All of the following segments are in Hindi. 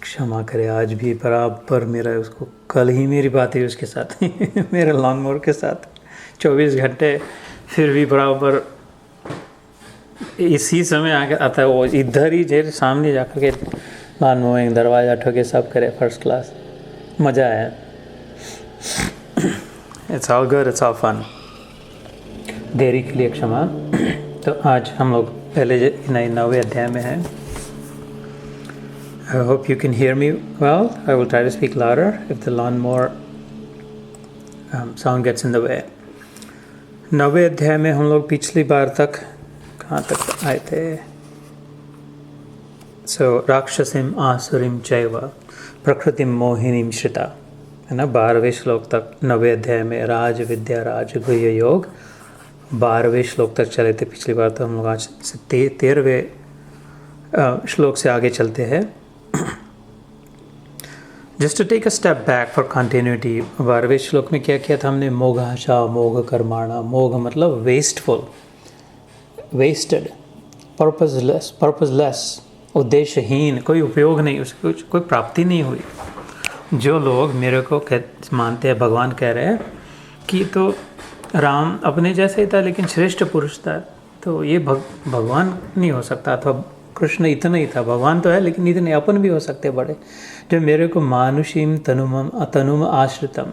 क्षमा करे, आज भी बराबर मेरा उसको, कल ही मेरी बात हुई उसके साथ मेरे लॉन मोवर के साथ 24 घंटे, फिर भी बराबर इसी समय आके आता है वो, इधर ही जेर सामने जाकर के लॉन मोविंग, दरवाज़ा ठोके, सब करे फर्स्ट क्लास, मज़ा आया। It's all good, it's all fun. देरी के लिए क्षमा। तो आज हम लोग पहले नए 9वें अध्याय में हैं। I hope you can hear me well. I will try to speak louder if the lawnmower sound gets in the way. 9वें अध्याय में हम लोग पिछली बार तक कहाँ तक आए थे? राक्षसीम आसुरीम चैव प्रकृतिम मोहिनीम श्रिता, है ना। 12वें श्लोक तक 9वें अध्याय में राज विद्या राज गुह्य योग 12वें श्लोक तक चले थे पिछली बार। तो हम लोग आज 13वें श्लोक से आगे चलते हैं। Just to take a step back for continuity, 12वें श्लोक में क्या किया था हमने? मोघाशा मोघ कर्माणा। मोघ मतलब वेस्टफुल, वेस्टेड, पर्पसलेस, उद्देश्यहीन, कोई उपयोग नहीं, उसकी कोई प्राप्ति नहीं हुई। जो लोग मेरे को मानते हैं, भगवान कह रहे हैं कि तो राम अपने जैसे ही था लेकिन श्रेष्ठ पुरुष था, तो ये भगवान नहीं हो सकता, अथवा कृष्ण इतना ही था। भगवान तो है लेकिन इतने अपन भी हो सकते बड़े। जो मेरे को मानुषीम तनुम आश्रितम,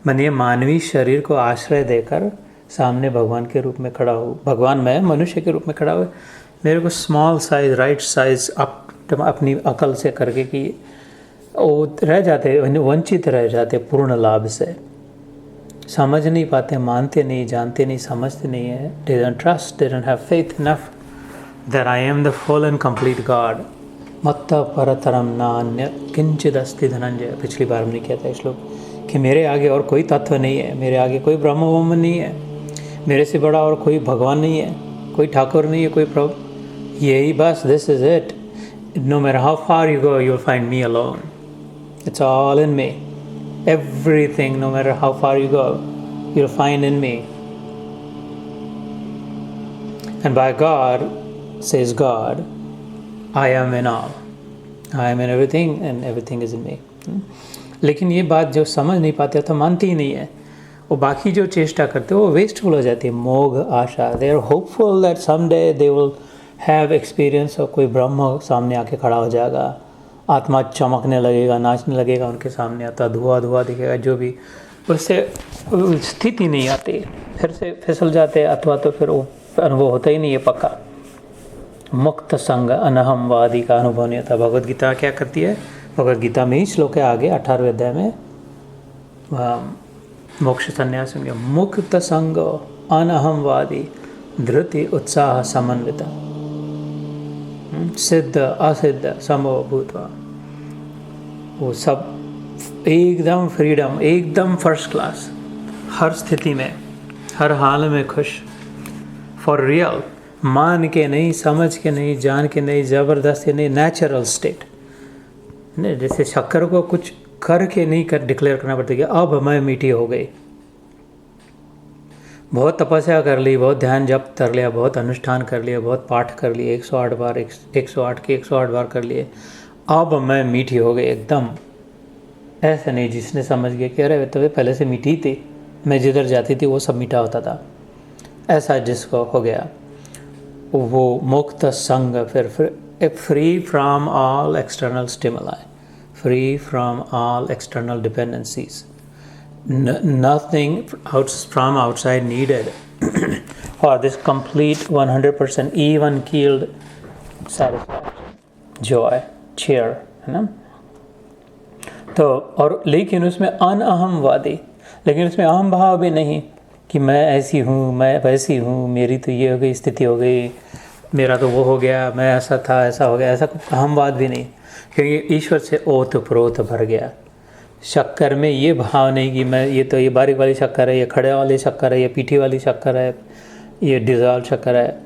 मैंने मानवीय शरीर को आश्रय देकर सामने भगवान के रूप में खड़ा हो, भगवान मैं मनुष्य के रूप में खड़ा हो, मेरे को स्मॉल साइज राइट साइज अपनी अकल से करके कि वो रह जाते, वंचित रह जाते पूर्ण लाभ से, समझ नहीं पाते, मानते नहीं, जानते नहीं, समझते नहीं है। They don't trust, they don't have faith enough that I am the full and complete God. मत्ता परतरम नान्य किंचिद अस्ति धनंजय। पिछली बार हमने किया था श्लोक कि मेरे आगे और कोई तत्व नहीं है, मेरे आगे कोई ब्रह्म वह्म नहीं है, मेरे से बड़ा और कोई भगवान नहीं है, कोई ठाकुर नहीं है, कोई प्रभु, यही बस, this is it. No matter how far you go, you'll find me alone. It's all in me. Everything, no matter how far you go, you'll find in me. And by God, says God, I am in all. I am in everything and everything is in me. लेकिन ये बात जो समझ नहीं पाते तो मानती ही नहीं है, वो बाकी जो चेष्टा करते वो वेस्टफुल हो जाती है। मोघ आशा, they are hopeful that someday they will have experience, और कोई ब्रह्म सामने आके खड़ा हो जाएगा, आत्मा चमकने लगेगा, नाचने लगेगा उनके सामने, आता धुआं धुआं दिखेगा, जो भी, उससे स्थिति नहीं आती, फिर से फिसल जाते, अथवा तो फिर वो अनुभव होता ही नहीं है पक्का। मुक्त संग अनहमवादी का अनुभव नहीं होता। भगवद गीता क्या करती है? भगवद गीता में ही श्लोक है आगे 18वें अध्याय में, मोक्ष संन्यास में, मुक्त संग अनहमवादी धृति उत्साह समन्विता सिद्ध असिद्ध समो भूतवा, वो सब एकदम फ्रीडम, एकदम फर्स्ट क्लास, हर स्थिति में, हर हाल में खुश, फॉर रियल, मान के नहीं, समझ के नहीं, जान के नहीं, ज़बरदस्ती नहीं, नेचुरल स्टेट। नहीं, जैसे शक्कर को कुछ करके नहीं कर डिक्लेयर करना पड़ता कि अब मैं मीठी हो गई। बहुत तपस्या कर ली, बहुत ध्यान जप कर लिया, बहुत अनुष्ठान कर लिया, बहुत पाठ कर लिए, 108 बार, 108 के 108 बार कर लिए, अब मैं मीठी हो गई एकदम। ऐसा नहीं जिसने समझ गया कि अरे तो पहले से मीठी थी, मैं जिधर जाती थी वो सब मीठा होता था, ऐसा जिसको हो गया वो मुक्त संग, फिर free from all external stimuli, free from all external dependencies, nothing from outside needed for this complete 100% even keeled satisfaction, joy, cheer, है ना। तो और लेकिन उसमें अनअहमवादी, लेकिन उसमें अहम भाव भी नहीं कि मैं ऐसी हूँ, मैं वैसी हूँ, मेरी तो ये हो गई, स्थिति हो गई, मेरा तो वो हो गया, मैं ऐसा था, ऐसा हो गया, ऐसा कुछ अहमवाद भी नहीं, क्योंकि ईश्वर से ओत प्रोत भर गया। शक्कर में ये भाव नहीं कि मैं ये तो ये बारीक वाली शक्कर है, ये खड़े वाली शक्कर है, ये पीठी वाली शक्कर है, ये डिज़ॉल्व शक्कर है,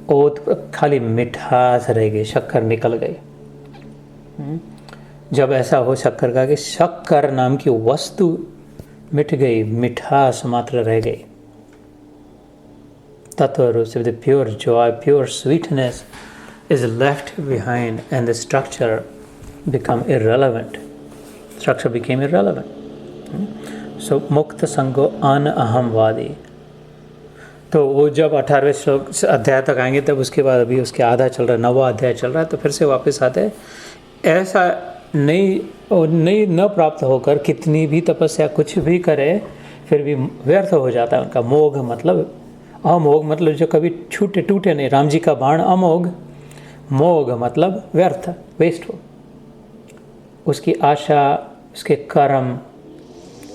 ओत खाली मिठास रह गई, शक्कर निकल गई। जब ऐसा हो शक्कर का कि शक्कर नाम की वस्तु मिट गई, मिठास मात्र रह गई, तत्व रूप से the pure joy, pure sweetness is left behind and the structure become irrelevant. Structure became irrelevant. So मुक्त संगो अन अहमवादी. तो वो जब 18वें श्लोक अध्याय तक आएंगे तब उसके बाद अभी उसके आधा चल रहा है, 9वां अध्याय चल रहा है, तो फिर से वापस आते हैं. ऐसा नहीं न प्राप्त होकर कितनी भी तपस्या कुछ भी करे फिर भी व्यर्थ हो जाता है उनका. मोघ मतलब अमोघ मतलब जो कभी छूटे टूटे नहीं. राम जी का बाण अमोघ, मोघ मतलब व्यर्थ, वेस्ट हो. उसकी आशा, उसके कर्म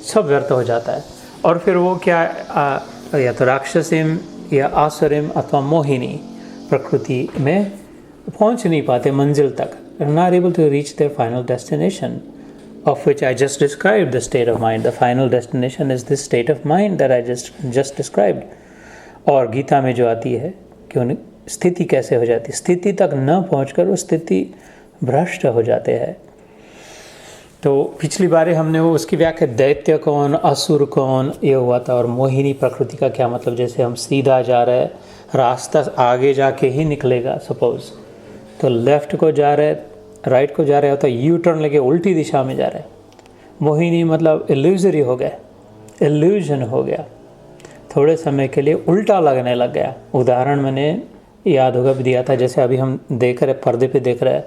सब व्यर्थ हो जाता है. और फिर वो क्या या तो राक्षसीम या आसुरिम अथवा मोहिनी प्रकृति में पहुंच नहीं पाते मंजिल तक. Not able to reach their final destination, of which I just described the state of mind. The final destination is this state of mind that I just described. और गीता में जो आती है कि उन स्थिति कैसे हो जाती है, स्थिति तक न पहुंचकर वो स्थिति भ्रष्ट हो जाते हैं. तो पिछली बार हमने वो उसकी व्याख्या दैत्य कौन, असुर कौन, ये हुआ था. और मोहिनी प्रकृति का क्या मतलब, जैसे हम सीधा जा रहे हैं, रास्ता आगे जाके ही निकलेगा सपोज, तो लेफ़्ट को जा रहे, राइट को जा रहे हो तो यू टर्न लेके उल्टी दिशा में जा रहे. मोहिनी मतलब इल्यूजरी हो गया, इल्यूजन हो गया, थोड़े समय के लिए उल्टा लगने लग गया. उदाहरण मैंने याद होगा दिया था, जैसे अभी हम देख रहे, पर्दे पे देख रहे हैं,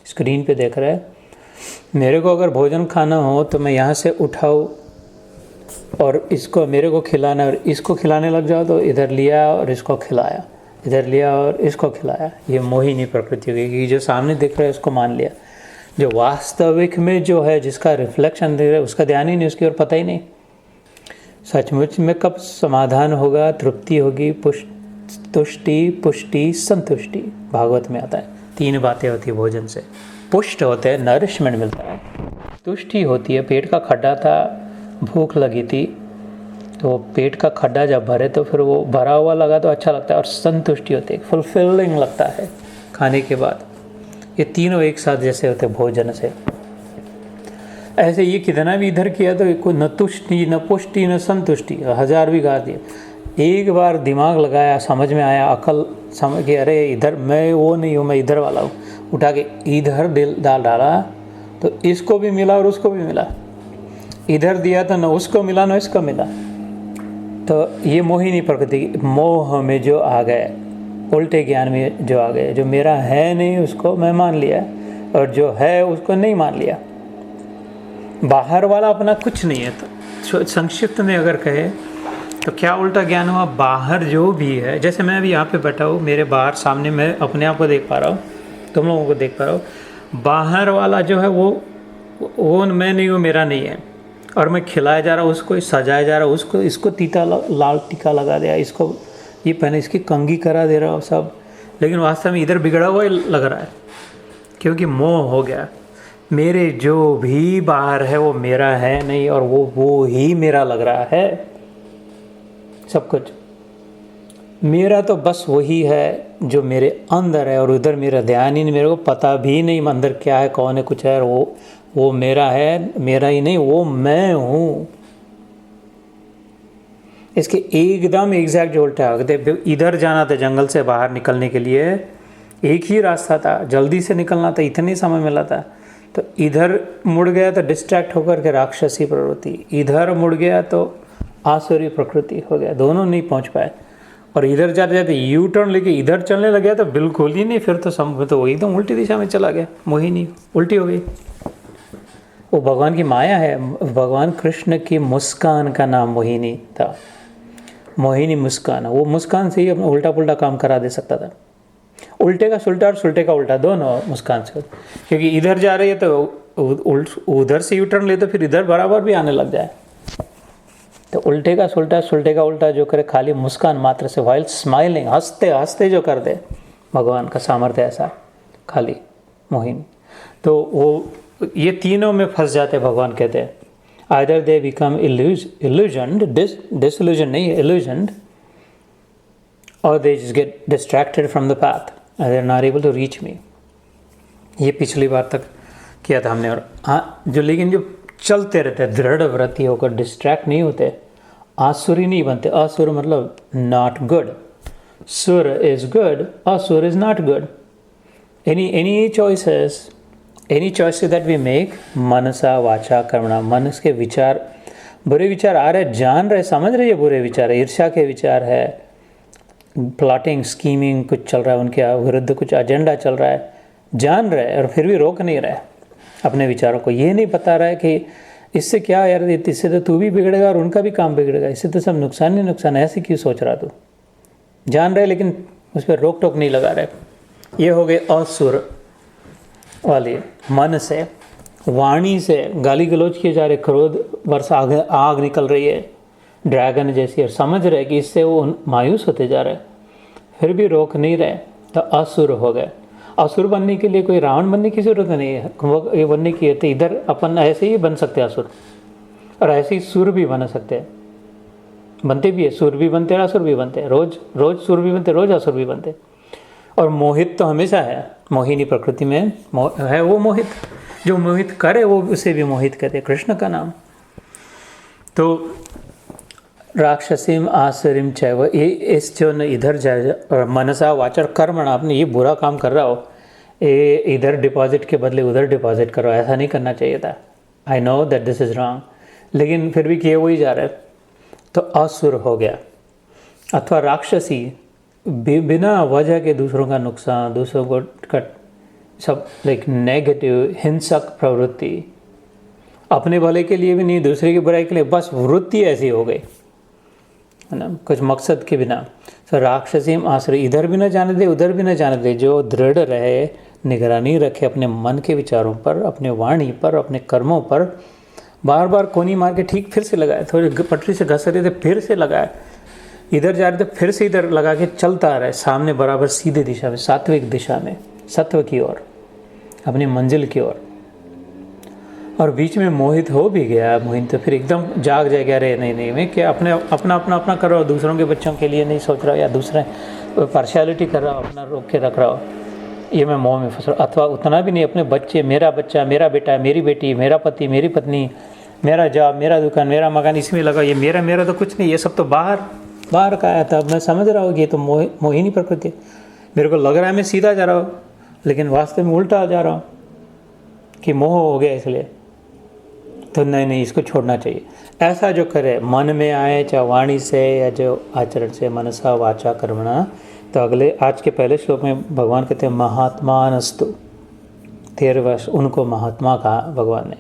स्क्रीन पे देख रहे हैं. मेरे को अगर भोजन खाना हो तो मैं यहाँ से उठाऊँ और इसको मेरे को खिलाना और इसको खिलाने लग जाओ, तो इधर लिया और इसको खिलाया, इधर लिया और इसको खिलाया. ये मोहिनी प्रकृति होगी कि जो सामने दिख रहा है उसको मान लिया. जो वास्तविक में जो है, जिसका रिफ्लेक्शन दिख रहा है, उसका ध्यान ही नहीं, उसकी ओर पता ही नहीं. सचमुच में कब समाधान होगा, तृप्ति होगी, तुष्टि, पुष्टि, संतुष्टि. भागवत में आता है 3 बातें होती है भोजन से. पुष्ट होते हैं, नरिशमेंट मिलता है. तुष्टि होती है, पेट का खड्डा था, भूख लगी थी, तो पेट का खड्डा जब भरे तो फिर वो भरा हुआ लगा तो अच्छा लगता है. और संतुष्टि होती है, फुलफिलिंग लगता है खाने के बाद. ये तीनों एक साथ जैसे होते हैं भोजन से. ऐसे ये कितना भी इधर किया तो कोई न तुष्टि, न पुष्टि, न संतुष्टि, 1000 भी गा दिए. एक बार दिमाग लगाया, समझ में आया, अकल समझ के अरे इधर मैं वो नहीं हूँ, मैं इधर वाला हूँ, उठा के इधर डाल डाला तो इसको भी मिला और उसको भी मिला. इधर दिया तो न उसको मिला न इसको मिला. तो ये मोहिनी प्रकृति, मोह में जो आ गए, उल्टे ज्ञान में जो आ गए, जो मेरा है नहीं उसको मैं मान लिया और जो है उसको नहीं मान लिया. बाहर वाला अपना कुछ नहीं है. तो संक्षिप्त में अगर कहे तो क्या उल्टा ज्ञान हुआ, बाहर जो भी है, जैसे मैं अभी यहाँ पे बैठा हूँ, मेरे बाहर सामने मैं अपने आप को देख पा रहा हूँ, तुम लोगों को देख पा रहा हूँ. बाहर वाला जो है वो मैं नहीं हूँ, मेरा नहीं है. और मैं खिलाया जा रहा हूँ, उसको सजाया जा रहा हूँ, उसको इसको लाल टीका लगा दिया, इसको ये पहने, इसकी कंघी करा दे रहा हूँ सब. लेकिन वास्तव में इधर बिगड़ा हुआ लग रहा है, क्योंकि मोह हो गया. मेरे जो भी बाहर है वो मेरा है नहीं, और वो ही मेरा लग रहा है. सब कुछ मेरा तो बस वही है जो मेरे अंदर है, और उधर मेरा ध्यान ही नहीं, मेरे को पता भी नहीं अंदर क्या है, कौन है, कुछ है. और वो मेरा है, मेरा ही नहीं, वो मैं हूँ. इसके एकदम एग्जैक्ट जो उल्टा है. इधर जाना था जंगल से बाहर निकलने के लिए, एक ही रास्ता था, जल्दी से निकलना था, इतने समय मिला था. तो इधर मुड़ गया तो डिस्ट्रैक्ट होकर के राक्षसी प्रवृत्ति, इधर मुड़ गया तो आसुरी प्रकृति हो गया. दोनों नहीं पहुंच पाए. और इधर जाते जाते यू टर्न लेके इधर चलने लग गया तो बिल्कुल ही नहीं. फिर तो वो एकदम उल्टी दिशा में चला गया. मोहिनी उल्टी हो गई. वो भगवान की माया है. भगवान कृष्ण की मुस्कान का नाम मोहिनी था. मोहिनी मुस्कान, वो मुस्कान से ही अपना उल्टा पुल्टा काम करा दे सकता था. उल्टे का सुल्टा और सुल्टे का उल्टा दोनों मुस्कान से. क्योंकि इधर जा रही है तो उधर से यू टर्न ले तो फिर इधर बराबर भी आने लग जाए. तो उल्टे का सुल्टा, सुल्टे का उल्टा जो करे खाली मुस्कान मात्र से, वाइल स्माइलिंग, हंसते हंसते जो कर दे, भगवान का सामर्थ्य ऐसा खाली मोहिनी. तो वो ये तीनों में फंस जाते भगवान कहते हैं. Either they become illusioned, disillusioned नहीं, illusioned, or they just get distracted from the path and they're not able to reach me. ये पिछली बार तक किया था हमने. और हाँ, लेकिन जो चलते रहते, दृढ़ व्रति होकर डिस्ट्रैक्ट नहीं होते, आसुरी नहीं बनते. असुर मतलब नॉट गुड. सुर इज गुड, असुर is not good. Any choices any choices that we make मनसा वाचा कर्मणा, मन के विचार, बुरे विचार आ रहे, जान रहे, समझ रहे ये बुरे विचार है, ईर्ष्या के विचार है, प्लॉटिंग स्कीमिंग कुछ चल रहा है, उनके विरुद्ध कुछ एजेंडा चल रहा है, जान रहे और फिर भी रोक नहीं रहे अपने विचारों को। ये नहीं बता रहा है कि इससे क्या यार, इससे तो तू भी बिगड़ेगा और उनका भी काम बिगड़ेगा, इससे तो सब नुकसान ही नुकसान है, ऐसे क्यों सोच रहा तू। जान रहे लेकिन उस पर रोक टोक नहीं लगा रहे। ये हो गए असुर वाली। मन से, वाणी से गाली गलौज किए जा रहे, क्रोध वर्ष आग निकल रही है ड्रैगन जैसी, और समझ रहे कि इससे वो मायूस होते जा रहे, फिर भी रोक नहीं रहे, तो असुर हो गए। असुर बनने के लिए कोई रावण बनने की जरूरत नहीं है, वो ये बनने की है तो इधर अपन ऐसे ही बन सकते हैं असुर, और ऐसे ही सुर भी बन सकते हैं, बनते भी है, सुर भी बनते हैं असुर भी बनते हैं, रोज रोज सुर भी बनते, रोज असुर भी बनते। और मोहित तो हमेशा है, मोहिनी प्रकृति में है वो मोहित, जो मोहित करे वो उसे भी मोहित कहते हैं, कृष्ण का नाम। तो राक्षसीम आसुरीम चैव, ये इस जो न इधर जाए मनसा वाचर कर्मण, आपने ये बुरा काम कर रहा हो, ये इधर डिपॉजिट के बदले उधर डिपॉजिट करो, ऐसा नहीं करना चाहिए था। I know that this is wrong, लेकिन फिर भी किए वही जा रहे, तो असुर हो गया। अथवा राक्षसी, बिना वजह के दूसरों का नुकसान, दूसरों को सब लाइक नेगेटिव हिंसक प्रवृत्ति, अपने भले के लिए भी नहीं, दूसरे की बुराई के लिए, बस वृत्ति ऐसी हो गई है ना, कुछ मकसद के बिना। तो राक्षसीम आश्रय, इधर भी न जाने दे उधर भी न जाने दे, जो दृढ़ रहे, निगरानी रखे अपने मन के विचारों पर, अपने वाणी पर, अपने कर्मों पर, बार बार कोनी मार के ठीक फिर से लगाए, थोड़ी पटरी से घस रहे थे फिर से लगाए, इधर जा रहे थे फिर से इधर लगा के चलता रहे, सामने बराबर सीधे दिशा में, सात्विक दिशा में, सत्व की ओर, अपनी मंजिल की ओर। और बीच में मोहित हो भी गया, मोहित तो फिर एकदम जाग जाएगा, अरे नहीं नहीं मैं क्या अपने अपना अपना अपना कर रहा हूँ, दूसरों के बच्चों के लिए नहीं सोच रहा, या दूसरे पार्शियलिटी कर रहा हूँ, अपना रोक के रख रहा हूँ, ये मैं मोह में फंस रहा। अथवा उतना भी नहीं, अपने बच्चे, मेरा बच्चा, मेरा बेटा, मेरी बेटी, मेरा पति, मेरी पत्नी, मेरा जॉब, मेरा दुकान, मेरा मकान, इसमें लगा, ये मेरा मेरा तो कुछ नहीं, ये सब तो बाहर का आया था। मैं समझ रहा हूँ कि ये तो मोहिनी प्रकृति, मेरे को लग रहा है मैं सीधा जा रहा हूँ, लेकिन वास्तव में उल्टा जा रहा हूँ कि मोह हो गया, इसलिए तो नहीं, इसको छोड़ना चाहिए। ऐसा जो करे, मन में आए, चाहे वाणी से या जो आचरण से, मनसा वाचा कर्मणा। तो अगले आज के पहले श्लोक में भगवान कहते हैं महात्मानस्तु, 13 उनको महात्मा कहा भगवान ने।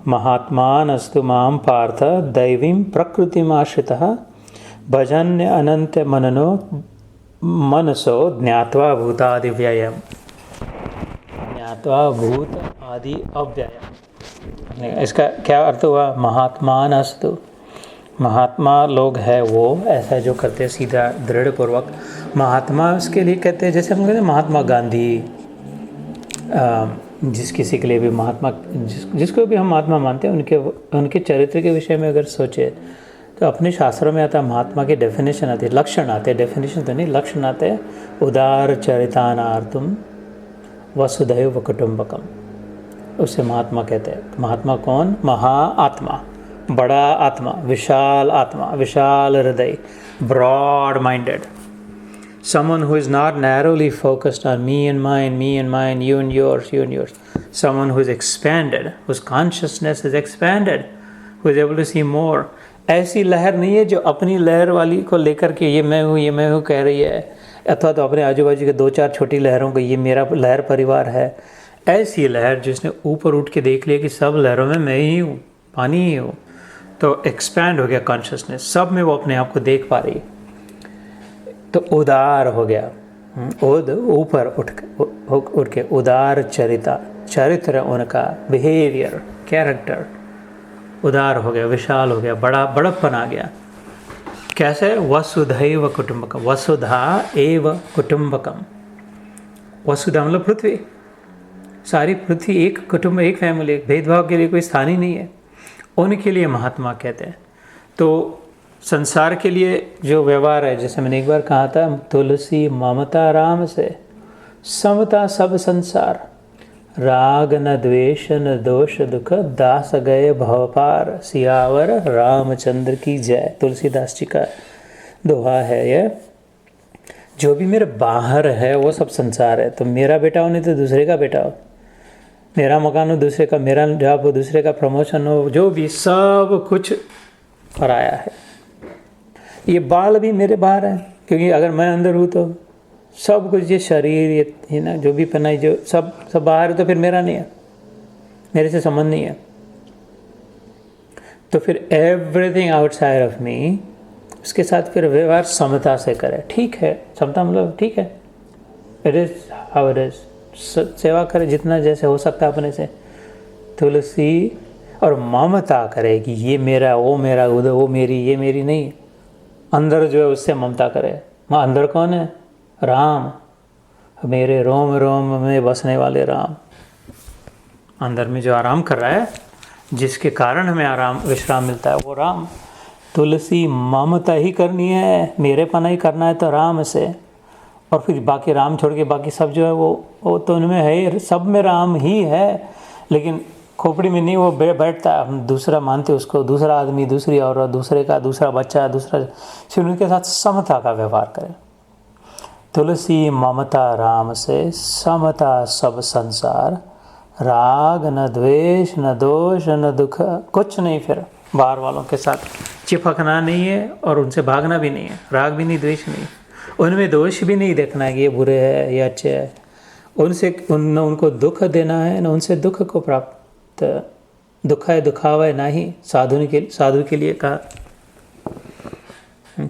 महात्मानस्तु माम पार्थ दैवीं प्रकृतिमाश्रितः भजन्य अनंत मननो मनसो ज्ञात्वा भूतादि व्ययम्, ज्ञात्वा भूत आदि अव्ययम्। इसका क्या अर्थ हुआ? महात्मानस्तु, महात्मा लोग हैं वो, ऐसा जो करते हैं सीधा दृढ़ पूर्वक। महात्मा उसके लिए कहते हैं, जैसे हम कहते हैं महात्मा गांधी, जिस किसी के लिए भी महात्मा, जिसको भी हम महात्मा मानते हैं, उनके चरित्र के विषय में अगर सोचे तो अपने शास्त्रों में आता है, महात्मा की डेफिनेशन आती है, लक्षण आते हैं, डेफिनेशन तो नहीं, लक्षण आते हैं। उदार चरितानार्तुम वसुधैव कुटुंबकम, उससे महात्मा कहते हैं। महात्मा कौन? महाआत्मा, बड़ा आत्मा, विशाल आत्मा, विशाल हृदय, broad minded, someone who is not narrowly focused on me and mine, you and yours, someone who is expanded, whose consciousness is expanded, who is able to see more। ऐसी लहर नहीं है जो अपनी लहर वाली को लेकर के ये मैं हूँ कह रही है, अथवा तो अपने आजू बाजू के 2-4 छोटी लहरों को ये मेरा लहर परिवार है। ऐसी लहर जिसने ऊपर उठ के देख लिया कि सब लहरों में मैं ही हूँ, पानी ही हूँ, तो एक्सपैंड हो गया कॉन्शियसनेस, सब में वो अपने आप को देख पा रही है, तो उदार हो गया। ऊपर उठ के उदार चरित्र उनका, बिहेवियर, कैरेक्टर उदार हो गया, विशाल हो गया, बड़प्पन आ गया। कैसे? वसुधैव कुटुंबकम, वसुधा एव कुटुंबकम। वसुधा मतलब पृथ्वी, सारी पृथ्वी एक कुटुंब, एक फैमिली, भेदभाव के लिए कोई स्थान ही नहीं है, उनके लिए महात्मा कहते हैं। तो संसार के लिए जो व्यवहार है, जैसे मैंने एक बार कहा था, तुलसी ममता राम से, समता सब संसार, राग न द्वेष न दोष दुख, दास गए भवपार, सियावर रामचंद्र की जय। तुलसीदास जी का दोहा है ये। जो भी मेरे बाहर है वो सब संसार है, तो मेरा बेटा हो नहीं तो दूसरे का बेटा हो, मेरा मकान हो दूसरे का, मेरा जॉब हो दूसरे का, प्रमोशन हो, जो भी सब कुछ पराया है। ये बाल भी मेरे बाहर है, क्योंकि अगर मैं अंदर हूँ तो सब कुछ, ये शरीर, ये ना जो भी पहनाई, जो सब बाहर है, तो फिर मेरा नहीं है, मेरे से संबंध नहीं है। तो फिर एवरीथिंग आउटसाइड ऑफ मी, उसके साथ फिर व्यवहार समता से करे। ठीक है, समता मतलब ठीक है, it is how it is. सेवा करे जितना जैसे हो सकता है अपने से। तुलसी और ममता करे कि ये मेरा, वो मेरा, उधर वो मेरी, ये मेरी नहीं। अंदर जो है उससे ममता करे। वहाँ अंदर कौन है? राम, मेरे रोम रोम में बसने वाले राम। अंदर में जो आराम कर रहा है, जिसके कारण हमें आराम विश्राम मिलता है, वो राम। तुलसी ममता ही करनी है, मेरे पना ही करना है तो राम से। और फिर बाकी राम छोड़ के बाकी सब जो है वो तो उनमें है, सब में राम ही है, लेकिन खोपड़ी में नहीं वो बैठता है। हम दूसरा मानते उसको, दूसरा आदमी, दूसरी औरत, दूसरे का दूसरा बच्चा, दूसरा, फिर उनके साथ समता का व्यवहार करें। तुलसी ममता राम से, समता सब संसार, राग न द्वेष न दोष न दुख, कुछ नहीं। फिर बाहर वालों के साथ चिपकना नहीं है और उनसे भागना भी नहीं है। राग भी नहीं, द्वेष नहीं, उनमें दोष भी नहीं देखना है कि ये बुरे हैं, ये अच्छे हैं। न उनको दुख देना है, न उनसे दुख को प्राप्त। दुखाए दुखावे नहीं, साधु के लिए कहा।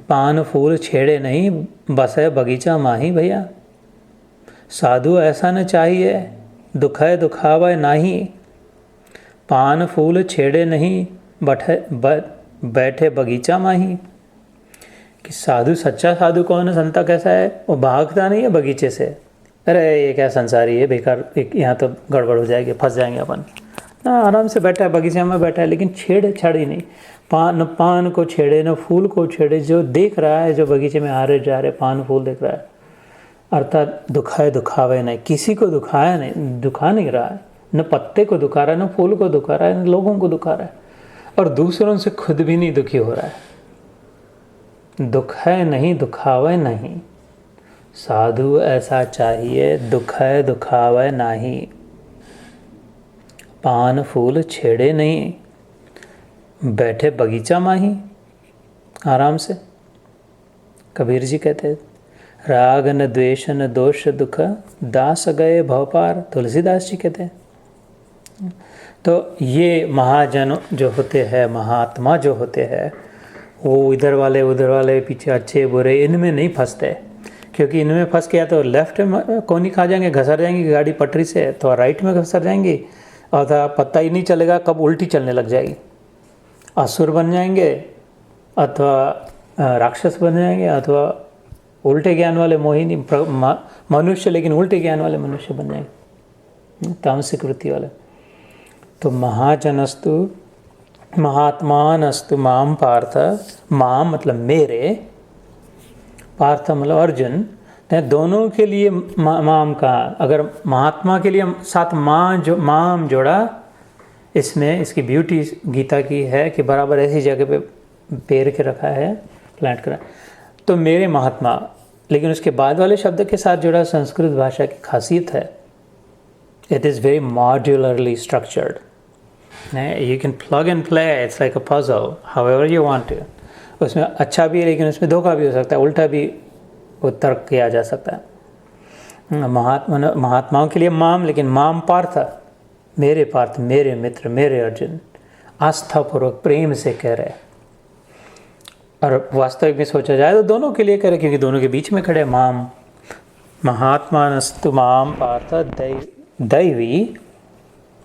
पान फूल छेड़े नहीं, बसे बगीचा माही भैया। साधु ऐसा न चाहिए, दुखाए दुखावे नहीं, पान फूल छेड़े नहीं, बैठे बगीचा माही। कि साधु, सच्चा साधु कौन है? संता कैसा है? वो भागता नहीं है बगीचे से, अरे ये क्या संसारी है, बेकार, यहाँ तो गड़बड़ हो जाएगी, फंस जाएंगे अपन। ना, आराम से बैठा है, बगीचे में बैठा है, लेकिन छेड़ ही नहीं। पान को छेड़े, न फूल को छेड़े। जो देख रहा है, जो बगीचे में आ रहे जा रहे पान फूल देख रहा है, अर्थात दुखाए दुखावे नहीं, किसी को दुखाया नहीं, दुखा नहीं रहा है। न पत्ते को दुखा रहा है, न फूल को दुखा रहा है, न लोगों को दुखा रहा है, और दूसरों से खुद भी नहीं दुखी हो रहा है। दुख है नहीं, दुखावे नहीं। साधु ऐसा चाहिए, दुख है दुखावे नहीं, पान फूल छेड़े नहीं, बैठे बगीचा माही, आराम से। कबीर जी कहते हैं, राग न द्वेष न दोष दुख, दास गए भवपार। तुलसीदास जी कहते हैं। तो ये महाजन जो होते हैं, महात्मा जो होते हैं, वो इधर वाले उधर वाले, पीछे अच्छे बुरे, इनमें नहीं फंसते। क्योंकि इनमें फंस गया तो लेफ्ट में कोनी खा जाएंगे, घसर जाएंगी गाड़ी पटरी से, तो राइट में घसर जाएंगी, और पता ही नहीं चलेगा कब उल्टी चलने लग जाएगी। असुर बन जाएंगे, अथवा राक्षस बन जाएंगे, अथवा उल्टे ज्ञान वाले मोहिनी मनुष्य, लेकिन उल्टे ज्ञान वाले मनुष्य बन जाएंगे, तामसिक वृत्ति वाले। तो महाजनस्तु महात्मानस्तु माम पार्थ, माम मतलब मेरे, पार्थ मतलब अर्जुन। दोनों के लिए माम का, अगर महात्मा के लिए साथ माम जोड़ा, इसमें इसकी ब्यूटी गीता की है कि बराबर ऐसी जगह पे पेड़ के रखा है, प्लांट करा, तो मेरे महात्मा। लेकिन उसके बाद वाले शब्द के साथ जुड़ा संस्कृत भाषा की खासियत है, it is very modularly structured. You can plug and play, it's like a puzzle, however you want to. उसमें अच्छा भी है, लेकिन उसमें धोखा भी हो सकता है, उल्टा भी तर्क किया जा सकता है। महात्माओं के लिए माम, लेकिन माम पार्थ, मेरे पार्थ, मेरे मित्र, मेरे अर्जुन, आस्थापूर्वक प्रेम से कह रहे। और वास्तविक में सोचा जाए तो दोनों के लिए कह रहे, क्योंकि दोनों के बीच में खड़े। माम महात्मानस्तु माम पार्थ दैवी,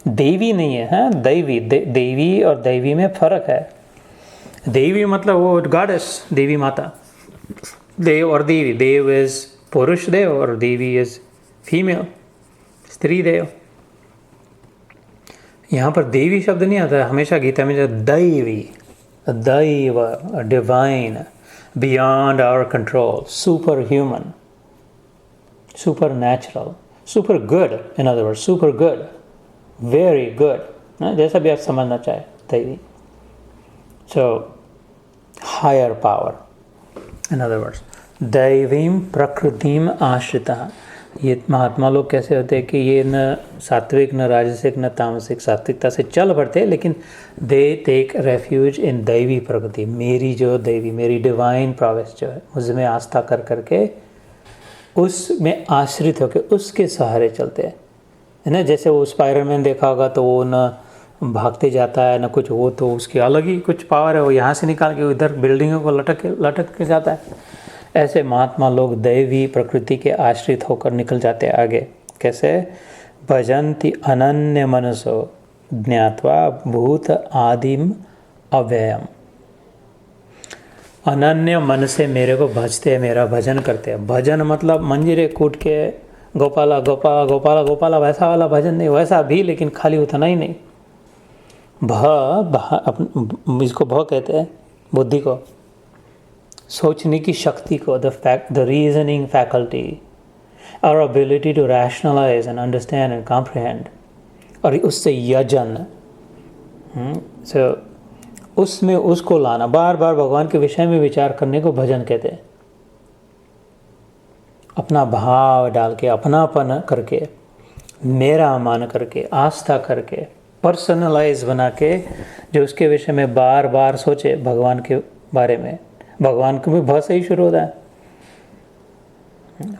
देवी नहीं है, हाँ, दैवी। देवी और दैवी में फर्क है। देवी मतलब वो गॉडेस, देवी माता। देव और देवी, देव इज पुरुष देव और देवी इज फीमेल, स्त्री देव। यहाँ पर देवी शब्द नहीं आता, हमेशा गीता में जो दैवी, दैव, divine, beyond our control, super human, super natural, super good, in other word super good, very good, जैसा भी आप समझना चाहे, दैवी। So higher power, in other words दैवीं प्रकृतिम आश्रिता। ये महात्मा लोग कैसे होते हैं कि ये न सात्विक न राजसिक न तामसिक, सात्विकता से चल पड़ते, लेकिन दे टेक रेफ्यूज इन दैवी प्रकृति। मेरी जो दैवी, मेरी डिवाइन प्रॉविस जो है, मुझमें आस्था कर करके उसमें आश्रित होकर उसके सहारे चलते हैं, है ना। जैसे वो स्पाइडरमैन देखा होगा तो वो न भागते जाता है न कुछ, वो तो उसकी अलग ही कुछ पावर है, वो यहाँ से निकाल के उधर बिल्डिंगों को लटक के जाता है। ऐसे महात्मा लोग दैवी प्रकृति के आश्रित होकर निकल जाते हैं आगे। कैसे? भजन्ति अनन्य मनसो ज्ञात्वा भूत आदिम अव्ययम। अनन्य मन से मेरे को भजते हैं, मेरा भजन करते हैं। भजन मतलब मंजीरे कूट के गोपाला गोपाला गोपाला गोपाला वैसा वाला भजन नहीं, वैसा भी, लेकिन खाली उतना ही नहीं। इसको भ कहते हैं बुद्धि को, सोचने की शक्ति को, द रीजनिंग फैकल्टी, और ability to rationalise and understand and comprehend, और उससे यजन, उसमें उसको लाना, बार बार भगवान के विषय में विचार करने को भजन कहते हैं। अपना भाव डाल के, अपनापन करके, मेरा मान करके, आस्था करके, पर्सनलाइज बना के, जो उसके विषय में बार बार सोचे, भगवान के बारे में। भगवान को भी भ से ही शुरू होता है।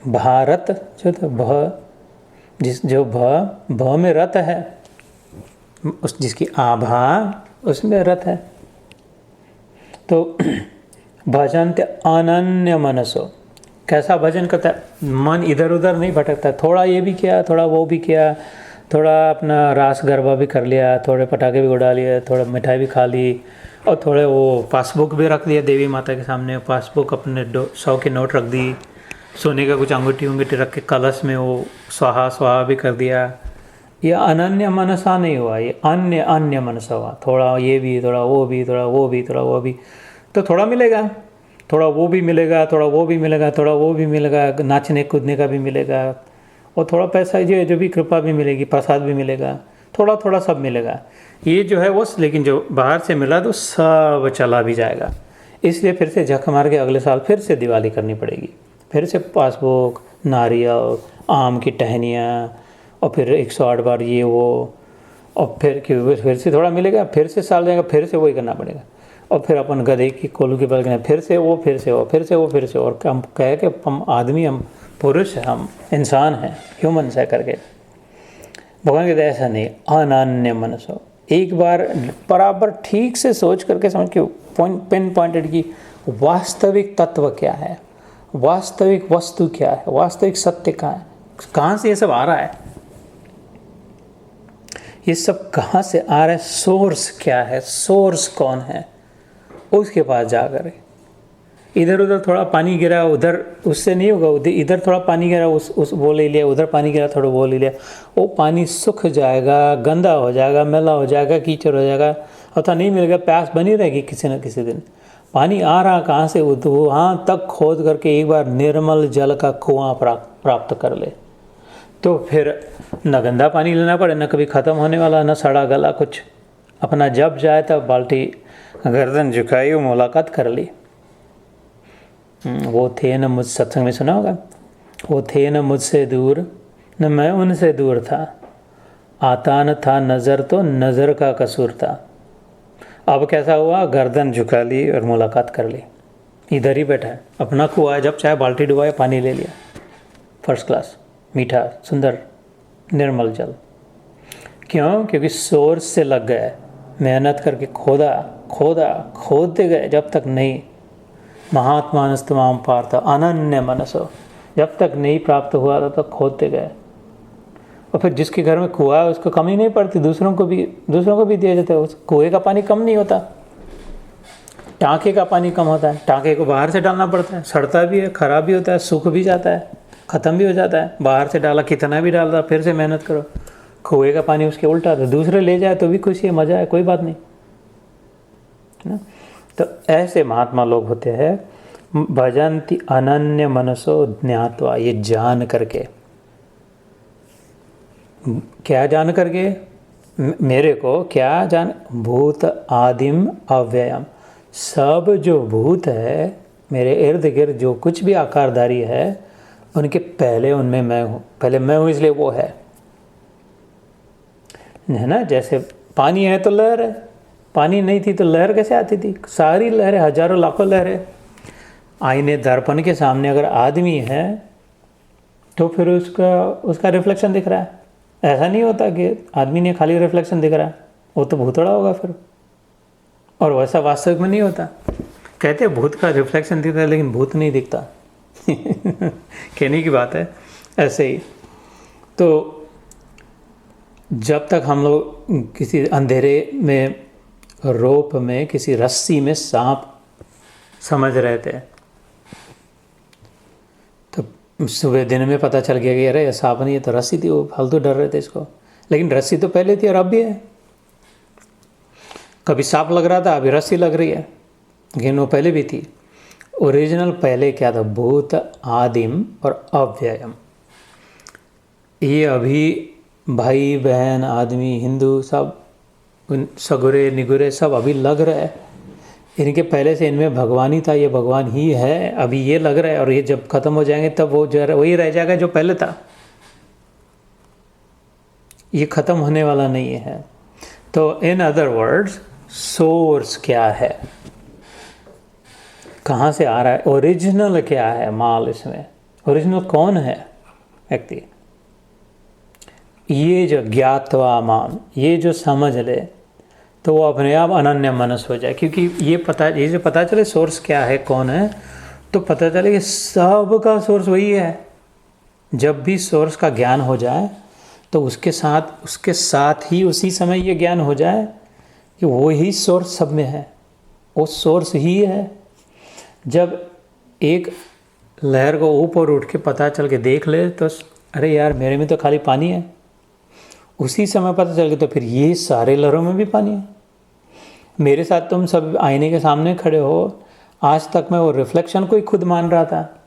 भारत जो तो भ, जो भ में रत है, उस जिसकी आभा उसमें रत है। तो भजन्ते अनन्य मनसो, कैसा भजन करता है? मन इधर उधर नहीं भटकता, थोड़ा ये भी किया, थोड़ा वो भी किया, थोड़ा अपना रास गरबा भी कर लिया, थोड़े पटाखे भी उड़ा लिए, थोड़ा मिठाई भी खा ली, और थोड़े वो पासबुक भी रख दिया देवी माता के सामने। पासबुक अपने 100 के नोट रख दी, सोने का कुछ अंगूठी रख के कलश में वो स्वाहा स्वाहा भी कर दिया। ये अनन्य मनसा नहीं हुआ, ये अन्य मनसा हुआ। थोड़ा ये भी, थोड़ा वो भी, थोड़ा वो भी, थोड़ा वो भी, तो थोड़ा मिलेगा, थोड़ा वो भी मिलेगा, थोड़ा वो भी मिलेगा, थोड़ा वो भी मिलेगा, नाचने कूदने का भी मिलेगा, और थोड़ा पैसा जो भी कृपा भी मिलेगी, प्रसाद भी मिलेगा, थोड़ा थोड़ा सब मिलेगा। ये जो है वो, लेकिन जो बाहर से मिला तो सब चला भी जाएगा। इसलिए फिर से झक मार के अगले साल फिर से दिवाली करनी पड़ेगी, फिर से पासबुक, नारियल, आम की टहनियाँ, और फिर 108 बार ये वो, और फिर से थोड़ा मिलेगा, फिर से साल जाएगा, फिर से वही करना पड़ेगा। और फिर अपन गधे की कोलू के बल फिर से वो, फिर से वो, फिर से वो, फिर से। और हम कहे कि हम आदमी, हम पुरुष हैं, हम इंसान हैं, ह्यूमन्स है करके। भगवान कहते ऐसा नहीं, अनन्य मनसो। एक बार बराबर ठीक से सोच करके समझ के पिन पॉइंटेड की वास्तविक तत्व क्या है, वास्तविक वस्तु क्या है, वास्तविक सत्य कहाँ है, कहाँ से ये सब आ रहा है, ये सब कहाँ से आ रहा है, सोर्स क्या है, सोर्स कौन है, उसके पास जाकर। इधर उधर थोड़ा पानी गिरा, उधर उससे नहीं होगा, इधर थोड़ा पानी गिरा, उस वो ले लिया, उधर पानी गिरा, थोड़ा वो ले लिया, वो पानी सूख जाएगा, गंदा हो जाएगा, मैला हो जाएगा, कीचड़ हो जाएगा, अथवा नहीं मिलेगा, प्यास बनी रहेगी किसी न किसी दिन। पानी आ रहा कहाँ से, वहाँ तक खोद करके एक बार निर्मल जल का कुआं प्राप्त कर ले, तो फिर न गंदा पानी लेना पड़े, न कभी ख़त्म होने वाला, न सड़ा गला कुछ। अपना जब जाए तब बाल्टी गर्दन झुकाई, वो मुलाकात कर ली। वो थे न मुझ, सत्संग में सुना होगा, वो थे न मुझसे दूर, न मैं उनसे दूर था, आता न था नज़र तो नज़र का कसूर था। अब कैसा हुआ, गर्दन झुका ली और मुलाकात कर ली। इधर ही बैठा है, अपना कुआ है, जब चाहे बाल्टी डुबाया, पानी ले लिया, फर्स्ट क्लास, मीठा, सुंदर, निर्मल जल। क्यों? क्योंकि सोर्स से लग गए, मेहनत करके खोदते गए, जब तक नहीं। महात्मानस्तमाम पार्थ अनन्य मनसो, जब तक नहीं प्राप्त हुआ तब तक खोदते गए। और फिर जिसके घर में कुआं है उसको कमी नहीं पड़ती, दूसरों को भी दिया जाता है। उस कुएं का पानी कम नहीं होता, टाँके का पानी कम होता है। टाँके को बाहर से डालना पड़ता है, सड़ता भी है, खराब भी होता है, सूख भी जाता है, ख़त्म भी हो जाता है। बाहर से डाला, कितना भी डाल रहा, फिर से मेहनत करो। कुएं का पानी उसके उल्टा था, दूसरे ले जाए तो भी खुशी है, मज़ा है, कोई बात नहीं ना। तो ऐसे महात्मा लोग होते हैं, भजन्ति अनन्य मनसो ज्ञात्वा, ये जान करके। क्या जान करके? मेरे को क्या जान? भूत आदिम अव्ययम, सब जो भूत है मेरे इर्द गिर्द, जो कुछ भी आकारधारी है, उनके पहले उनमें मैं हूँ, पहले मैं हूँ इसलिए वो है ना। जैसे पानी है तो लहर है, पानी नहीं थी तो लहर कैसे आती थी? सारी लहरें, हजारों लाखों लहरें। आईने दर्पण के सामने अगर आदमी है तो फिर उसका रिफ्लेक्शन दिख रहा है। ऐसा नहीं होता कि आदमी ने खाली रिफ्लेक्शन दिख रहा है, वो तो भूतड़ा होगा फिर, और वैसा वास्तविक में नहीं होता। कहते हैं भूत का रिफ्लेक्शन दिखता है लेकिन भूत नहीं दिखता कहने की बात है। ऐसे ही तो जब तक हम लोग किसी अंधेरे में, रोप में, किसी रस्सी में सांप समझ रहे थे, तो सुबह दिन में पता चल गया कि अरे ये सांप नहीं, ये तो रस्सी थी, वो फालतू डर रहे थे इसको। लेकिन रस्सी तो पहले थी और अब भी है। कभी सांप लग रहा था, अभी रस्सी लग रही है, लेकिन वो पहले भी थी। ओरिजिनल पहले क्या था? भूत, आदिम और अव्ययम। ये अभी भाई बहन, आदमी, हिंदू सब, सगुरे निगुरे सब अभी लग रहा है। इनके पहले से इनमें भगवान ही था, ये भगवान ही है, अभी ये लग रहा है। और ये जब खत्म हो जाएंगे तब वो जो वही रह जाएगा जो पहले था। ये खत्म होने वाला नहीं है। तो इन अदर वर्ड्स, सोर्स क्या है, कहाँ से आ रहा है, ओरिजिनल क्या है माल इसमें, ओरिजिनल कौन है व्यक्ति? ये जो ज्ञातवा मान, ये जो समझ ले तो वो अपने आप अनन्य मनस हो जाए। क्योंकि ये जो पता चले सोर्स क्या है, कौन है, तो पता चले कि सब का सोर्स वही है। जब भी सोर्स का ज्ञान हो जाए तो उसके साथ ही उसी समय ये ज्ञान हो जाए कि वो ही सोर्स सब में है, वो सोर्स ही है। जब एक लहर को ऊपर उठ के पता चल के देख ले तो अरे यार मेरे में तो खाली पानी है, उसी समय पता चल गया तो फिर ये सारे लहरों में भी पानी है। मेरे साथ तुम सब आईने के सामने खड़े हो, आज तक मैं वो रिफ्लेक्शन को ही खुद मान रहा था,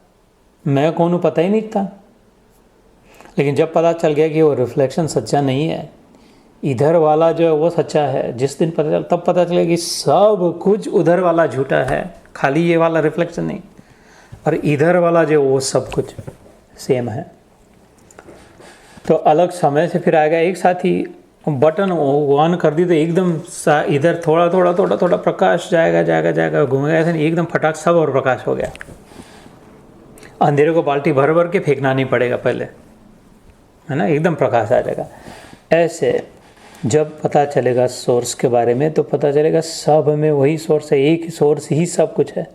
मैं कौन हूँ पता ही नहीं था। लेकिन जब पता चल गया कि वो रिफ्लेक्शन सच्चा नहीं है, इधर वाला जो है वो सच्चा है, जिस दिन पता चला तब पता चला कि सब कुछ उधर वाला झूठा है, खाली ये वाला रिफ्लेक्शन नहीं, और इधर वाला जो वो सब कुछ सेम है। तो अलग समय से फिर आएगा। एक साथ ही बटन ऑन कर दी तो एकदम इधर थोड़ा थोड़ा थोड़ा थोड़ा प्रकाश जाएगा घूमेगा, ऐसे नहीं, एकदम फटाक सब और प्रकाश हो गया। अंधेरे को बाल्टी भर भर के फेंकना नहीं पड़ेगा पहले, है ना, एकदम प्रकाश आ जाएगा। ऐसे जब पता चलेगा सोर्स के बारे में तो पता चलेगा सब में वही सोर्स है, एक ही सोर्स ही सब कुछ है।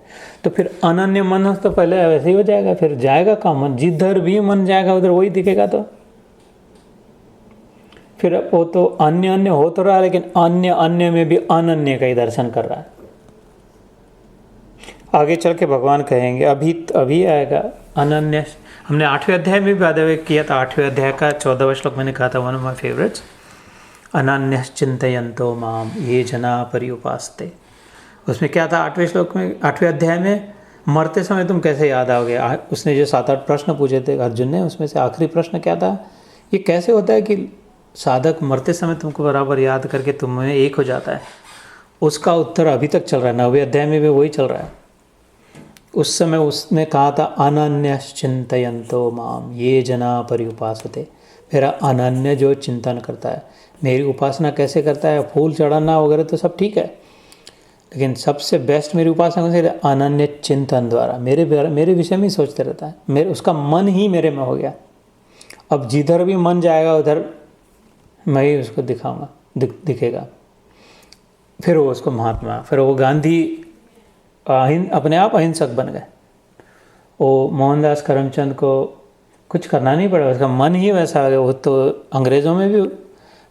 तो फिर अनन्य मन तो पहले वैसे ही हो जाएगा, फिर जाएगा का मन, जिधर भी मन जाएगा उधर वही दिखेगा। तो फिर वो तो अन्य अन्य हो तो रहा है, लेकिन अन्य अन्य में भी अनन्य का ही दर्शन कर रहा है। आगे चल के भगवान कहेंगे, अभी आएगा अनन्य। हमने 8वें अध्याय में भी बाय किया था, 8वें अध्याय का 14वां श्लोक मैंने कहा था, वन ऑफ माई फेवरेट्स, अनन्य चिंतयन्तो माम ये जना पर्युपास्ते। उसमें क्या था 8वें श्लोक में, 8वें अध्याय में, मरते समय तुम कैसे याद आओगे। उसने जो 7-8 प्रश्न पूछे थे अर्जुन ने, उसमें से आखिरी प्रश्न क्या था, ये कैसे होता है कि साधक मरते समय तुमको बराबर याद करके तुम्हें एक हो जाता है। उसका उत्तर अभी तक चल रहा है, 9वें अध्याय में भी वही चल रहा है। उस समय उसने कहा था अनन्य चिंतयन्तो माम ये जना पर्युपासते, मेरा अनन्य जो चिंतन करता है, मेरी उपासना कैसे करता है, फूल चढ़ाना वगैरह तो सब ठीक है, लेकिन सबसे बेस्ट मेरी उपासना कौन सी है, अनन्य चिंतन द्वारा मेरे विषय में ही सोचते रहता है, उसका मन ही मेरे में हो गया। अब जिधर भी मन जाएगा उधर मैं ही उसको दिखाऊंगा, दिखेगा। फिर वो उसको महात्मा, फिर वो गांधी अपने आप अहिंसक बन गए। वो मोहनदास करमचंद को कुछ करना नहीं पड़ा, उसका मन ही वैसा आ गया। वो तो अंग्रेज़ों में भी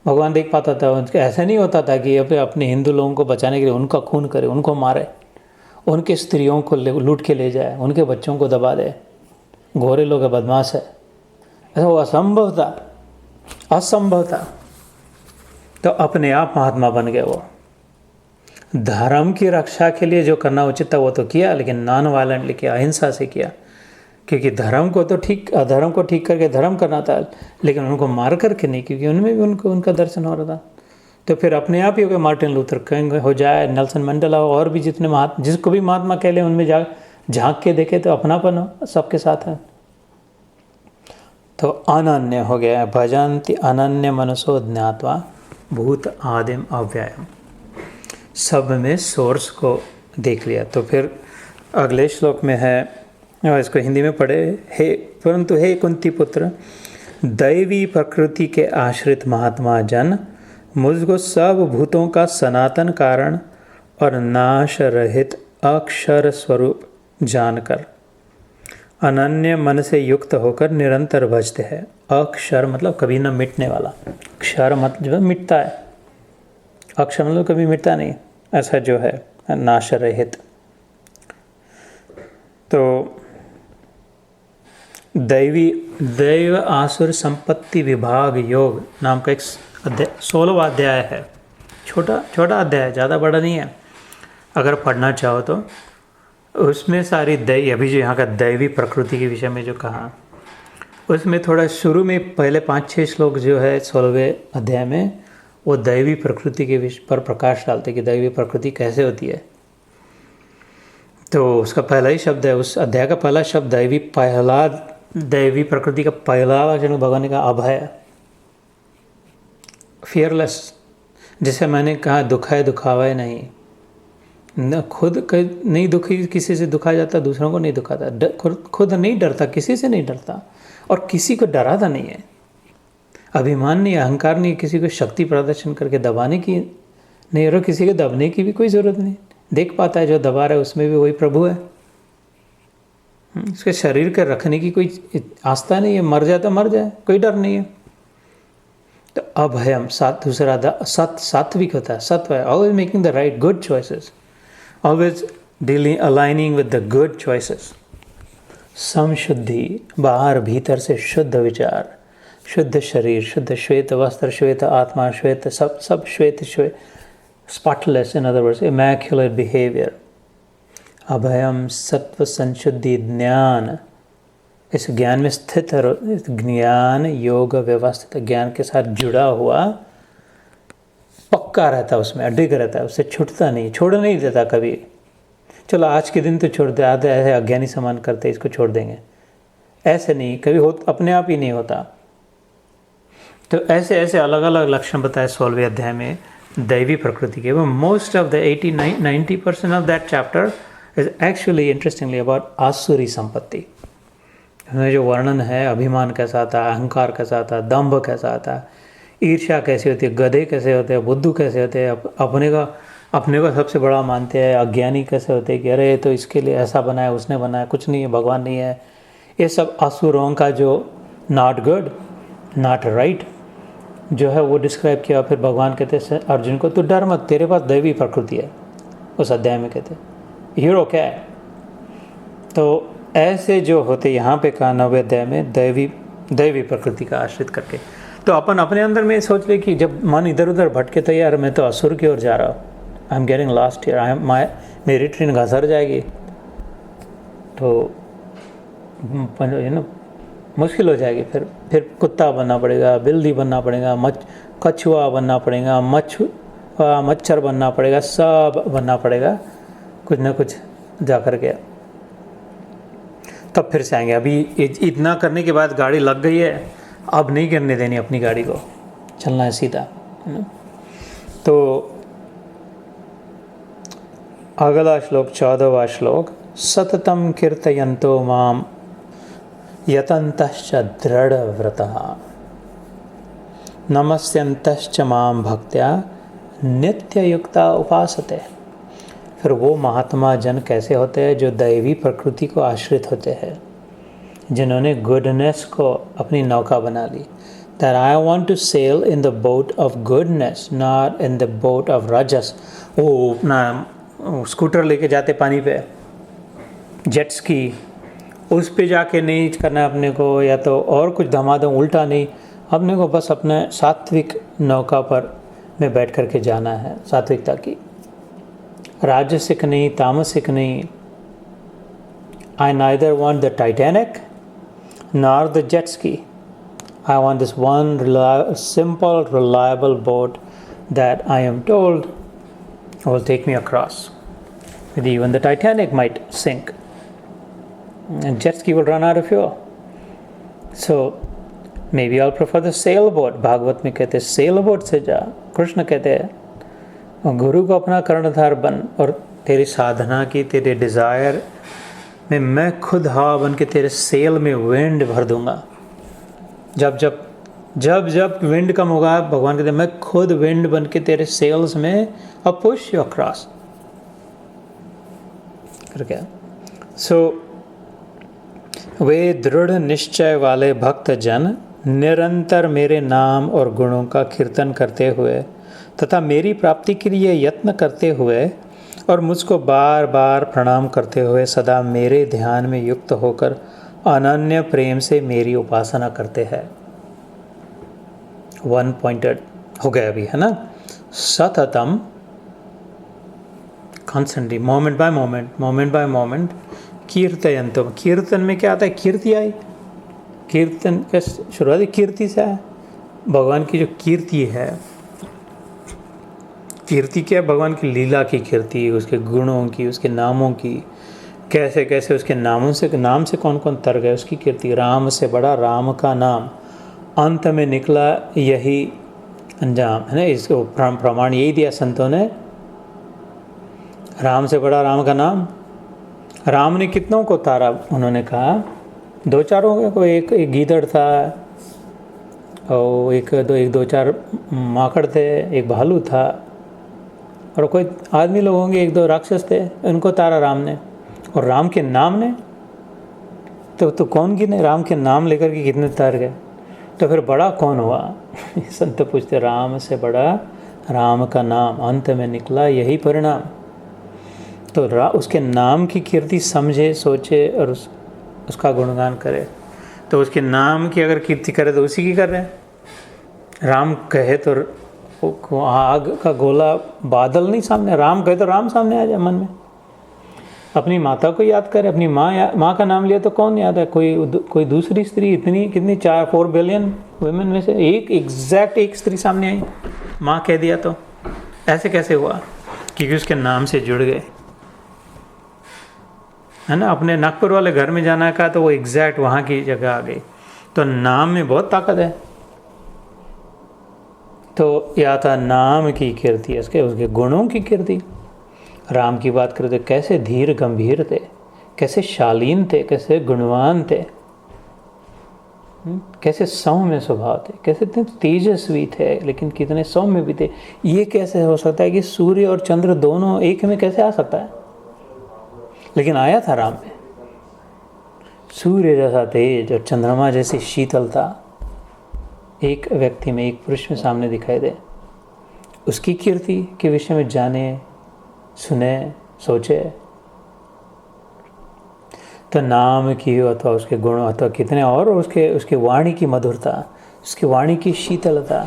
भगवान देख पाता था, उनका ऐसा नहीं होता था कि अपने हिंदू लोगों को बचाने के लिए उनका खून करे, उनको मारे, उनके स्त्रियों को लूट के ले जाए, उनके बच्चों को दबा दे, गोरे लोग बदमाश है, ऐसा वो असंभव था। तो अपने आप महात्मा बन गए। वो धर्म की रक्षा के लिए जो करना उचित था वो तो किया, लेकिन नॉन वायलेंटली किया, अहिंसा से किया, क्योंकि धर्म को ठीक करके धर्म करना था, लेकिन उनको मार करके नहीं, क्योंकि उनमें भी उनका दर्शन हो रहा था। तो फिर अपने आप ही हो गए, मार्टिन लूथर किंग हो जाए, नेल्सन मंडेला हो, और भी जितने जिसको भी महात्मा कह ले उनमें झांक के देखे तो अपनापन हो, सबके साथ है। तो अनन्य हो गया है, भजन्ति अनन्य मनसो ज्ञात्वा भूत आदिम अव्ययम, सब में सोर्स को देख लिया। तो फिर अगले श्लोक में है, और इसको हिंदी में पढ़े, हे परंतु हे कुंती पुत्र, दैवी प्रकृति के आश्रित महात्मा जन मुझको सब भूतों का सनातन कारण और नाश रहित अक्षर स्वरूप जानकर अनन्य मन से युक्त होकर निरंतर भजते हैं। अक्षर मतलब कभी न मिटने वाला, क्षर मतलब मिटता है, अक्षर मतलब कभी मिटता नहीं, ऐसा जो है नाश रहित। तो दैव आसुर संपत्ति विभाग योग नाम का एक 16वां अध्याय है, छोटा अध्याय है, ज़्यादा बड़ा नहीं है। अगर पढ़ना चाहो तो उसमें सारी अभी जो यहाँ का दैवी प्रकृति के विषय में जो कहा, उसमें थोड़ा शुरू में पहले 5-6 श्लोक जो है 16वें अध्याय में, वो दैवी प्रकृति के विषय पर प्रकाश डालते कि दैवी प्रकृति कैसे होती है। तो उसका पहला ही शब्द है, उस अध्याय का पहला शब्द दैवी प्रकृति का पहला वचन भगवान का अभय, फियरलेस। जैसे मैंने कहा दुखा है दुखावा है नहीं, न खुद नहीं दुखी, किसी से दुखा जाता, दूसरों को नहीं दुखाता, खुद नहीं डरता, किसी से नहीं डरता और किसी को डराता नहीं है। अभिमान नहीं, अहंकार नहीं, किसी को शक्ति प्रदर्शन करके दबाने की नहीं, और किसी को दबने की भी कोई ज़रूरत नहीं। देख पाता है जो दबा रहा है उसमें भी वही प्रभु है। उसके शरीर के रखने की कोई आस्था नहीं है, मर जाए तो मर जाए, कोई डर नहीं है। तो अभयम दूसरा सात्विक होता है, सत्व है, always making the right good choices, always dealing aligning with the good choices. समशुद्धि, बाहर भीतर से शुद्ध विचार, शुद्ध शरीर, शुद्ध श्वेत वस्त्र, श्वेत आत्मा, श्वेत सब श्वेत spotless, in other words immaculate behaviour. अभयम सत्व संशुद्धि ज्ञान, इस ज्ञान में स्थित है, ज्ञान योग व्यवस्थित ज्ञान के साथ जुड़ा हुआ, पक्का रहता है उसमें, अडिग रहता है, उससे छूटता नहीं, छोड़ नहीं देता कभी। चलो आज के दिन तो छोड़ दे, आधे ऐसे अज्ञानी समान करते इसको छोड़ देंगे, ऐसे नहीं कभी अपने आप ही नहीं होता। तो ऐसे ऐसे अलग अलग लक्षण बताए 16वें अध्याय में दैवी प्रकृति के। Most of the 80-90% of that chapter is actually interestingly about आसुरी संपत्ति। उसमें जो वर्णन है, अभिमान कैसा आता है, अहंकार कैसा आता है, दंभ कैसा आता है, ईर्ष्या कैसी होती है, गधे कैसे होते हैं, बुद्धू कैसे होते हैं, अपने को सबसे बड़ा मानते हैं, अज्ञानी कैसे होते हैं कि अरे तो इसके लिए ऐसा बनाया, उसने बनाया, कुछ नहीं है, भगवान नहीं है। ये सब असुरों का जो नॉट गुड नॉट राइट जो है वो डिस्क्राइब किया। फिर भगवान कहते हैं अर्जुन को, तू डर मत, तेरे पास दैवी प्रकृति है। उस अध्याय में कहते हीरो क्या है। तो ऐसे जो होते यहाँ पे कहा 9वें अध्याय में दैवी प्रकृति का आश्रित करके। तो अपन अपने अंदर में सोच ले कि जब मन इधर उधर भटके तो यार मैं तो असुर की ओर जा रहा हूँ, I am getting last year, मेरी ट्रेन घसर जाएगी, तो मुश्किल हो जाएगी। फिर कुत्ता बनना पड़ेगा, बिल्ली बनना पड़ेगा, कछुआ बनना पड़ेगा, मच्छर बनना पड़ेगा, सब बनना पड़ेगा, कुछ ना कुछ जा कर के तब फिर से आएंगे। अभी इतना करने के बाद गाड़ी लग गई है, अब नहीं करने देनी अपनी गाड़ी को, चलना है सीधा, है ना। तो अगला श्लोक 14वां श्लोक, सततम कीर्तयन्तो माम यतन्तश्च दृढ़व्रतः नमस्यन्तश्च मां भक्त्या नित्ययुक्ता उपासते। फिर वो महात्मा जन कैसे होते हैं जो दैवी प्रकृति को आश्रित होते हैं, जिन्होंने गुडनेस को अपनी नौका बना ली। That I want to sail in the boat of goodness, not in the boat of rajas। वो अपना स्कूटर लेके जाते पानी पे, जेट्स की, उस पे जाके नहीं करना अपने को, या तो और कुछ धमाधम उल्टा नहीं, अपने को बस अपने सात्विक नौका पर में बैठ करके जाना है, सात्विकता की, राजसिक नहीं, तामसिक नहीं। I neither want the Titanic nor the jet ski. I want this one simple, reliable boat that I am told will take me across. Maybe even the Titanic might sink, and jet ski will run out of fuel. So maybe all prefer the sail boat, Bhagavat में कहते हैं सेल बोट से जा। कृष्ण कहते हैं और गुरु को अपना कर्णधार बन, और तेरी साधना की, तेरे डिज़ायर में मैं खुद हवा बन के तेरे सेल में विंड भर दूंगा। जब जब जब जब विंड कम होगा, भगवान कहते हैं मैं खुद विंड बन के तेरे सेल्स में और पुश यू अक्रॉस करके। सो वे दृढ़ निश्चय वाले भक्त जन निरंतर मेरे नाम और गुणों का कीर्तन करते हुए तथा मेरी प्राप्ति के लिए यत्न करते हुए और मुझको बार बार प्रणाम करते हुए सदा मेरे ध्यान में युक्त होकर अनन्य प्रेम से मेरी उपासना करते हैं। 1 पॉइंटेड हो गया अभी, है ना। सततम, कॉन्स्टेंटली, मोमेंट बाय मोमेंट, कीर्तयंतम। कीर्तन में क्या आता है? कीर्ति आई। कीर्तन का शुरुआत कीर्ति से है। भगवान की जो कीर्ति है, कीर्ति क्या है? भगवान की लीला की कीर्ति, उसके गुणों की, उसके नामों की, कैसे कैसे उसके नाम से कौन कौन तर गए, उसकी कीर्ति। राम से बड़ा राम का नाम, अंत में निकला यही अंजाम, है ना। इसको प्रमाण यही दिया संतों ने, राम से बड़ा राम का नाम। राम ने कितनों को तारा? उन्होंने कहा 2-4 हो गए। कोई एक गीदड़ था, और एक दो चार माकड़ थे, एक भालू था, और कोई आदमी लोग होंगे, 1-2 राक्षस थे, उनको तारा राम ने। और राम के नाम ने तो कौन गिने? राम के नाम लेकर के कितने तार गए? तो फिर बड़ा कौन हुआ? संत पूछते, राम से बड़ा राम का नाम, अंत में निकला यही परिणाम। तो उसके नाम की कीर्ति समझे, सोचे और उसका गुणगान करे। तो उसके नाम की अगर कीर्ति करे तो उसी की कर रहे हैं। राम कहे तो आग का गोला बादल नहीं सामने, राम कहे तो राम सामने आ जाए मन में। अपनी माता को याद करे, अपनी माँ का नाम लिया तो कौन याद है? कोई दूसरी स्त्री, इतनी कितनी 4 बिलियन वुमेन में से एक स्त्री सामने आई, माँ कह दिया तो ऐसे कैसे हुआ? क्योंकि उसके नाम से जुड़ गए, है ना। अपने नागपुर वाले घर में जाना का तो वो एग्जैक्ट वहाँ की जगह आ गई। तो नाम में बहुत ताकत है। तो या था नाम की कीर्ति, उसके गुणों की कीर्ति। राम की बात करते, कैसे धीर गंभीर थे, कैसे शालीन थे, कैसे गुणवान थे, कैसे सौम्य स्वभाव थे, कैसे इतने तेजस्वी थे, लेकिन कितने सौम्य भी थे। ये कैसे हो सकता है कि सूर्य और चंद्र दोनों एक में कैसे आ सकता है? लेकिन आया था राम में। सूर्य जैसा तेज और चंद्रमा जैसी शीतलता एक व्यक्ति में, एक पुरुष में सामने दिखाई दे। उसकी कीर्ति के विषय में जाने, सुने, सोचे। तो नाम की अथवा उसके गुण अथवा कितने और उसके वाणी की मधुरता, उसकी वाणी की शीतलता,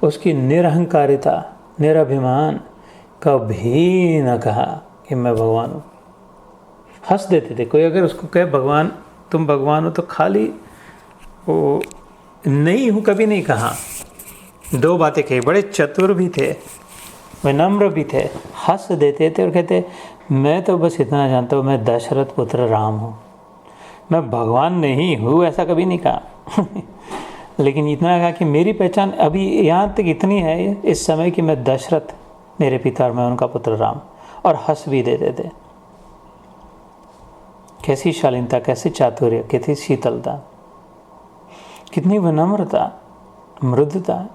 उसकी निरहंकारिता, निराभिमान, कभी न कहा कि मैं भगवान हूँ। हंस देते थे। कोई अगर उसको कहे भगवान, तुम भगवान हो, तो खाली वो नहीं हूँ कभी नहीं कहा। 2 बातें कही। बड़े चतुर भी थे, विनम्र भी थे, हंस देते थे और कहते मैं तो बस इतना जानता हूँ, मैं दशरथ पुत्र राम हूँ, मैं भगवान नहीं हूँ, ऐसा कभी नहीं कहा। लेकिन इतना कहा कि मेरी पहचान अभी यहाँ तक इतनी है इस समय कि मैं दशरथ मेरे पिता और मैं उनका पुत्र राम। और हंस भी देते थे। कैसी शालीनता, कैसी चातुर्य, कितनी शीतलता, कितनी विनम्रता, मृदुता।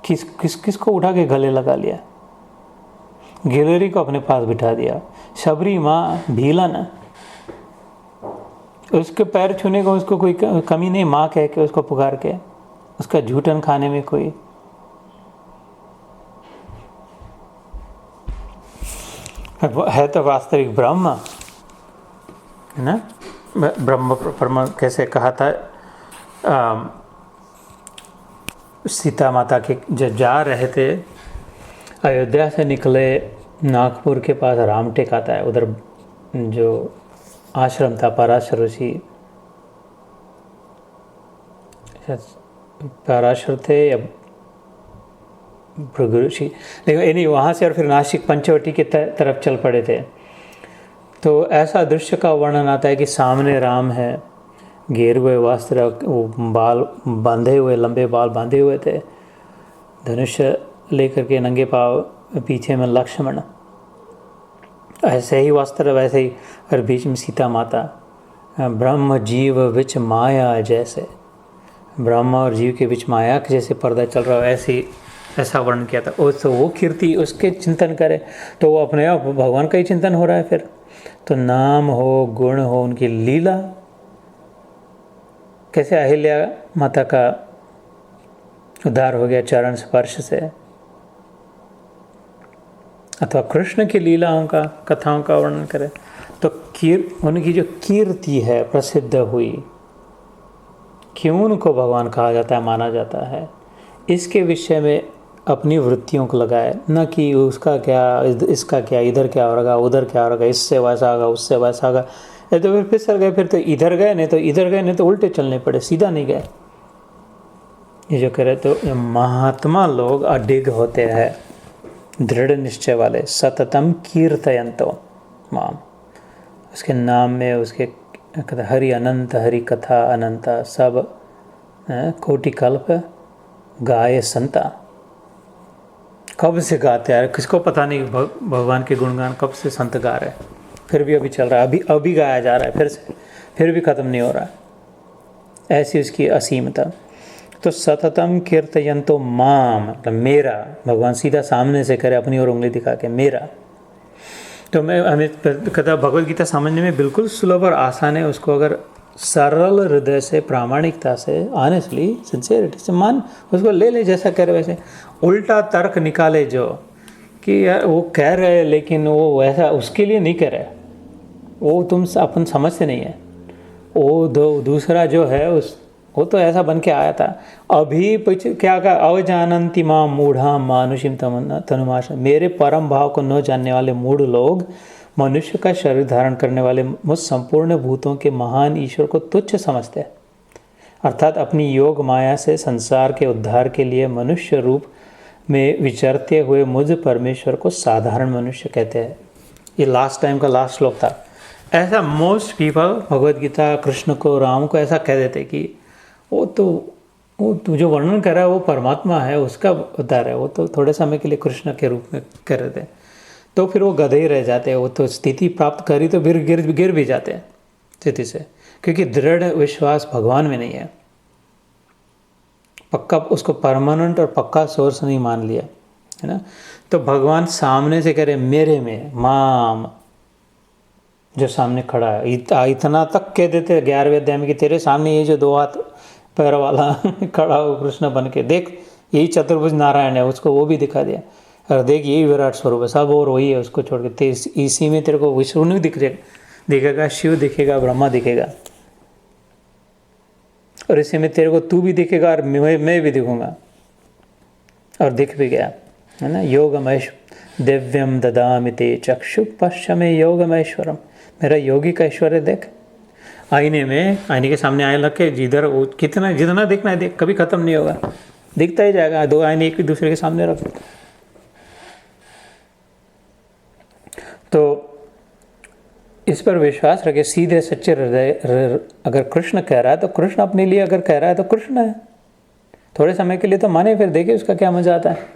किसको उठा के गले लगा लिया, गिलहरी को अपने पास बिठा दिया। शबरी माँ भीलन, उसके पैर छूने को उसको कोई कमी नहीं, माँ कह के उसको पुकार के, उसका झूठन खाने में कोई। है तो वास्तविक ब्रह्म, है ना। ब्रह्म कैसे कहा था, सीता माता के जब जा रहे थे, अयोध्या से निकले, नागपुर के पास रामटेक आता है, उधर जो आश्रम था पराशर ऋषि, पराशर थे या भृगु ऋषि, लेकिन वहाँ से और फिर नासिक पंचवटी की तरफ चल पड़े थे। तो ऐसा दृश्य का वर्णन आता है कि सामने राम है, गेरुए वस्त्र, वो बाल बांधे हुए, लंबे बाल बांधे हुए थे, धनुष लेकर के नंगे पाँव, पीछे में लक्ष्मण, ऐसे ही वस्त्र, वैसे ही, और बीच में सीता माता। ब्रह्म जीव विच माया, जैसे ब्रह्म और जीव के बीच माया के जैसे पर्दा चल रहा है, ऐसा वर्णन किया था। तो वो कीर्ति उसके चिंतन करे तो वो अपने आप भगवान का ही चिंतन हो रहा है। फिर तो नाम हो, गुण हो, उनकी लीला, कैसे अहिल्या माता का उद्धार हो गया चरण स्पर्श से, अथवा कृष्ण की लीलाओं का, कथाओं का वर्णन करें तो उनकी जो कीर्ति है प्रसिद्ध हुई, क्यों उनको भगवान कहा जाता है, माना जाता है, इसके विषय में अपनी वृत्तियों को लगाए, न कि उसका क्या, इसका क्या, इधर क्या होगा, उधर क्या होगा, इससे वैसा होगा, उससे वैसा होगा। ये तो फिर फिसल गए, फिर तो इधर गए, नहीं तो इधर गए, नहीं तो उल्टे चलने पड़े, सीधा नहीं गए। ये जो कह रहे तो महात्मा लोग अडिग होते हैं, दृढ़ निश्चय वाले, सततम कीर्तयंतो माम, उसके नाम में, उसके हरि अनंत, हरि कथा अनंत, सब कोटि कल्प गाये संता। कब से गाते हैं, किसको पता नहीं भगवान के गुणगान कब से संत गा रहे हैं, फिर भी अभी चल रहा है, अभी गाया जा रहा है फिर से, फिर भी ख़त्म नहीं हो रहा है, ऐसी उसकी असीमता। तो सततम कीर्तयंतो माम, मतलब मेरा, भगवान सीधा सामने से करे, अपनी ओर उंगली दिखा के मेरा। तो हमें कथा भगवद गीता समझने में बिल्कुल सुलभ और आसान है। उसको अगर सरल हृदय से, प्रामाणिकता से, ऑनेस्टली, सिंसियरिटी से मान, उसको ले जैसा कह रहे वैसे, उल्टा तर्क निकाले जो कि यार वो कह रहे हैं लेकिन वो वैसा उसके लिए नहीं कह रहे, वो तुम अपन समझते नहीं है, वो दूसरा जो है वो तो ऐसा बन के आया था। अभी क्या कहा, अवजानंती मां मूढ़ा मानुषिम तनुमाश, मेरे परम भाव को न जानने वाले मूढ़ लोग मनुष्य का शरीर धारण करने वाले मुझ संपूर्ण भूतों के महान ईश्वर को तुच्छ समझते हैं, अर्थात अपनी योग माया से संसार के उद्धार के लिए मनुष्य रूप में विचरते हुए मुझ परमेश्वर को साधारण मनुष्य कहते हैं। ये लास्ट टाइम का लास्ट श्लोक था। ऐसा मोस्ट पीपल भगवद गीता कृष्ण को, राम को ऐसा कह देते कि वो तो जो वर्णन कर रहा है वो परमात्मा है, उसका उद्धार है, वो तो थोड़े समय के लिए कृष्ण के रूप में कर रहे थे। तो फिर वो गधे ही रह जाते हैं, वो तो स्थिति प्राप्त करी तो फिर गिर भी जाते हैं स्थिति से, क्योंकि दृढ़ विश्वास भगवान में नहीं है, पक्का उसको परमानेंट और पक्का सोर्स नहीं मान लिया है ना। तो भगवान सामने से कह रहे मेरे में, माम, जो सामने खड़ा है, इतना तक कह देते 11वें अध्याय में कि तेरे सामने ये जो 2 हाथ पैर वाला खड़ा हो कृष्ण बन के, देख यही चतुर्भुज नारायण है, उसको वो भी दिखा दिया, और देख यही विराट स्वरूप है, सब और वही है, उसको छोड़ के इसी में तेरे को विष्णु नहीं दिखेगा, शिव दिखेगा, ब्रह्मा दिखेगा, और इसी में तेरे को तू भी दिखेगा और मैं भी दिखूंगा, और दिख भी गया है ना। योगमैश दिव्यम ददामि ते चक्षु पश्चिमे योगमैश्वरम, मेरा योगी का ऐश्वर्य देख। आईने में, आईने के सामने आए लग के जिधर कितना जितना देखना है देख, कभी ख़त्म नहीं होगा, दिखता ही जाएगा। 2 आईने एक दूसरे के सामने रख, तो इस पर विश्वास रखे, सीधे सच्चे हृदय। अगर कृष्ण कह रहा है तो कृष्ण अपने लिए, अगर कह रहा है तो कृष्ण है, थोड़े समय के लिए तो माने, फिर देखे उसका क्या मजा आता है।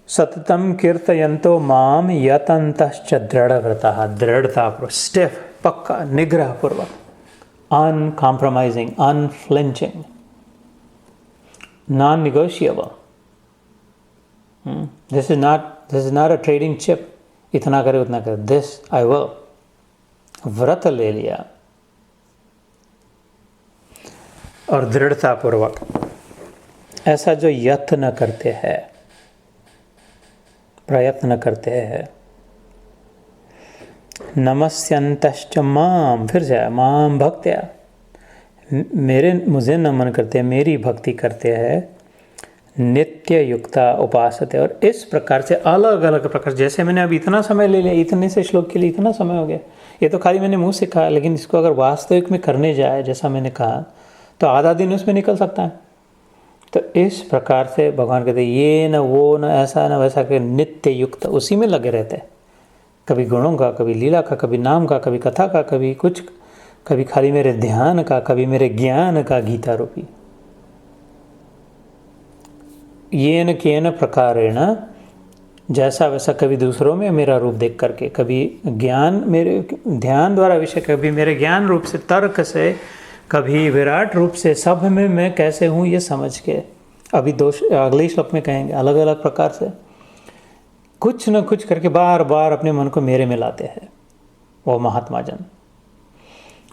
सततम कीर्तयंतो माम यतंतश्च दृढ़व्रतः, दृढ़ता, स्टिफ, पक्का, निग्रह पूर्वक, uncompromising, unflinching, non negotiable. This is not a trading chip, इतना करे उतना करे, दिस आई विल, व्रत ले लिया और दृढ़ता पूर्वक। ऐसा जो यत्न करते हैं, प्रयत्न करते हैं। नमस्यन्तश्च माम, फिर से माम भक्त्या, मुझे नमन करते हैं, मेरी भक्ति करते हैं, नित्य युक्ता उपासते, और इस प्रकार से अलग अलग प्रकार, जैसे मैंने अभी इतना समय ले लिया, इतने से श्लोक के लिए इतना समय हो गया, ये तो खाली मैंने मुंह से कहा, लेकिन इसको अगर वास्तविक में करने जाए जैसा मैंने कहा तो आधा दिन उसमें निकल सकता है। तो इस प्रकार से भगवान कहते ये न वो न ऐसा न वैसा, के नित्य युक्त उसी में लगे रहते हैं, कभी गुणों का, कभी लीला का, कभी नाम का, कभी कथा का, कभी कुछ कभी खाली मेरे ध्यान का, कभी मेरे ज्ञान का गीता रूपी। येन केन प्रकारेण, जैसा वैसा कभी दूसरों में मेरा रूप देख करके, कभी ज्ञान मेरे ध्यान द्वारा विषय, कभी मेरे ज्ञान रूप से, तर्क से, कभी विराट रूप से, सब में मैं कैसे हूँ ये समझ के। अभी अगले श्लोक में कहेंगे अलग अलग प्रकार से कुछ न कुछ करके बार बार अपने मन को मेरे में लाते हैं वो महात्मा जन।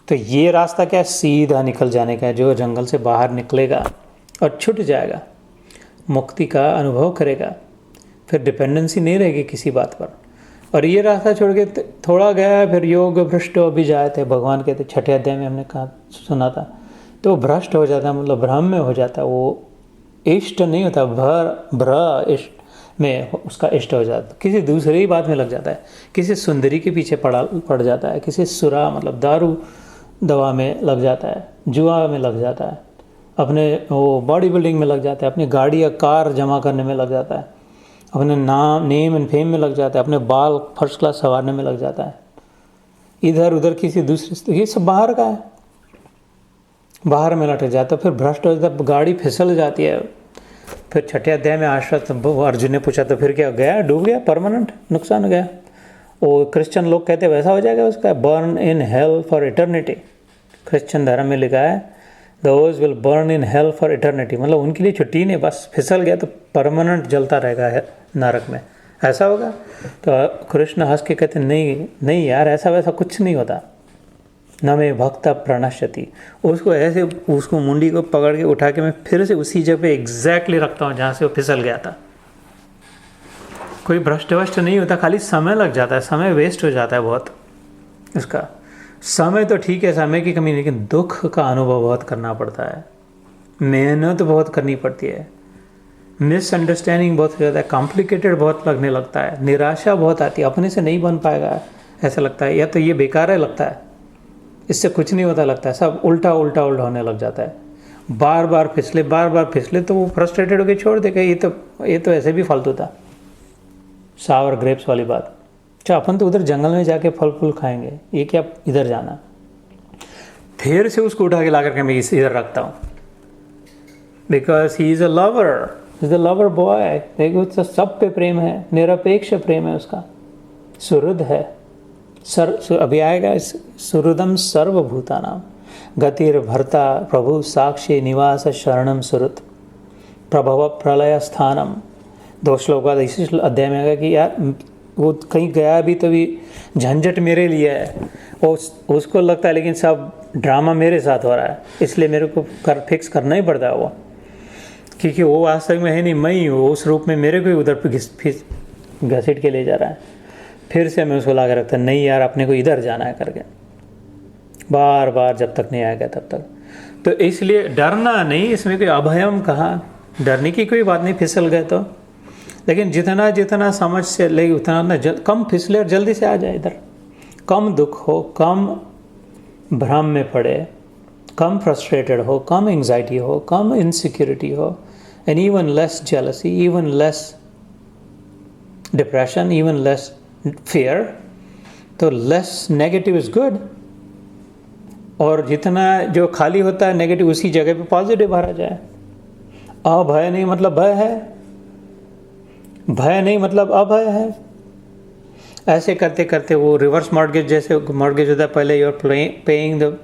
तो ये रास्ता क्या, सीधा निकल जाने का है। जो जंगल से बाहर निकलेगा और छूट जाएगा, मुक्ति का अनुभव करेगा, फिर डिपेंडेंसी नहीं रहेगी किसी बात पर। और ये रास्ता छोड़ के थोड़ा गया, फिर योग भ्रष्ट भी जाए थे, भगवान कहते 6ठे अध्याय में हमने कहा सुना था। तो वो भ्रष्ट हो जाता है, मतलब भ्रम में हो जाता है, वो इष्ट नहीं होता, भ्र इष्ट में उसका इष्ट हो जाता है, किसी दूसरी ही बात में लग जाता है, किसी सुंदरी के पीछे पड़ जाता है, किसी सुरा मतलब दारू दवा में लग जाता है, जुआ में लग जाता है, अपने वो बॉडी बिल्डिंग में लग जाता है, अपनी गाड़ी या कार जमा करने में लग जाता है, अपने नेम एंड फेम में लग जाता है, अपने बाल फर्स्ट क्लास संवारने में लग जाता है, इधर उधर किसी दूसरे, ये सब बाहर का है, बाहर में लटक जाता है, फिर भ्रष्ट हो जाता है, गाड़ी फिसल जाती है। फिर 6ठे अध्याय में आश्रत अर्जुन ने पूछा तो फिर क्या गया, डूब गया, परमानेंट नुकसान हो गया। वो क्रिश्चियन लोग कहते हैं वैसा हो जाएगा उसका, burn in hell for eternity. Christian धर्म में लिखा है those will burn in hell for eternity, मतलब उनके लिए छुट्टी नहीं, बस फिसल गया तो परमानेंट जलता रहेगा है नरक में, ऐसा होगा। तो कृष्ण हंस के कहते नहीं नहीं यार, ऐसा वैसा कुछ नहीं होता। न मैं भक्त प्रणश्यति, उसको ऐसे उसको मुंडी को पकड़ के उठा के मैं फिर से उसी जगह पे एग्जैक्टली रखता हूँ जहाँ से वो फिसल गया था। कोई भ्रष्ट वष्ट नहीं होता, खाली समय लग जाता है, समय वेस्ट हो जाता है बहुत उसका। समय तो ठीक है, समय की कमी, लेकिन दुख का अनुभव बहुत करना पड़ता है, मेहनत बहुत करनी पड़ती है, मिसअंडरस्टैंडिंग बहुत हो जाता है, कॉम्प्लिकेटेड बहुत लगने लगता है, निराशा बहुत आती है, अपने से नहीं बन पाएगा ऐसा लगता है, या तो ये बेकार है लगता है, इससे कुछ नहीं होता लगता है, सब उल्टा उल्टा उल्टा होने लग जाता है, बार बार फिसले तो वो फ्रस्ट्रेटेड होकर छोड़ देगा, ये तो ऐसे भी फालतू था, सावर ग्रेप्स वाली बात। अच्छा अपन तो उधर जंगल में जाके फल फूल खाएंगे, ये क्या इधर जाना। फिर से उसको उठा के ला करके मैं इधर रखता हूँ, because he is a lover, is a lover boy, देखो सब पे प्रेम है, निरपेक्ष प्रेम है उसका, सुहृद है, अभी आएगा सुहृदम सर्वभूतानाम गतिर भर्ता प्रभु साक्षी निवास शरणम सुहृद प्रभव प्रलय स्थानम। 2 श्लोक बाद इसी अध्याय में आएगा कि यार वो कहीं गया भी तो भी झंझट मेरे लिए है, उसको लगता है लेकिन सब ड्रामा मेरे साथ हो रहा है, इसलिए मेरे को फिक्स करना ही पड़ता है वो, क्योंकि वो वास्तव में है नहीं, मैं ही हूँ, उस रूप में मेरे को ही उधर घसीट के ले जा रहा है। फिर से मैं उसको ला के रखता, नहीं यार अपने को इधर जाना है करके, बार बार जब तक नहीं आएगा तब तक। तो इसलिए डरना नहीं, इसमें कोई अभयम कहा, डरने की कोई बात नहीं, फिसल गए तो, लेकिन जितना जितना समझ से ले उतना कम फिसले और जल्दी से आ जाए इधर, कम दुख हो, कम भ्रम में पड़े, कम फ्रस्ट्रेटेड हो, कम एंग्जाइटी हो, कम इनसिक्योरिटी हो, and even less jealousy, even less depression, even less fear, तो less नेगेटिव इज गुड, और जितना जो खाली होता है नेगेटिव उसी जगह पे पॉजिटिव भरा जाए। अभय नहीं मतलब भय है, भय नहीं मतलब अभय है, ऐसे करते करते वो रिवर्स मॉर्गेज जैसे मॉर्गेज होता है, पहले यू आर पेइंग द,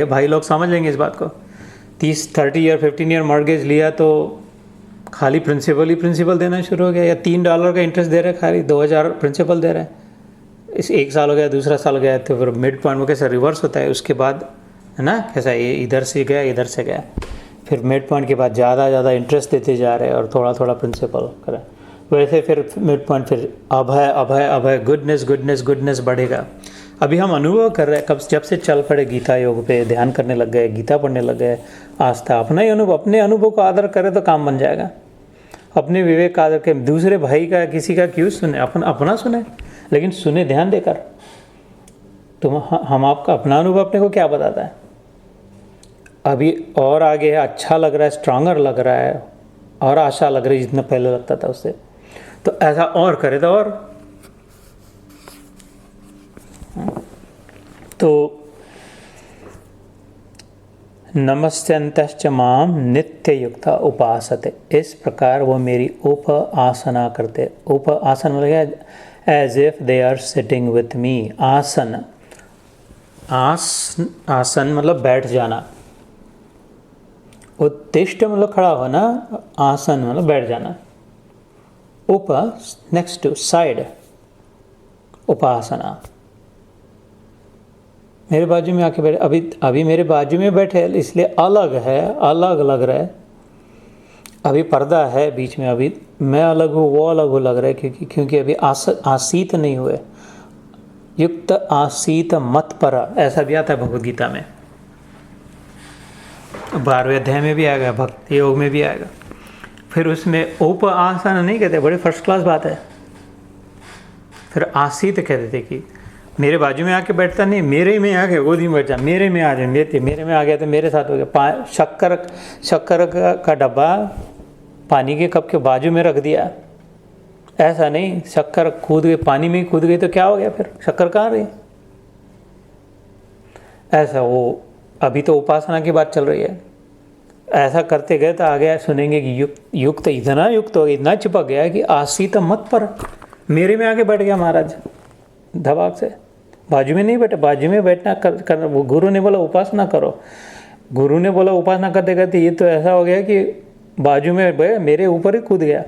भाई लोग समझ लेंगे इस बात को, 30 ईयर 15 ईयर मॉर्गेज लिया तो खाली प्रिंसिपल देना शुरू हो गया, या $3 का इंटरेस्ट दे रहे हैं, खाली 2000 प्रिंसिपल दे रहे हैं, इस 1 साल हो गया, दूसरा साल गया, तो फिर मिड पॉइंट में कैसा रिवर्स होता है, उसके बाद है ना कैसा ये इधर से गया, फिर मिड पॉइंट के बाद ज़्यादा इंटरेस्ट देते जा रहे हैं और थोड़ा थोड़ा प्रिंसिपल करें, वैसे फिर मिड पॉइंट फिर अभय गुडनेस बढ़ेगा। अभी हम अनुभव कर रहे हैं, कब जब से चल पड़े गीता योग पे, ध्यान करने लग गए, गीता पढ़ने लग गए, आस्था अपना ही अनुभव, अपने अनुभव को आदर करें तो काम बन जाएगा। अपने विवेक का आदर के, दूसरे भाई का किसी का क्यों सुने, अपना सुने, लेकिन सुने ध्यान देकर। तो हम आपका अपना अनुभव अपने को क्या बताता है, अभी और आगे है, अच्छा लग रहा है, स्ट्रांगर लग रहा है, और आशा लग रही है जितना पहले लगता था उससे, तो ऐसा और करे तो और। तो नमस्यन्तश्च माम नित्य युक्ता उपासते, इस प्रकार वो मेरी उप आसना करते। उप आसन मतलब as if they are sitting with me. आसन, आसन मतलब बैठ जाना, उत्तिष्ठ मतलब खड़ा होना, आसन मतलब बैठ जाना। उप नेक्स्ट टू साइड, उपासना। मेरे बाजू में आके बैठे, अभी मेरे बाजू में बैठे इसलिए अलग है, अलग लग रहा है। अभी पर्दा है बीच में, अभी मैं अलग हूँ वो अलग हो लग रहा है, क्योंकि अभी आसीत नहीं हुए। युक्त आसीत मत पर, ऐसा भी आता है भगवद गीता में, 12वें अध्याय में भी आएगा, भक्ति योग में भी आएगा। फिर उसमें उप आसन नहीं कहते, बड़ी फर्स्ट क्लास बात है। फिर आसीत कहते थे कि मेरे बाजू में आके बैठता नहीं, मेरे में आके गोदी में बैठ जा, मेरे में आ जाए, मेरे में आ गया तो मेरे साथ हो गया। शक्कर का डब्बा पानी के कप के बाजू में रख दिया, ऐसा नहीं, शक्कर कूद गई, पानी में ही कूद गई तो क्या हो गया, फिर शक्कर कहाँ रही। ऐसा वो अभी तो उपासना की बात चल रही है। ऐसा करते गए तो आगे सुनेंगे कि युक्त इतना युक्त हो गया, इतना चिपक गया कि आसीत मत पर, मेरे में आके बैठ गया महाराज धबाक से। बाजू में नहीं बैठे, बाजू में बैठना कर वो गुरु ने बोला उपासना करो, गुरु ने बोला उपासना करते करते ये तो ऐसा हो गया कि बाजू में मेरे ऊपर ही कूद गया,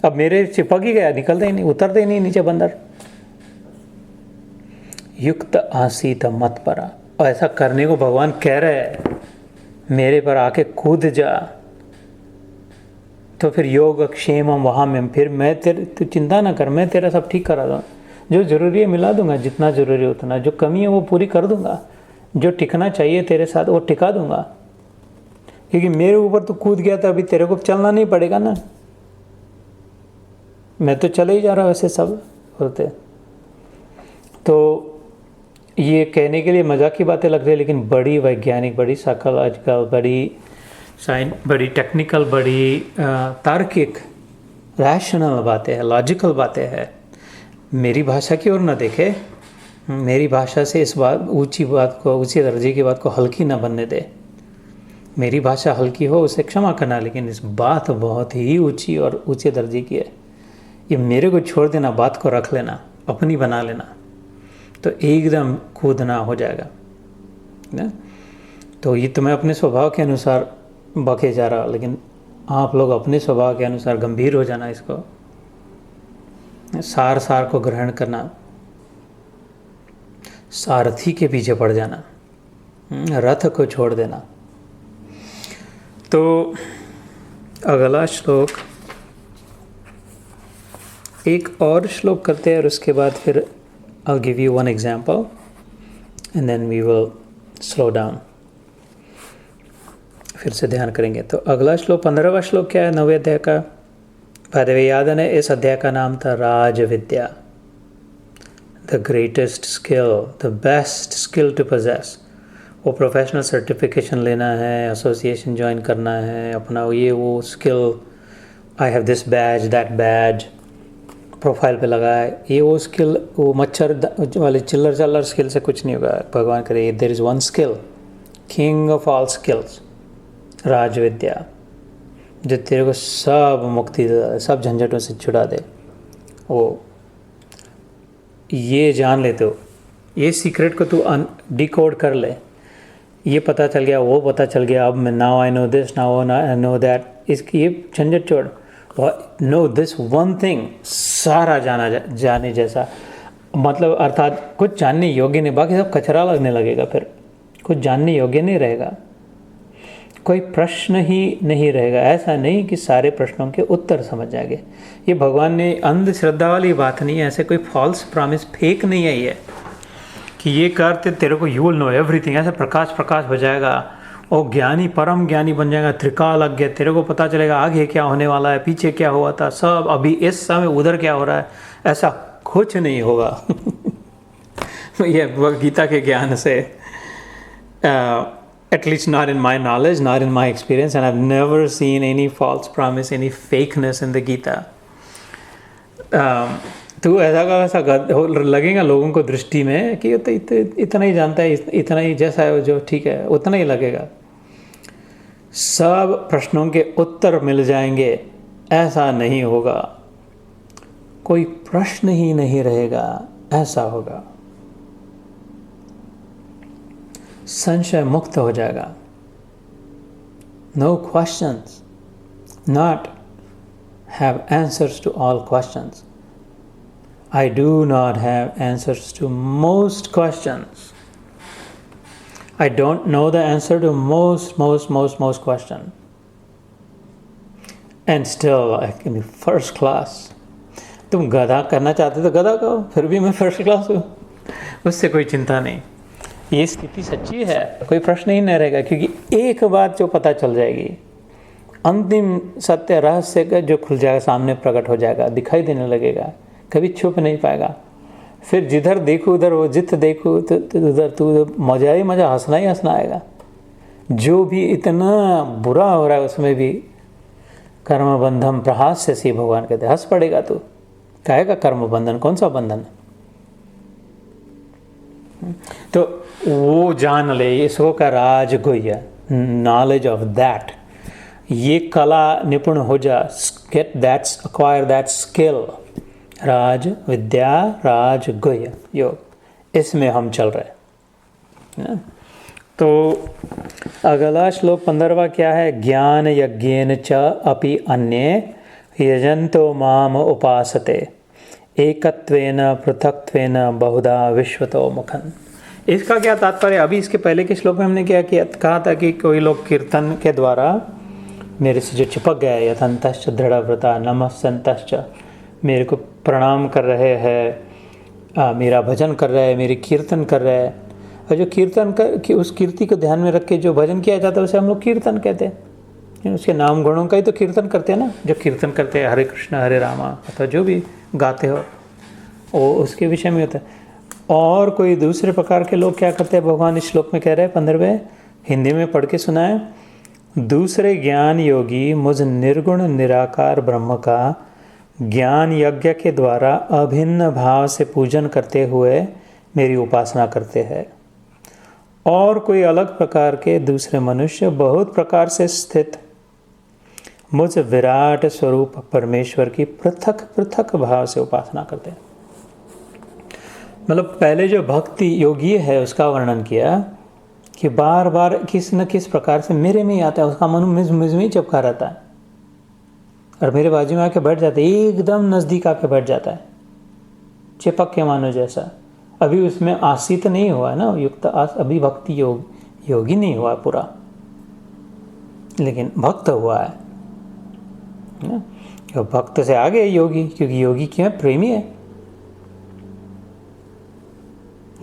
अब मेरे चिपक ही गया, निकलता ही नहीं, उतरते ही नहीं नीचे बंदर। युक्त आसीत मत परा, और ऐसा करने को भगवान कह रहे हैं, मेरे पर आके कूद जा। तो फिर योग क्षेम वहाँ में, फिर मैं तेरे, तू चिंता ना कर, मैं तेरा सब ठीक करा दूँ, जो ज़रूरी है मिला दूंगा, जितना ज़रूरी है उतना, जो कमी है वो पूरी कर दूंगा, जो टिकना चाहिए तेरे साथ वो टिका दूंगा। क्योंकि मेरे ऊपर तो कूद गया था, अभी तेरे को चलना नहीं पड़ेगा ना, मैं तो चले ही जा रहा हूँ, वैसे सब होते। तो ये कहने के लिए मजाक की बातें लग रही है, लेकिन बड़ी वैज्ञानिक, बड़ी साइकोलॉजिकल, बड़ी टेक्निकल, बड़ी तार्किक, रैशनल बातें हैं, लॉजिकल बातें हैं। मेरी भाषा की ओर न देखे, मेरी भाषा से इस बात ऊंची बात को, ऊंची दर्जे की बात को हल्की ना बनने दे। मेरी भाषा हल्की हो उसे क्षमा करना, लेकिन इस बात बहुत ही ऊंची और ऊंचे दर्जे की है, ये मेरे को छोड़ देना, बात को रख लेना, अपनी बना लेना, तो एकदम कूदना हो जाएगा ना। तो ये तो मैं अपने स्वभाव के अनुसार बके जा रहा, लेकिन आप लोग अपने स्वभाव के अनुसार गंभीर हो जाना, इसको सार को ग्रहण करना, सारथी के पीछे पड़ जाना, रथ को छोड़ देना। तो अगला श्लोक, एक और श्लोक करते हैं और उसके बाद फिर I'll give you one example and then we will slow down, फिर से ध्यान करेंगे। तो अगला श्लोक 15वां श्लोक क्या है 9वें अध्याय का? भादवे याद है, इस अध्याय का नाम था राज विद्या, the greatest skill, the best skill to possess. वो प्रोफेशनल सर्टिफिकेशन लेना है, एसोसिएशन ज्वाइन करना है, अपना ये वो skill, I have this badge that badge profile पे लगा है, ये वो स्किल, वो मच्छर वाले चिल्लर चल्लर स्किल से कुछ नहीं होगा। भगवान करे, there is one skill, king of all skills, राज विद्या, जो तेरे को सब मुक्ति दे, सब झंझटों से छुड़ा दे। वो ये जान लेते हो, ये सीक्रेट को तू डिकोड कर ले, ये पता चल गया, वो पता चल गया, अब मैं now I know this, now I know that, इसकी ये झंझट छोड़, नो दिस वन थिंग, सारा जाने जैसा, मतलब अर्थात कुछ जानने योग्य नहीं, बाकी सब कचरा लगने लगेगा, फिर कुछ जानने योग्य नहीं रहेगा, कोई प्रश्न ही नहीं रहेगा। ऐसा नहीं कि सारे प्रश्नों के उत्तर समझ जाएंगे। ये भगवान ने अंधश्रद्धा वाली बात नहीं है, ऐसे कोई फॉल्स प्रॉमिस, फेक नहीं है ये कि ये करते तेरे को यू विल नो एवरीथिंग, ऐसे प्रकाश हो जाएगा और ज्ञानी, परम ज्ञानी बन जाएगा, त्रिकालज्ञ, तेरे को पता चलेगा आगे क्या होने वाला है, पीछे क्या हुआ था, सब अभी इस समय उधर क्या हो रहा है, ऐसा कुछ नहीं होगा। ये गीता के ज्ञान से, at least not in my knowledge, not in my experience, and I've never seen any false promise, any fakeness in the Gita. तो ऐसा का वैसा लगेगा लोगों को दृष्टि में कि तो इतना ही जानता है, इतना ही जैसा है जो ठीक है, उतना ही लगेगा। सब प्रश्नों के उत्तर मिल जाएंगे, ऐसा नहीं होगा। कोई प्रश्न ही नहीं रहेगा, ऐसा होगा। संशय मुक्त हो जाएगा। No questions, not have answers to all questions. I do not have answers to most questions. I don't know the answer to most question. And still I can be first class. तुम गधा करना चाहते तो गधा कहो, फिर भी मैं फर्स्ट क्लास हूँ, उससे कोई चिंता नहीं। ये स्थिति सच्ची है, कोई प्रश्न ही नहीं रहेगा, क्योंकि एक बात जो पता चल जाएगी, अंतिम सत्य रहस्य का जो खुल जाएगा, सामने प्रकट हो जाएगा, दिखाई देने लगेगा, कभी छुप नहीं पाएगा। फिर जिधर देखो उधर, वो जित देखो तो उधर तो मजा ही मजा, हंसना ही हंसना आएगा। जो भी इतना बुरा हो रहा है उसमें भी कर्म बंधम प्रहास्य सी भगवान कहते, हंस पड़ेगा तू, कहेगा कर्म बंधन, कौन सा बंधन। तो वो जान ले, इसको का राजगुह्य, नॉलेज ऑफ दैट, ये कला निपुण हो जा, get that, acquire that skill, राज विद्या राजगुह्य योग, इसमें हम चल रहे हैं। तो अगला श्लोक 15वां क्या है? ज्ञान यज्ञेन च अपि अन्ये यजन्तो माम उपासते एकत्वेन पृथक्त्वेन बहुधा विश्वतो मुखन। इसका क्या तात्पर्य? अभी इसके पहले के श्लोक में हमने क्या किया, कहा था कि कोई लोग कीर्तन के द्वारा मेरे से जो चिपक गए, यथंतश्च दृढ़व्रता नमस्सन्तश्च, मेरे को प्रणाम कर रहे हैं, मेरा भजन कर रहे हैं, मेरी कीर्तन कर रहे हैं। और जो कीर्तन कर कि उस कीर्ति को ध्यान में रख के जो भजन किया जाता है उसे हम लोग कीर्तन कहते हैं। उसके नाम गुणों का ही तो कीर्तन करते हैं ना, जो कीर्तन करते हैं हरे कृष्ण हरे रामा, अथवा जो भी गाते हो वो उसके विषय में होता है। और कोई दूसरे प्रकार के लोग क्या करते हैं, भगवान इस श्लोक में कह रहे हैं 15वें, हिंदी में पढ़ के सुनाए। दूसरे ज्ञान योगी मुझ निर्गुण निराकार ब्रह्म का ज्ञान यज्ञ के द्वारा अभिन्न भाव से पूजन करते हुए मेरी उपासना करते हैं। और कोई अलग प्रकार के दूसरे मनुष्य बहुत प्रकार से स्थित मुझ विराट स्वरूप परमेश्वर की पृथक पृथक भाव से उपासना करते हैं। मतलब पहले जो भक्ति योगी है उसका वर्णन किया कि बार बार किस न किस प्रकार से मेरे में ही आता है, उसका मन मुझ में ही चिपका रहता है और मेरे बाजू में आके बैठ जाता है, एकदम नज़दीक आके बैठ जाता है, चिपक के मानो जैसा। अभी उसमें आसित नहीं हुआ है ना, युक्त अभी भक्ति योगी नहीं हुआ पूरा, लेकिन भक्त हुआ है। भक्त से आगे योगी, क्योंकि योगी क्यों है? प्रेमी है।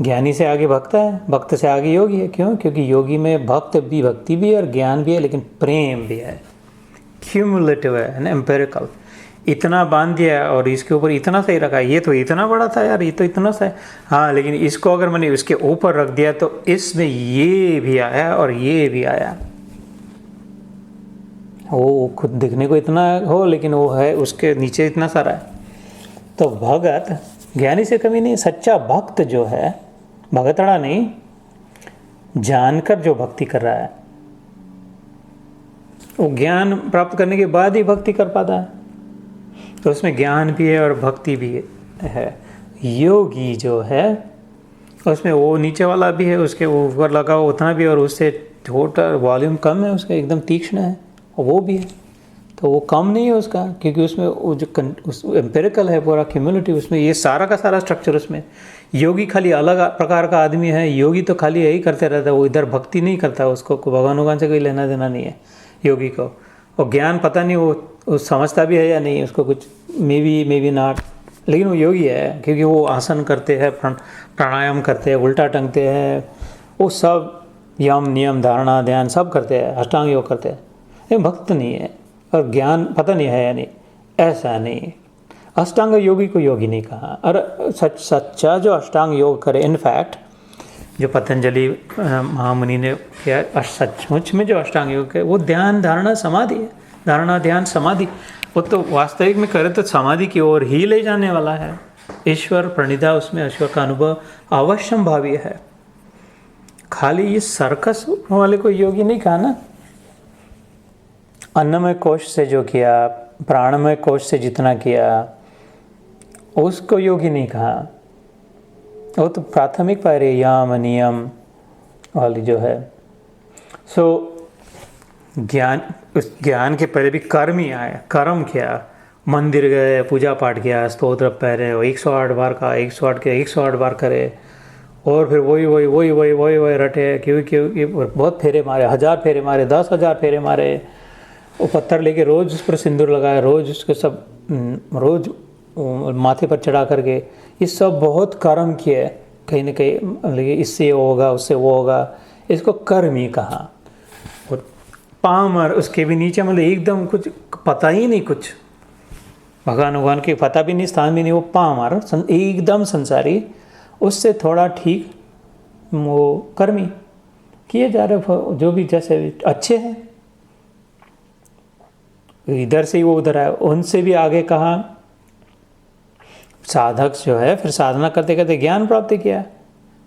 ज्ञानी से आगे भक्त है, भक्त से आगे योगी है। क्यों? क्योंकि योगी में भक्त भी, भक्ति भी और ज्ञान भी है, लेकिन प्रेम भी है। क्यूमुलेटिव है ना, एम्पेरिकल। इतना बांध दिया और इसके ऊपर इतना सही रखा, ये तो इतना बड़ा था यार, ये तो इतना सा है, हाँ, लेकिन इसको अगर मैंने इसके ऊपर रख दिया तो इसमें ये भी आया और ये भी आया। वो खुद दिखने को इतना हो, लेकिन वो है उसके नीचे इतना सारा है। तो भगत ज्ञानी से कमी नहीं। सच्चा भक्त जो है, भगतड़ा नहीं, जानकर जो भक्ति कर रहा है, वो ज्ञान प्राप्त करने के बाद ही भक्ति कर पाता है। तो उसमें ज्ञान भी है और भक्ति भी है। योगी जो है उसमें वो नीचे वाला भी है, उसके ऊपर लगा हुआ उतना भी, और उससे छोटा वॉल्यूम कम है, उसका एकदम तीक्ष्ण है, और वो भी है। तो वो कम नहीं है उसका, क्योंकि उसमें वो जो एम्पेरिकल है पूरा क्यूमुलेटिव, उसमें ये सारा का सारा स्ट्रक्चर उसमें। योगी खाली अलग प्रकार का आदमी है। योगी तो खाली यही करते रहता है, वो इधर भक्ति नहीं करता, उसको भगवान भगवान से कोई लेना देना नहीं है योगी को। और ज्ञान पता नहीं वो समझता भी है या नहीं, उसको कुछ मे बी नॉट, लेकिन वो योगी है, क्योंकि वो आसन करते हैं, प्राणायाम करते हैं, उल्टा टंगते हैं, वो सब यम नियम धारणा ध्यान सब करते हैं, अष्टांग योग करते हैं। लेकिन भक्त नहीं है और ज्ञान पता नहीं है या नहीं, ऐसा नहीं। अष्टांग योगी को योगी नहीं कहा। और सच्चा जो अष्टांग योग करे, इनफैक्ट जो पतंजलि महामुनि ने किया, सचमुच में जो अष्टांग योग है वो ध्यान धारणा समाधि है। धारणा ध्यान समाधि, वो तो वास्तविक में करे तो समाधि की ओर ही ले जाने वाला है। ईश्वर प्रणिधा, उसमें ईश्वर का अनुभव अवश्यम भावी है। खाली ये सर्कस वाले को योगी नहीं कहा ना, अन्नमय कोश से जो किया, प्राणमय कोश से जितना किया, उसको योगी नहीं कहा। वो तो प्राथमिक पायरे याम नियम वाली जो है। सो ज्ञान, उस ज्ञान के पहले भी कर्म ही आया। कर्म किया, मंदिर गए, पूजा पाठ किया, स्तोत्र पहरे 108 बार का, 108 के 108 बार करे, और फिर वही रटे, क्योंकि बहुत फेरे मारे, 1000 फेरे मारे, 10,000 फेरे मारे, वो पत्थर लेके रोज़ उस पर सिंदूर लगाए, रोज़ उसको सब रोज़ माथे पर चढ़ा करके, ये सब बहुत कर्म किए। कहीं ना कहीं लेकिन इससे वो होगा, उससे वो होगा, इसको कर्म ही कहा। और पामर उसके भी नीचे, मतलब एकदम कुछ पता ही नहीं, कुछ भगवान के पता भी नहीं, स्थान भी नहीं, वो पामर एकदम संसारी, उससे थोड़ा ठीक वो कर्मी किए जा रहे, जो भी जैसे अच्छे हैं, इधर से ही वो उधर आए। उनसे भी आगे कहा साधक जो है, फिर साधना करते करते ज्ञान प्राप्त किया,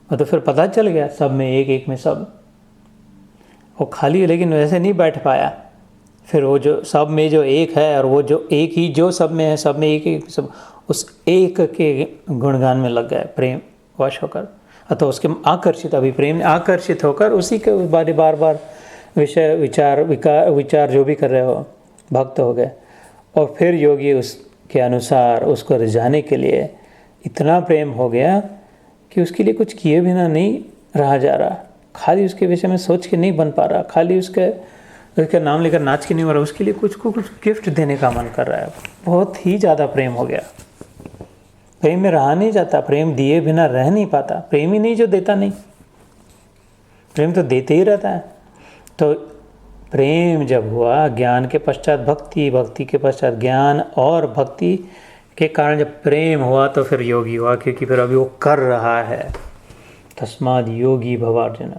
और तो फिर पता चल गया सब में एक, एक में सब। वो खाली लेकिन वैसे नहीं बैठ पाया, फिर वो जो सब में जो एक है, और वो जो एक ही जो सब में है, सब में एक एक सब, उस एक के गुणगान में लग गए प्रेम वश होकर, अतः उसके आकर्षित, अभी प्रेम ने आकर्षित होकर उसी के बारे बार बार विषय विचार जो भी कर रहे हो, भक्त हो गए। और फिर योगी उसके अनुसार उसको रिझाने के लिए इतना प्रेम हो गया कि उसके लिए कुछ किए बिना नहीं रहा जा रहा, खाली उसके विषय में सोच के नहीं बन पा रहा, खाली उसका नाम लेकर नाच के नहीं हो रहा, उसके लिए कुछ गिफ्ट देने का मन कर रहा है। बहुत ही ज़्यादा प्रेम हो गया, प्रेम में रहा नहीं जाता, प्रेम दिए बिना रह नहीं पाता। प्रेम ही नहीं जो देता नहीं, प्रेम तो देते ही रहता है। तो प्रेम जब हुआ, ज्ञान के पश्चात भक्ति, भक्ति के पश्चात ज्ञान, और भक्ति के कारण जब प्रेम हुआ तो फिर योगी हुआ, क्योंकि फिर अभी वो कर रहा है। तस्माद योगी भवार्जुन,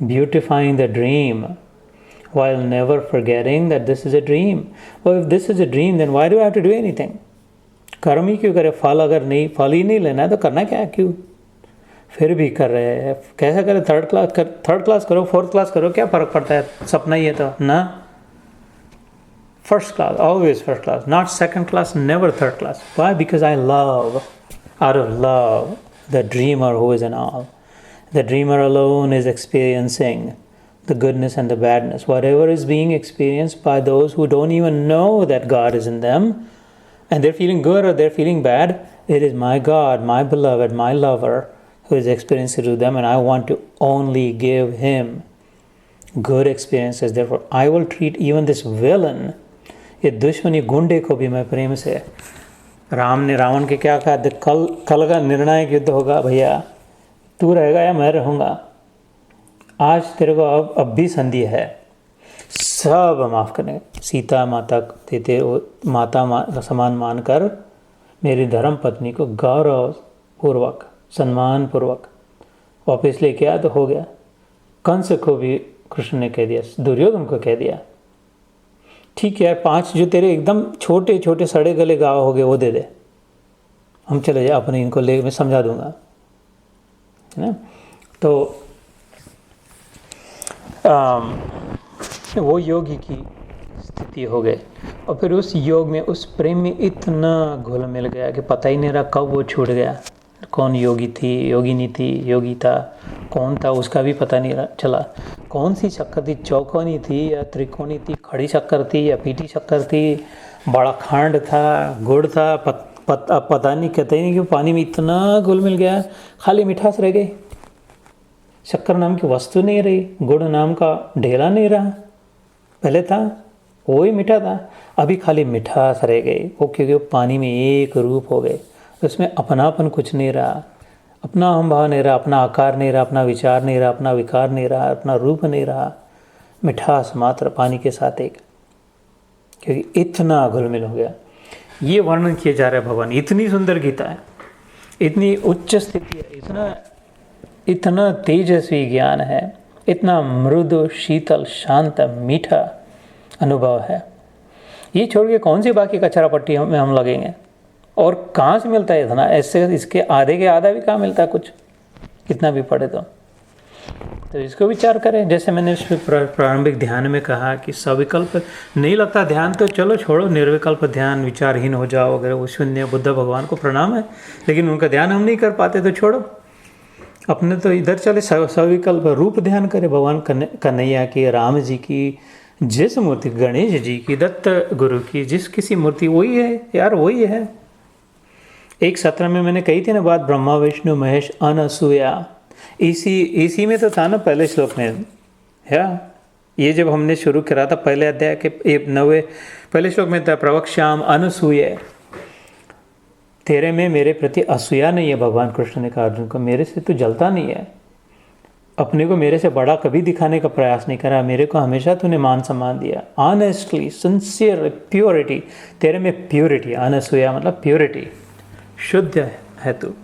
beautifying the dream while never forgetting that this is a dream. Well, if this is a dream, then why do I have to do anything? कर्म ही क्यों करे? फल अगर नहीं, फल ही नहीं लेना है तो करना क्या है, क्यों फिर भी कर रहे हैं? कैसा करें? थर्ड क्लास करो, फोर्थ क्लास करो, क्या फ़र्क पड़ता है? सपना ही है तो ना। First class, always first class, not second class, never third class. Why? Because I love, out of love, the dreamer who is in all. The dreamer alone is experiencing the goodness and the badness. Whatever is being experienced by those who don't even know that God is in them, and they're feeling good or they're feeling bad, it is my God, my beloved, my lover who is experiencing to them, and I want to only give him good experiences. Therefore, I will treat even this villain, ये दुश्मन, ये गुंडे को भी मैं प्रेम से। राम ने रावण के क्या कहा? कल का निर्णायक युद्ध होगा भैया, तू रहेगा या मैं रहूँगा। आज तेरे को अब भी संधि है, सब माफ़ करने। सीता माता देते माता समान मानकर मेरी धर्म पत्नी को गौरव पूर्वक, सम्मान पूर्वक वापस लेके आया तो हो गया। कंस को भी कृष्ण ने कह दिया, दुर्योधन को कह दिया, ठीक है 5 जो तेरे एकदम छोटे छोटे सड़े गले गाँव हो गए वो दे दे, हम चले जाए अपने, इनको ले मैं समझा दूंगा, है ना। तो वो योगी की स्थिति हो गई, और फिर उस योग में, उस प्रेम में इतना घुल मिल गया कि पता ही नहीं रहा कब वो छूट गया। कौन योगी थी, योगिनी थी, योगी था, कौन था उसका भी पता नहीं चला। कौन सी शक्कर थी, चौकोनी थी या त्रिकोणी थी, खड़ी शक्कर थी या पीटी शक्कर थी, बड़ा खांड था, गुड़ था, पता नहीं, कहते ही नहीं कि पानी में इतना घुल मिल गया, खाली मिठास रह गई। शक्कर नाम की वस्तु नहीं रही, गुड़ नाम का ढेला नहीं रहा, पहले था वही मीठा था, अभी खाली मिठास रह गई। वो क्योंकि वो पानी में एक रूप हो गए, उसमें अपनापन कुछ नहीं रहा, अपना अहम भाव नहीं रहा, अपना आकार नहीं रहा, अपना विचार नहीं रहा, अपना विकार नहीं रहा, अपना रूप नहीं रहा, मिठास मात्र पानी के साथ एक, क्योंकि इतना घुलमिल हो गया। ये वर्णन किया जा रहा है भगवान, इतनी सुंदर गीता है, इतनी उच्च स्थिति है, इतना तेजस्वी ज्ञान है, इतना मृदु शीतल शांत मीठा अनुभव है। ये छोड़ के कौन सी बाकी कचरा पट्टी में हम लगेंगे, और कहाँ से मिलता है इतना? ऐसे इसके आधे के आधा भी कहाँ मिलता है कुछ, कितना भी पढ़े तो। तो इसको विचार करें। जैसे मैंने इस प्रारंभिक ध्यान में कहा कि सविकल्प नहीं लगता ध्यान, तो चलो छोड़ो, निर्विकल्प ध्यान, विचारहीन हो जाओ अगर वो शून्य। बुद्ध भगवान को प्रणाम है, लेकिन उनका ध्यान हम नहीं कर पाते, तो छोड़ो, अपने तो इधर चले सविकल्प रूप ध्यान करें भगवान कन्हैया की, राम जी की, जिस मूर्ति, गणेश जी की, दत्त गुरु की, जिस किसी मूर्ति, वही है यार, वही है। एक सत्र में मैंने कही थी ना बात, ब्रह्मा विष्णु महेश अनसूया, इसी में तो था ना पहले श्लोक में है। ये जब हमने शुरू करा था पहले अध्याय के 90 पहले श्लोक में था, प्रवक्ष्याम अनसूया, तेरे में मेरे प्रति असूया नहीं है। भगवान कृष्ण ने कहा अर्जुन को, मेरे से तो जलता नहीं है, अपने को मेरे से बड़ा कभी दिखाने का प्रयास नहीं करा, मेरे को हमेशा तूने मान सम्मान दिया। ऑनेस्टली, सिंसियर, प्योरिटी, तेरे में प्योरिटी, अनसूया मतलब प्योरिटी, शुद्ध है तू,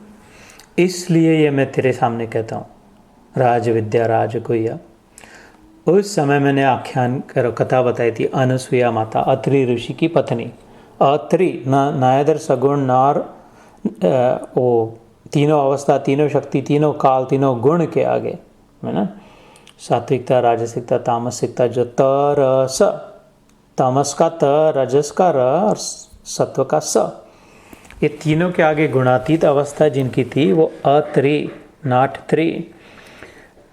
इसलिए ये मैं तेरे सामने कहता हूँ राज विद्या राज गुह्य। उस समय मैंने आख्यान कथा बताई थी, अनसूया माता अत्रि ऋषि की पत्नी। अत्रि नायदर सगुण नार, वो तीनों अवस्था, तीनों शक्ति, तीनों काल, तीनों गुण के आगे है ना, सात्विकता, राजसिकता, तामसिकता, जो तरस, तामस का त, रजस का र और सत्व का स, ये तीनों के आगे गुणातीत अवस्था जिनकी थी वो Atri, not three,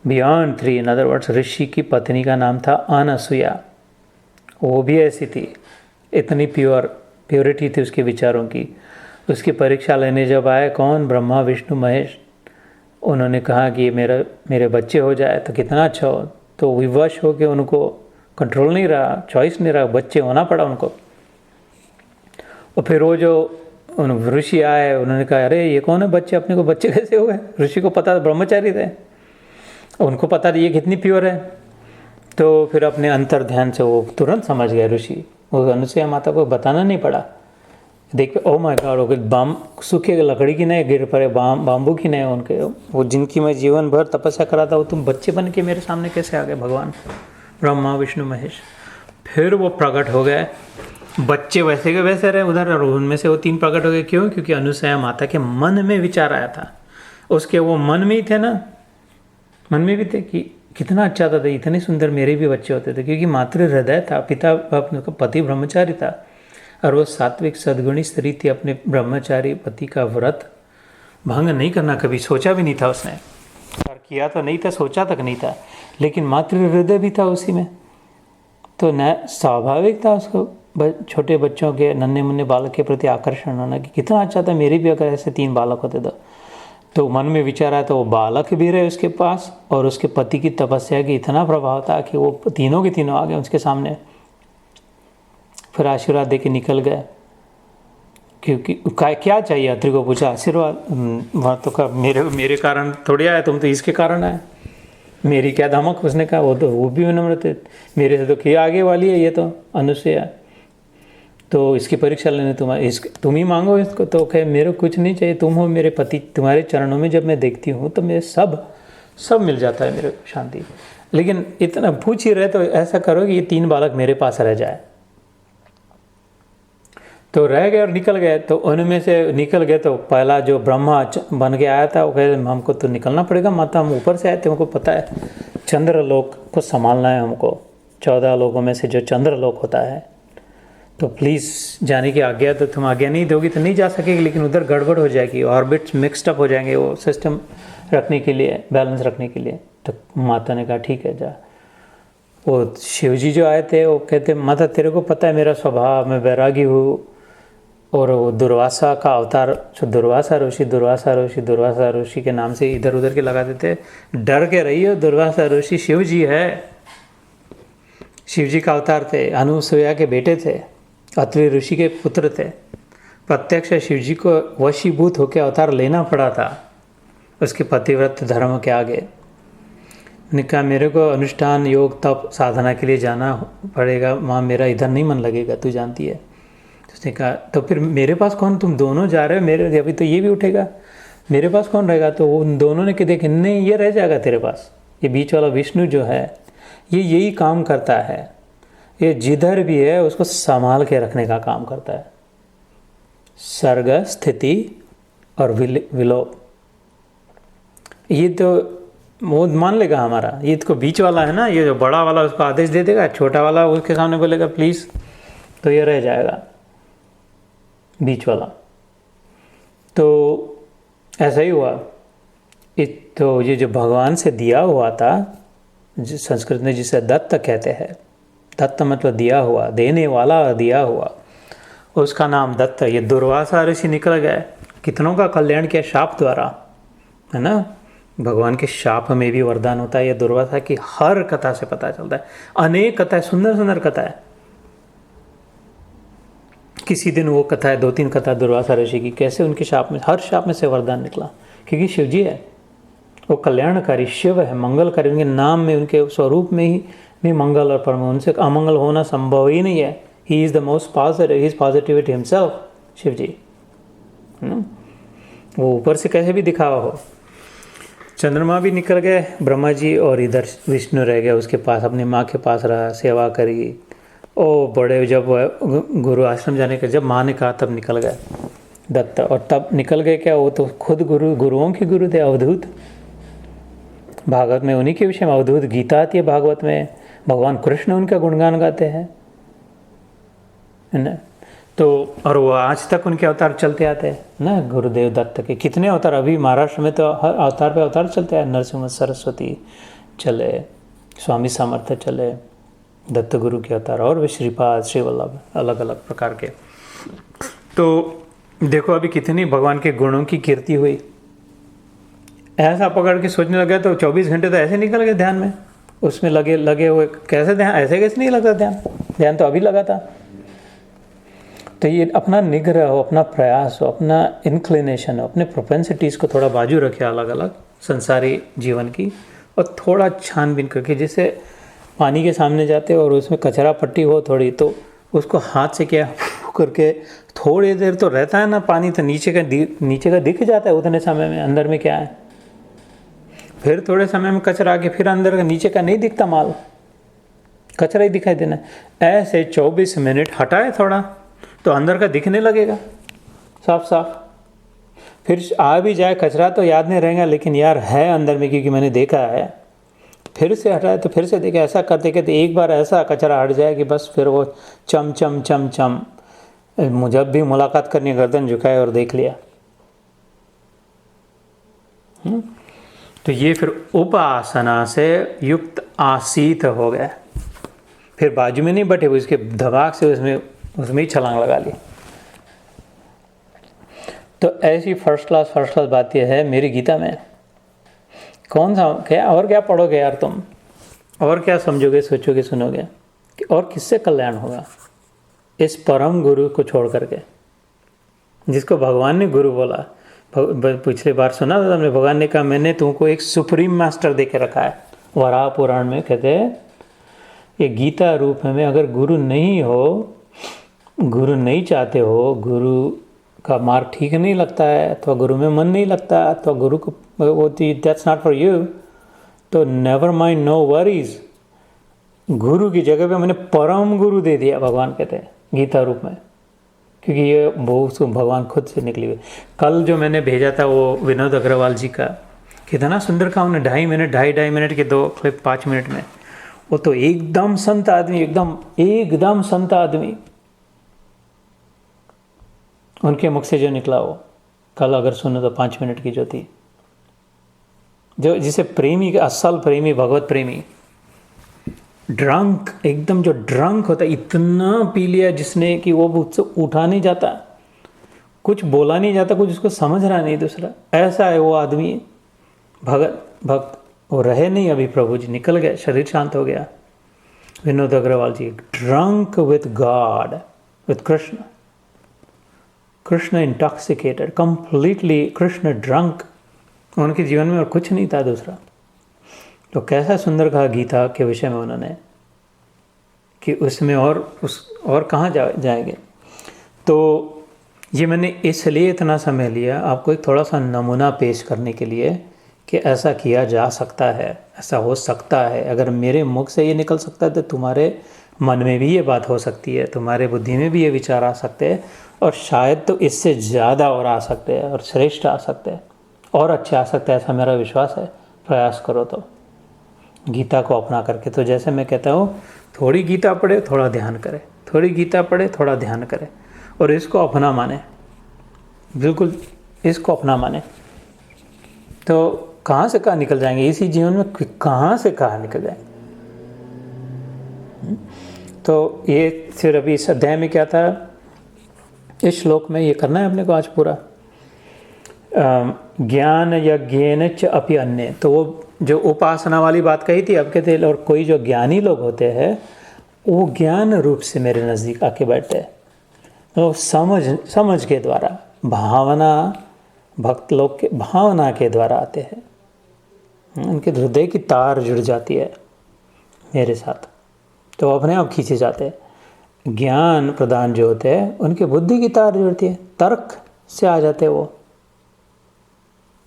beyond three. In other words, ऋषि की पत्नी का नाम था अनसूया, वो भी ऐसी थी, इतनी प्योरिटी थी उसके विचारों की। उसकी परीक्षा लेने जब आए कौन, ब्रह्मा विष्णु महेश, उन्होंने कहा कि मेरे बच्चे हो जाए तो कितना अच्छा हो, तो विवश हो के उनको कंट्रोल नहीं रहा, चॉइस नहीं रहा, बच्चे होना पड़ा उनको। और फिर वो जो ऋषि आए, उन्होंने कहा अरे ये कौन है बच्चे, अपने को बच्चे कैसे हो गए? ऋषि को पता, ब्रह्मचारी थे, उनको पता ये कितनी प्योर है। तो फिर अपने अंतर ध्यान से वो तुरंत समझ गए ऋषि, वो अनुसुईया माता को बताना नहीं पड़ा। देख, ओ माय गॉड, सूखे लकड़ी की नहीं गिर पड़े, बाम्बू की नहीं, उनके वो जिनकी मैं जीवन भर तपस्या करा था, वो तुम बच्चे बन के मेरे सामने कैसे आ गए भगवान ब्रह्मा विष्णु महेश। फिर वो प्रकट हो गए, बच्चे वैसे के वैसे रहे उधर, और उनमें से वो 3 प्रकट हो गए। क्यों? क्योंकि अनुसुईया माता के मन में विचार आया था, उसके वो मन में ही थे ना, मन में भी थे कि कितना अच्छा था, इतने सुंदर मेरे भी बच्चे होते थे, क्योंकि मातृ हृदय था, पिता पति ब्रह्मचारी था, और वो सात्विक सद्गुणी स्त्री थी। अपने ब्रह्मचारी पति का व्रत भंग नहीं करना कभी सोचा भी नहीं था उसने, और किया तो नहीं था, सोचा तक नहीं था, लेकिन मातृ हृदय भी था उसी में, तो न स्वाभाविक था उसको छोटे बच्चों के, नन्हे मुन्ने बालक के प्रति आकर्षण होना कि कितना अच्छा था, मेरे भी अगर ऐसे 3 बालक होते तो मन में विचार आया। तो वो बालक भी रहे उसके पास, और उसके पति की तपस्या की इतना प्रभाव था कि वो तीनों के तीनों आ गए उसके सामने। फिर आशीर्वाद दे के निकल गए, क्योंकि क्या चाहिए? अत्रि को पूछा आशीर्वाद, वहाँ तो का मेरे कारण थोड़ी आया, तुम तो इसके कारण आए, मेरी क्या धमक? उसने कहा वो भी विनम्र थे, मेरे से तो क्या आगे वाली है ये तो अनुसुईया, तो इसकी परीक्षा लेने तुम ही मांगो इसको। तो कहे मेरे को कुछ नहीं चाहिए, तुम हो मेरे पति, तुम्हारे चरणों में जब मैं देखती हूँ तो मेरे सब मिल जाता है, मेरे को शांति। लेकिन इतना पूछ ही रहे तो ऐसा करो कि ये 3 बालक मेरे पास रह जाए। तो रह गए और निकल गए। तो उनमें से निकल गए तो पहला जो ब्रह्मा बन के आया था वो कहे हमको तो निकलना पड़ेगा माता, हम ऊपर से आए थे, हमको पता है चंद्रलोक को संभालना है हमको, 14 लोगों में से जो चंद्रलोक होता है, तो प्लीज़ जाने की आज्ञा, तो तुम आज्ञा नहीं दोगी तो नहीं जा सकेगी, लेकिन उधर गड़बड़ हो जाएगी, ऑर्बिट्स मिक्सड अप हो जाएंगे, वो सिस्टम रखने के लिए, बैलेंस रखने के लिए। तो माता ने कहा ठीक है जा। वो शिवजी जो आए थे वो कहते माता तेरे को पता है मेरा स्वभाव, मैं वैरागी हूँ, और वो दुर्वासा का अवतार, जो दुर्वासा ऋषि के नाम से इधर उधर के लगाते थे, डर के रही हो, दुर्वासा ऋषि शिव जी है, शिव जी का अवतार थे, अनुसुईया के बेटे थे, अत्रि ऋषि के पुत्र थे, प्रत्यक्ष शिव जी को वशीभूत होकर अवतार लेना पड़ा था उसके पतिव्रत धर्म के आगे। ने कहा मेरे को अनुष्ठान योग तप साधना के लिए जाना पड़ेगा, वहाँ मेरा इधर नहीं मन लगेगा, तू जानती है। उसने कहा तो फिर मेरे पास कौन, तुम दोनों जा रहे हो, मेरे अभी तो ये भी उठेगा, मेरे पास कौन रहेगा? तो उन दोनों ने कि देख नहीं ये रह जाएगा तेरे पास, ये बीच वाला विष्णु जो है ये यही काम करता है, ये जिधर भी है उसको संभाल के रखने का काम करता है, सर्ग स्थिति और विलोप। ये तो वो मान लेगा हमारा। ये इसको बीच वाला है ना, ये जो बड़ा वाला उसको आदेश दे देगा, छोटा वाला उसके सामने बोलेगा प्लीज़, तो ये रह जाएगा बीच वाला। तो ऐसा ही हुआ। तो ये जो भगवान से दिया हुआ था, संस्कृत में जिसे दत्त कहते हैं, दत्त मतलब दिया हुआ, देने वाला, दिया हुआ, उसका नाम दत्त। ये दुर्वासा ऋषि निकल गए, कितनों का कल्याण किया शाप द्वारा, है ना। भगवान के शाप में भी वरदान होता है। ये दुर्वासा की हर कथा से पता चलता है। अनेक कथा है, सुंदर सुंदर कथा है। किसी दिन वो कथा है, 2-3 कथा दुर्वासा ऋषि की, कैसे उनके शाप में, हर शाप में से वरदान निकला, क्योंकि शिव जी है, वो कल्याणकारी शिव है, मंगलकारी। उनके नाम में, उनके स्वरूप में ही मंगल और परम, उनसे अमंगल होना संभव ही नहीं है। He is the most positive, he is positivity himself, Shiv ji. वो ऊपर से कैसे भी दिखावा हो। चंद्रमा भी निकल गए ब्रह्मा जी, और इधर विष्णु रह गए उसके पास, अपनी माँ के पास रहा, सेवा करी। ओ बड़े, जब गुरु आश्रम जाने का, जब माँ ने कहा तब निकल गए दत्त। और तब निकल गए क्या, वो तो खुद गुरुओं के गुरु थे, अवधूत। भागवत में उन्हीं के विषय में अवधूत गीता आती है। भागवत में भगवान कृष्ण उनका गुणगान गाते हैं, है ना। तो और वो आज तक उनके अवतार चलते आते हैं ना, गुरुदेव दत्त के कितने अवतार। अभी महाराष्ट्र में तो हर अवतार पे अवतार चलते हैं। नरसिंह सरस्वती चले, स्वामी सामर्थ्य चले, दत्त गुरु के अवतार, और भी श्रीपाद, श्री वल्लभ, अलग अलग प्रकार के। तो देखो अभी कितनी भगवान के गुणों की कीर्ति हुई। ऐसा पकड़ के सोचने लगे तो 24 घंटे तो ऐसे निकल गए ध्यान में, उसमें लगे हुए। कैसे ध्यान, ऐसे कैसे नहीं लगता ध्यान तो अभी लगा था। तो ये अपना निग्रह हो, अपना प्रयास हो, अपना इंक्लिनेशन हो, अपने प्रोपेंसिटीज़ को थोड़ा बाजू रखे अलग अलग संसारी जीवन की, और थोड़ा छानबीन करके, जैसे पानी के सामने जाते हो और उसमें कचरा पट्टी हो थोड़ी, तो उसको हाथ से क्या करके थोड़ी देर तो रहता है ना पानी, तो नीचे का दिख जाता है उतने समय में अंदर में क्या है। फिर थोड़े समय में कचरा आके फिर अंदर का, नीचे का नहीं दिखता माल, कचरा ही दिखाई देना। ऐसे 24 मिनट हटाए थोड़ा तो अंदर का दिखने लगेगा साफ साफ। फिर आ भी जाए कचरा तो याद नहीं रहेगा, लेकिन यार है अंदर में, क्योंकि मैंने देखा है। फिर से हटाए तो फिर से देखे, ऐसा करते करते एक बार ऐसा कचरा हट जाए कि बस फिर वो चम चम चम चम। जब भी मुलाकात करनी, गर्दन झुकाए और देख लिया। तो ये फिर उपासना से युक्त आसीत हो गए। फिर बाजू में नहीं बैठे, उसके धमाक से उसमें ही छलांग लगा ली। तो ऐसी फर्स्ट क्लास बात यह है मेरी गीता में। कौन सा क्या और क्या पढ़ोगे यार तुम, और क्या समझोगे, सोचोगे, सुनोगे, और किससे कल्याण होगा इस परम गुरु को छोड़ करके, जिसको भगवान ने गुरु बोला। पिछले बार सुना था हमने, भगवान ने कहा मैंने तुमको एक सुप्रीम मास्टर दे के रखा है। वराह पुराण में कहते हैं ये गीता रूप में, अगर गुरु नहीं हो, गुरु नहीं चाहते हो, गुरु का मार्ग ठीक नहीं लगता है, अथवा गुरु में मन नहीं लगता, अथवा गुरु को वो दैट्स नॉट फॉर यू, तो नेवर माइंड, नो वरीज। गुरु की जगह पे मैंने परम गुरु दे दिया, भगवान कहते हैं गीता रूप में, क्योंकि ये बहुत भगवान खुद से निकली हुई। कल जो मैंने भेजा था वो विनोद अग्रवाल जी का, कितना सुंदर कहा उन्होंने, 2.5 मिनट के 2 क्लिप 5 मिनट में। वो तो एकदम संत आदमी, एकदम संत आदमी, उनके मुख से जो निकला वो कल अगर सुनो तो 5 मिनट की जो थी, जो जिसे प्रेमी, असल प्रेमी, भगवत प्रेमी, ड्रंक, एकदम जो ड्रंक होता है, इतना पी लिया जिसने कि वो उससे उठा नहीं जाता, कुछ बोला नहीं जाता, कुछ उसको समझ रहा नहीं दूसरा, ऐसा है वो आदमी। भक्त वो रहे नहीं, अभी प्रभु जी निकल गए, शरीर शांत हो गया। Vinod Agarwal ji, drunk with God, with Krishna, Krishna intoxicated, completely Krishna drunk, उनके जीवन में और कुछ नहीं था दूसरा। तो कैसा सुंदर कहा गीता के विषय में उन्होंने कि उसमें और कहाँ जाएंगे। तो ये मैंने इसलिए इतना समय लिया आपको एक थोड़ा सा नमूना पेश करने के लिए कि ऐसा किया जा सकता है, ऐसा हो सकता है। अगर मेरे मुख से ये निकल सकता है तो तुम्हारे मन में भी ये बात हो सकती है, तुम्हारे बुद्धि में भी ये विचार आ सकते हैं, और शायद तो इससे ज़्यादा और आ सकते हैं, और श्रेष्ठ आ सकते हैं, और अच्छे आ सकते हैं, ऐसा मेरा विश्वास है। प्रयास करो तो, गीता को अपना करके। तो जैसे मैं कहता हूँ, थोड़ी गीता पढ़े थोड़ा ध्यान करे, थोड़ी गीता पढ़े थोड़ा ध्यान करे, और इसको अपना माने, बिल्कुल इसको अपना माने, तो कहाँ से कहाँ निकल जाएंगे इसी जीवन में, कहाँ से कहाँ निकल जाएंगे। तो ये फिर अभी इस अध्याय में क्या था, इस श्लोक में ये करना है अपने को आज पूरा। ज्ञान यज्ञेन च अपि अन्य, तो वो जो उपासना वाली बात कही थी, अब कहते और कोई जो ज्ञानी लोग होते हैं वो ज्ञान रूप से मेरे नज़दीक आके बैठते हैं, तो समझ के द्वारा, भावना, भक्त लोग के भावना के द्वारा आते हैं, उनके हृदय की तार जुड़ जाती है मेरे साथ, तो अपने आप खींचे जाते हैं। ज्ञान प्रदान जो होते हैं उनके बुद्धि की तार जुड़ती है, तर्क से आ जाते हैं वो,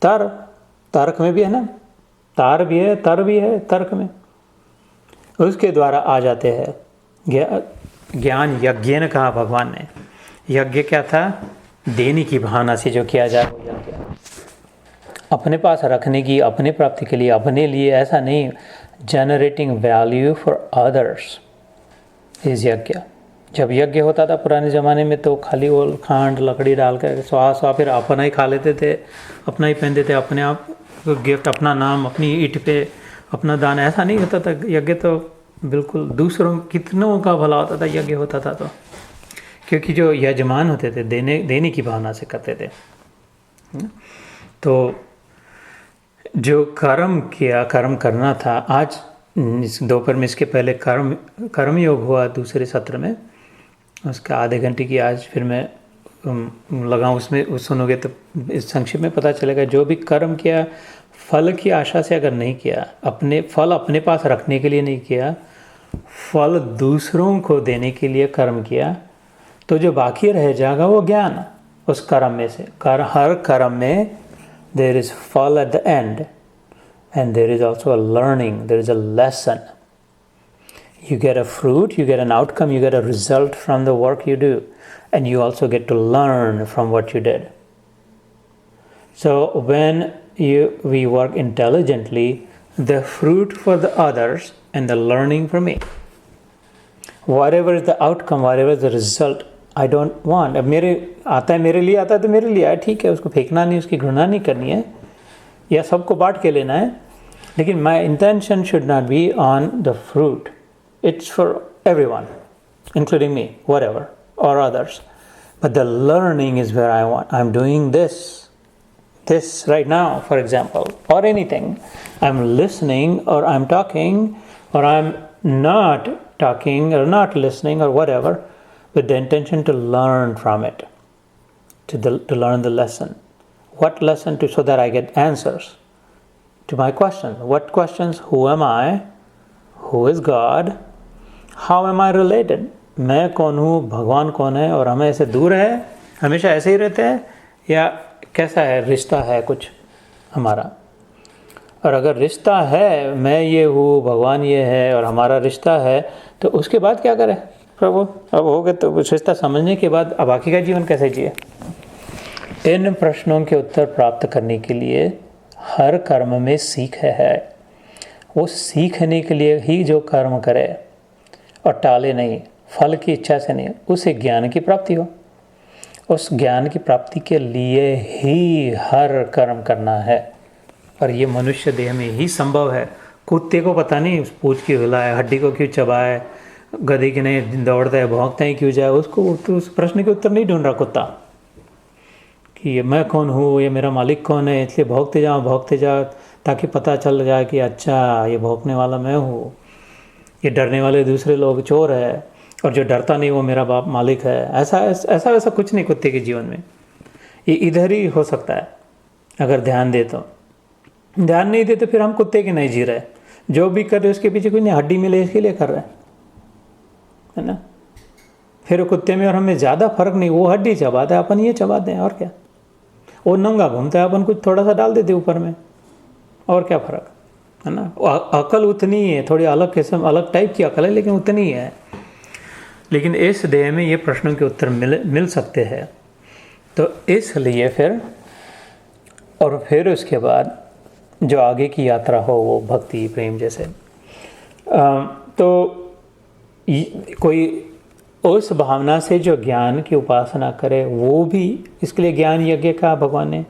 तर्क में भी है ना, तार भी है, तर भी है तर्क में, उसके द्वारा आ जाते हैं। ज्ञान यज्ञ ने कहा भगवान ने, यज्ञ क्या था, देने की भावना से जो किया जाए वो यज्ञ, अपने पास रखने की, अपने प्राप्ति के लिए, अपने लिए, ऐसा नहीं, generating value for others is यज्ञ। जब यज्ञ होता था पुराने ज़माने में तो खाली वो खांड लकड़ी डाल कर स्वाहा फिर अपना ही खा लेते थे, अपना ही पहनते थे, अपने आप गिफ्ट, अपना नाम अपनी ईंट पे अपना दान, ऐसा नहीं होता था। यज्ञ तो बिल्कुल दूसरों कितनों का भला होता था यज्ञ होता था, तो क्योंकि जो यजमान होते थे देने की भावना से करते थे। तो जो कर्म करना था, आज इस दोपहर में, इसके पहले कर्म योग हुआ दूसरे सत्र में, उसका आधे घंटे की आज फिर मैं लगा उसमें सुनोगे तो इस संक्षेप में पता चलेगा। जो भी कर्म किया फल की आशा से अगर नहीं किया, फल अपने पास रखने के लिए नहीं किया, फल दूसरों को देने के लिए कर्म किया, तो जो बाकी रह जाएगा वो ज्ञान उस कर्म में से। हर कर्म में there is fall at the end, and there is also a learning, there is a lesson. You get a fruit, you get an outcome, you get a result from the work you do, and you also get to learn from what you did. So when we work intelligently, the fruit for the others and the learning for me, whatever is the outcome, whatever is the result, I don't want. अब मेरे लिए आता है तो मेरे लिए आए, ठीक है, उसको फेंकना नहीं, उसकी घृणा नहीं करनी है, या सबको बांट के लेना है, लेकिन my intention should not be on the fruit. It's for everyone, including me, whatever, or others. But the learning is where I want. I'm doing this right now, for example, or anything. I'm listening, or I'm talking, or I'm not talking, or not listening, or whatever, with the intention to learn from it, to learn the lesson. What lesson? So that I get answers to my questions. What questions? Who am I? Who is God? How am I related? मैं कौन हूँ, भगवान कौन है, और हमें ऐसे दूर है, हमेशा ऐसे ही रहते हैं, या कैसा है रिश्ता है कुछ हमारा। और अगर रिश्ता है, मैं ये हूँ, भगवान ये है, और हमारा रिश्ता है, तो उसके बाद क्या करें प्रभु? अब हो गए तो रिश्ता समझने के बाद अब बाकी का जीवन कैसे जिए? इन प्रश्नों के उत्तर प्राप्त करने के लिए हर कर्म में सीख है। वो सीखने के लिए ही जो कर्म करे और टाले नहीं, फल की इच्छा से नहीं, उसे ज्ञान की प्राप्ति हो। उस ज्ञान की प्राप्ति के लिए ही हर कर्म करना है, और ये मनुष्य देह में ही संभव है। कुत्ते को पता नहीं पूंछ क्यों हिलाए, हड्डी को क्यों चबाए, गधे के नहीं दौड़ता है, भौंकता ही क्यों जाए, उसको तो उस प्रश्न के उत्तर नहीं ढूंढ रहा कुत्ता कि ये मैं कौन हूँ, ये मेरा मालिक कौन है। इसलिए भौंकते जाओ ताकि पता चल जाए कि अच्छा ये भौंकने वाला मैं हूँ, ये डरने वाले दूसरे लोग चोर है, और जो डरता नहीं वो मेरा बाप मालिक है। ऐसा वैसा कुछ नहीं कुत्ते के जीवन में। ये इधर ही हो सकता है अगर ध्यान दे तो। ध्यान नहीं दे तो फिर हम कुत्ते के नहीं जी रहे, जो भी कर रहे उसके पीछे कुछ नहीं, हड्डी मिले इसके लिए कर रहे है ना। फिर कुत्ते में और हमें ज़्यादा फर्क नहीं, वो हड्डी चबाता है, अपन ये चबाते हैं, और क्या। वो नंगा घूमता है, अपन कुछ थोड़ा सा डाल देते ऊपर में, और क्या फ़र्क है ना। अकल उतनी है, थोड़ी अलग किस्म, अलग टाइप की अकल है, लेकिन उतनी ही है। लेकिन इस देह में ये प्रश्नों के उत्तर मिल सकते हैं। तो इसलिए फिर उसके बाद जो आगे की यात्रा हो वो भक्ति प्रेम जैसे। तो कोई उस भावना से जो ज्ञान की उपासना करे वो भी, इसके लिए ज्ञान यज्ञ का भगवान ने,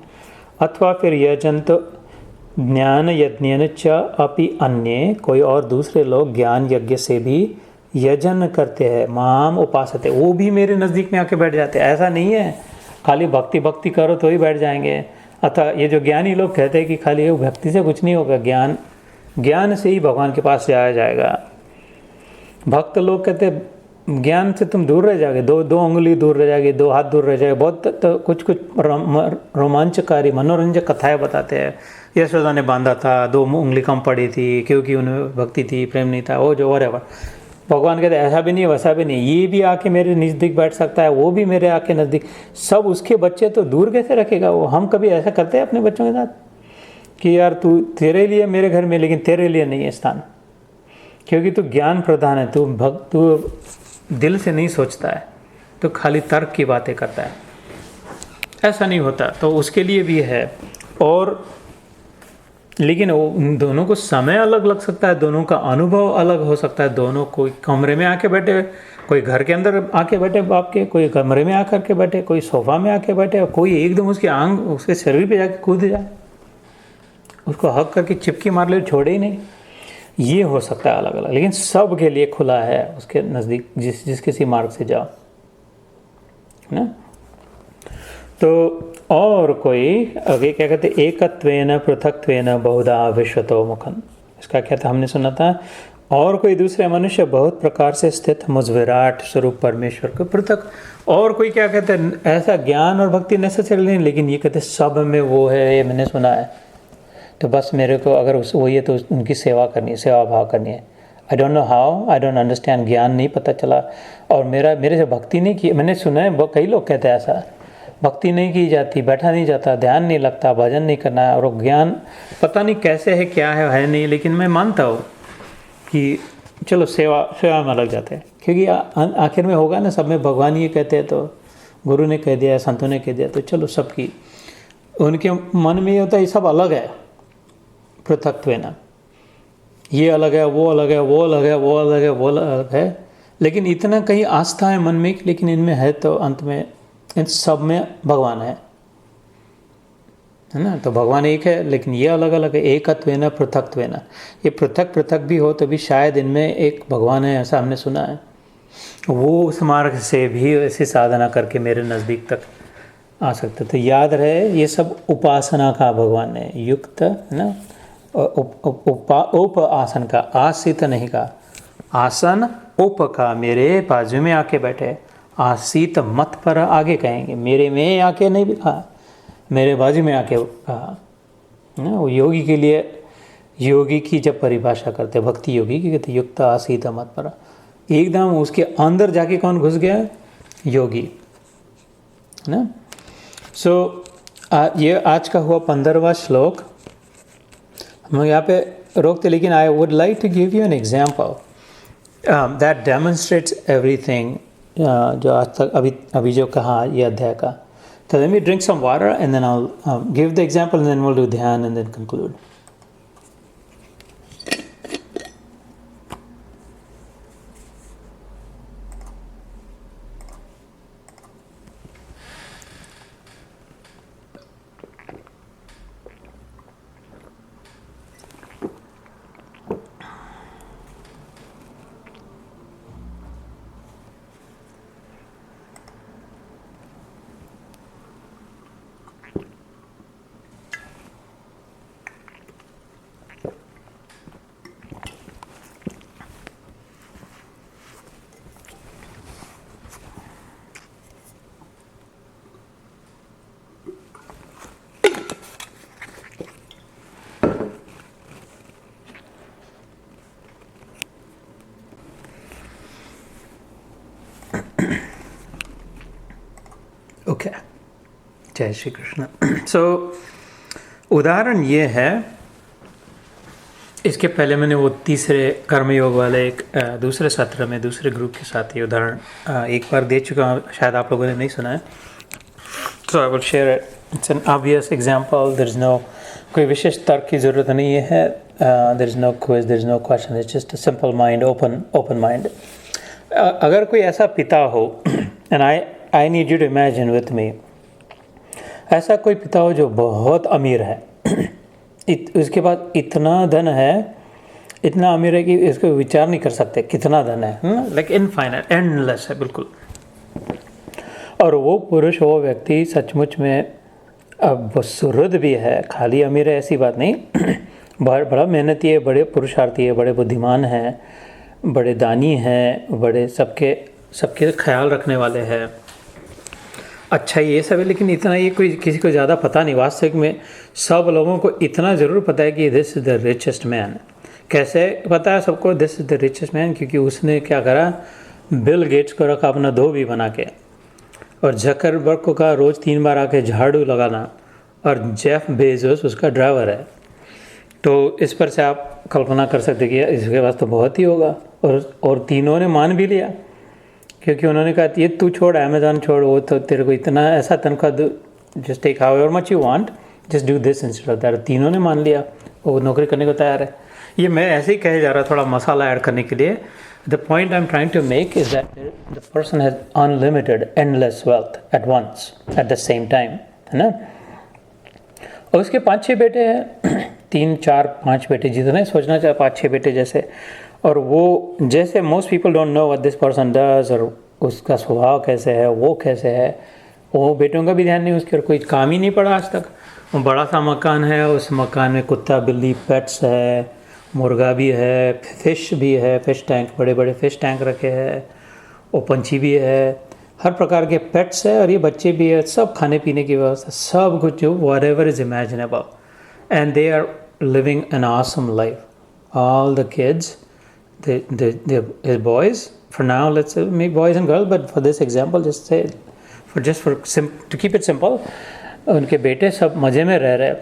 अथवा फिर यजंत ज्ञान यज्ञ च अपि अन्य, कोई और दूसरे लोग ज्ञान यज्ञ से भी यजन करते हैं, माम उपासते, वो भी मेरे नज़दीक में आके बैठ जाते हैं। ऐसा नहीं है खाली भक्ति भक्ति करो तो ही बैठ जाएंगे। अतः ये जो ज्ञानी लोग कहते हैं कि खाली भक्ति से कुछ नहीं होगा, ज्ञान से ही भगवान के पास जाया जाएगा। भक्त लोग कहते हैं ज्ञान से तुम दूर रह जाओगे, दो उंगली दूर रह जाएगी, 2 हाथ दूर रह जाएगा। बहुत तो कुछ रोमांचकारी मनोरंजक कथाएं बताते हैं। यशोदा ने बांधा था, 2 उंगली कम पड़ी थी क्योंकि उन्हें भक्ति थी, प्रेम नहीं था, वो जो वरेवर। भगवान कहते ऐसा भी नहीं वैसा भी नहीं, ये भी आके मेरे नज़दीक बैठ सकता है, वो भी मेरे आके नज़दीक। सब उसके बच्चे तो दूर कैसे रखेगा वो? हम कभी ऐसा करते हैं अपने बच्चों के साथ कि यार तू, तेरे लिए मेरे घर में, लेकिन तेरे लिए नहीं है स्थान, क्योंकि तू ज्ञान प्रधान है, तू दिल से नहीं सोचता है, तो खाली तर्क की बातें करता है। ऐसा नहीं होता, तो उसके लिए भी है। और लेकिन उन दोनों को समय अलग लग सकता है, दोनों का अनुभव अलग हो सकता है। दोनों कोई कमरे में आके बैठे, कोई घर के अंदर आके बैठे बाप के, कोई कमरे में आकर के बैठे, कोई सोफा में आके बैठे, कोई एकदम उसके आंग उसके शरीर पे जाके कूद जाए, उसको हक करके चिपकी मार ले, छोड़े ही नहीं। ये हो सकता है अलग अलग, लेकिन सब के लिए खुला है उसके नज़दीक, जिस किसी मार्ग से जाओ ना। तो और कोई आगे क्या कहते, एकत्वेन पृथक्त्वेन बहुधा विश्वतो मुखन, इसका क्या था हमने सुना था। और कोई दूसरे मनुष्य बहुत प्रकार से स्थित मुझ विराट स्वरूप परमेश्वर को पृथक। और कोई क्या कहते हैं, ऐसा ज्ञान और भक्ति नेसेसरी नहीं, लेकिन ये कहते सब में वो है, ये मैंने सुना है, तो बस मेरे को अगर वही है तो उनकी सेवा करनी है, सेवा भाव करनी है। I don't know how, I don't understand, ज्ञान नहीं पता चला और मेरे से भक्ति नहीं की। मैंने सुना है कई लोग कहते हैं ऐसा, भक्ति नहीं की जाती, बैठा नहीं जाता, ध्यान नहीं लगता, भजन नहीं करना है, और ज्ञान पता नहीं कैसे है, क्या है नहीं। लेकिन मैं मानता हूँ कि चलो सेवा में लग जाते हैं, क्योंकि आखिर में होगा ना, सब में भगवान ये कहते हैं, तो गुरु ने कह दिया, संतों ने कह दिया, तो चलो सबकी, उनके मन में ये होता है ये सब अलग है, पृथक्त्वेन, ये अलग है, वो अलग है, वो अलग है, वो अलग है, वो अलग है। लेकिन इतना कहीं आस्था है मन में, लेकिन इनमें है तो अंत में इन सब में भगवान है ना। तो भगवान एक है, लेकिन ये अलग अलग है। एकत्वेन पृथक्त्वेन, ये पृथक पृथक भी हो तो भी शायद इनमें एक भगवान है, ऐसा हमने सुना है। वो उस मार्ग से भी ऐसी साधना करके मेरे नज़दीक तक आ सकते। तो याद रहे ये सब उपासना का भगवान है युक्त, है ना। उप आसन का, आसित नहीं का, आसन उप का, मेरे बाजू में आके बैठे, आसित मत पर आगे कहेंगे, मेरे में आके नहीं कहा, मेरे बाजू में आके कहा ना। वो योगी के लिए, योगी की जब परिभाषा करते भक्ति योगी की, कहते युक्त आसित मत पर, एकदम उसके अंदर जाके कौन घुस गया, योगी ना। सो ये आज का हुआ 15वां श्लोक। हम यहाँ पे रोकते, लेकिन I would like to give you an example that demonstrates everything, जो आज तक अभी जो कहा ये अध्याय का। तो let me drink some water and then I will give the example and then will do ध्यान एंड देन कंक्लूड। ओके, जय श्री कृष्ण। सो उदाहरण ये है, इसके पहले मैंने वो तीसरे कर्मयोग वाले एक दूसरे सत्र में दूसरे ग्रुप के साथ ये उदाहरण एक बार दे चुका हूँ, शायद आप लोगों ने नहीं सुना है। So I will share it it's an obvious example, there is no कोई विशेष तर्क की ज़रूरत नहीं है, there is no quiz, there is no question, it's just a simple mind, open mind. अगर कोई ऐसा पिता हो, and I need you to imagine with me, ऐसा कोई पिता हो जो बहुत अमीर है, उसके पास इतना धन है, इतना अमीर है कि इसको विचार नहीं कर सकते कितना धन है, लाइक इनफाइनाइट, एंडलेस है बिल्कुल। और वो पुरुष, वो व्यक्ति सचमुच में अब वो सुहृद भी है, खाली अमीर है ऐसी बात नहीं, बड़ा मेहनती है, बड़े पुरुषार्थी है, बड़े बुद्धिमान हैं, बड़े दानी हैं, बड़े सबके ख्याल रखने वाले हैं, अच्छा ये सब है। लेकिन इतना ये कोई किसी को ज़्यादा पता नहीं, वास्तविक में सब लोगों को इतना ज़रूर पता है कि this is the richest man. कैसे पता है सबको this is the richest man? क्योंकि उसने क्या करा, बिल गेट्स को रखा अपना धोबी बना के, और जकरबर्ग को कहा रोज़ 3 बार आके झाड़ू लगाना, और जेफ बेजोस उसका ड्राइवर है। तो इस पर से आप कल्पना कर सकते कि इसके पास तो बहुत ही होगा। और तीनों ने मान भी लिया, क्योंकि उन्होंने कहा ये तू छोड़, अमेज़ॉन छोड़, वो तो तेरे को इतना ऐसा तनख्वाह दो, just take however much you want, just do this instead of that. तीनों ने मान लिया, वो नौकरी करने को तैयार है। ये मैं ऐसे ही कहे जा रहा, थोड़ा मसाला ऐड करने के लिए। The point I am trying to make is that the person has unlimited endless wealth at once, at the same time, है ना। और उसके 5-6 बेटे हैं, 3, 4, 5 बेटे, जितने सोचना चाहे 5-6 बेटे जैसे। और वो जैसे most people don't know what this person does, और उसका स्वभाव कैसे है, वो कैसे है, वो बेटों का भी ध्यान नहीं, उसके और कोई काम ही नहीं पड़ा आज तक। वो बड़ा सा मकान है, उस मकान में कुत्ता बिल्ली पेट्स है, मुर्गा भी है, फिश भी है, फिश टैंक, बड़े बड़े फिश टैंक रखे हैं, वो पंछी भी है, हर प्रकार के पेट्स है, और ये बच्चे भी है, सब खाने पीने की व्यवस्था, सब कुछ जो whatever is imaginable, and they are living an awesome life. All the kids, the boys, for now let's say maybe boys and girls, but for this example just say to keep it simple, उनके बेटे सब मज़े में रह रहे,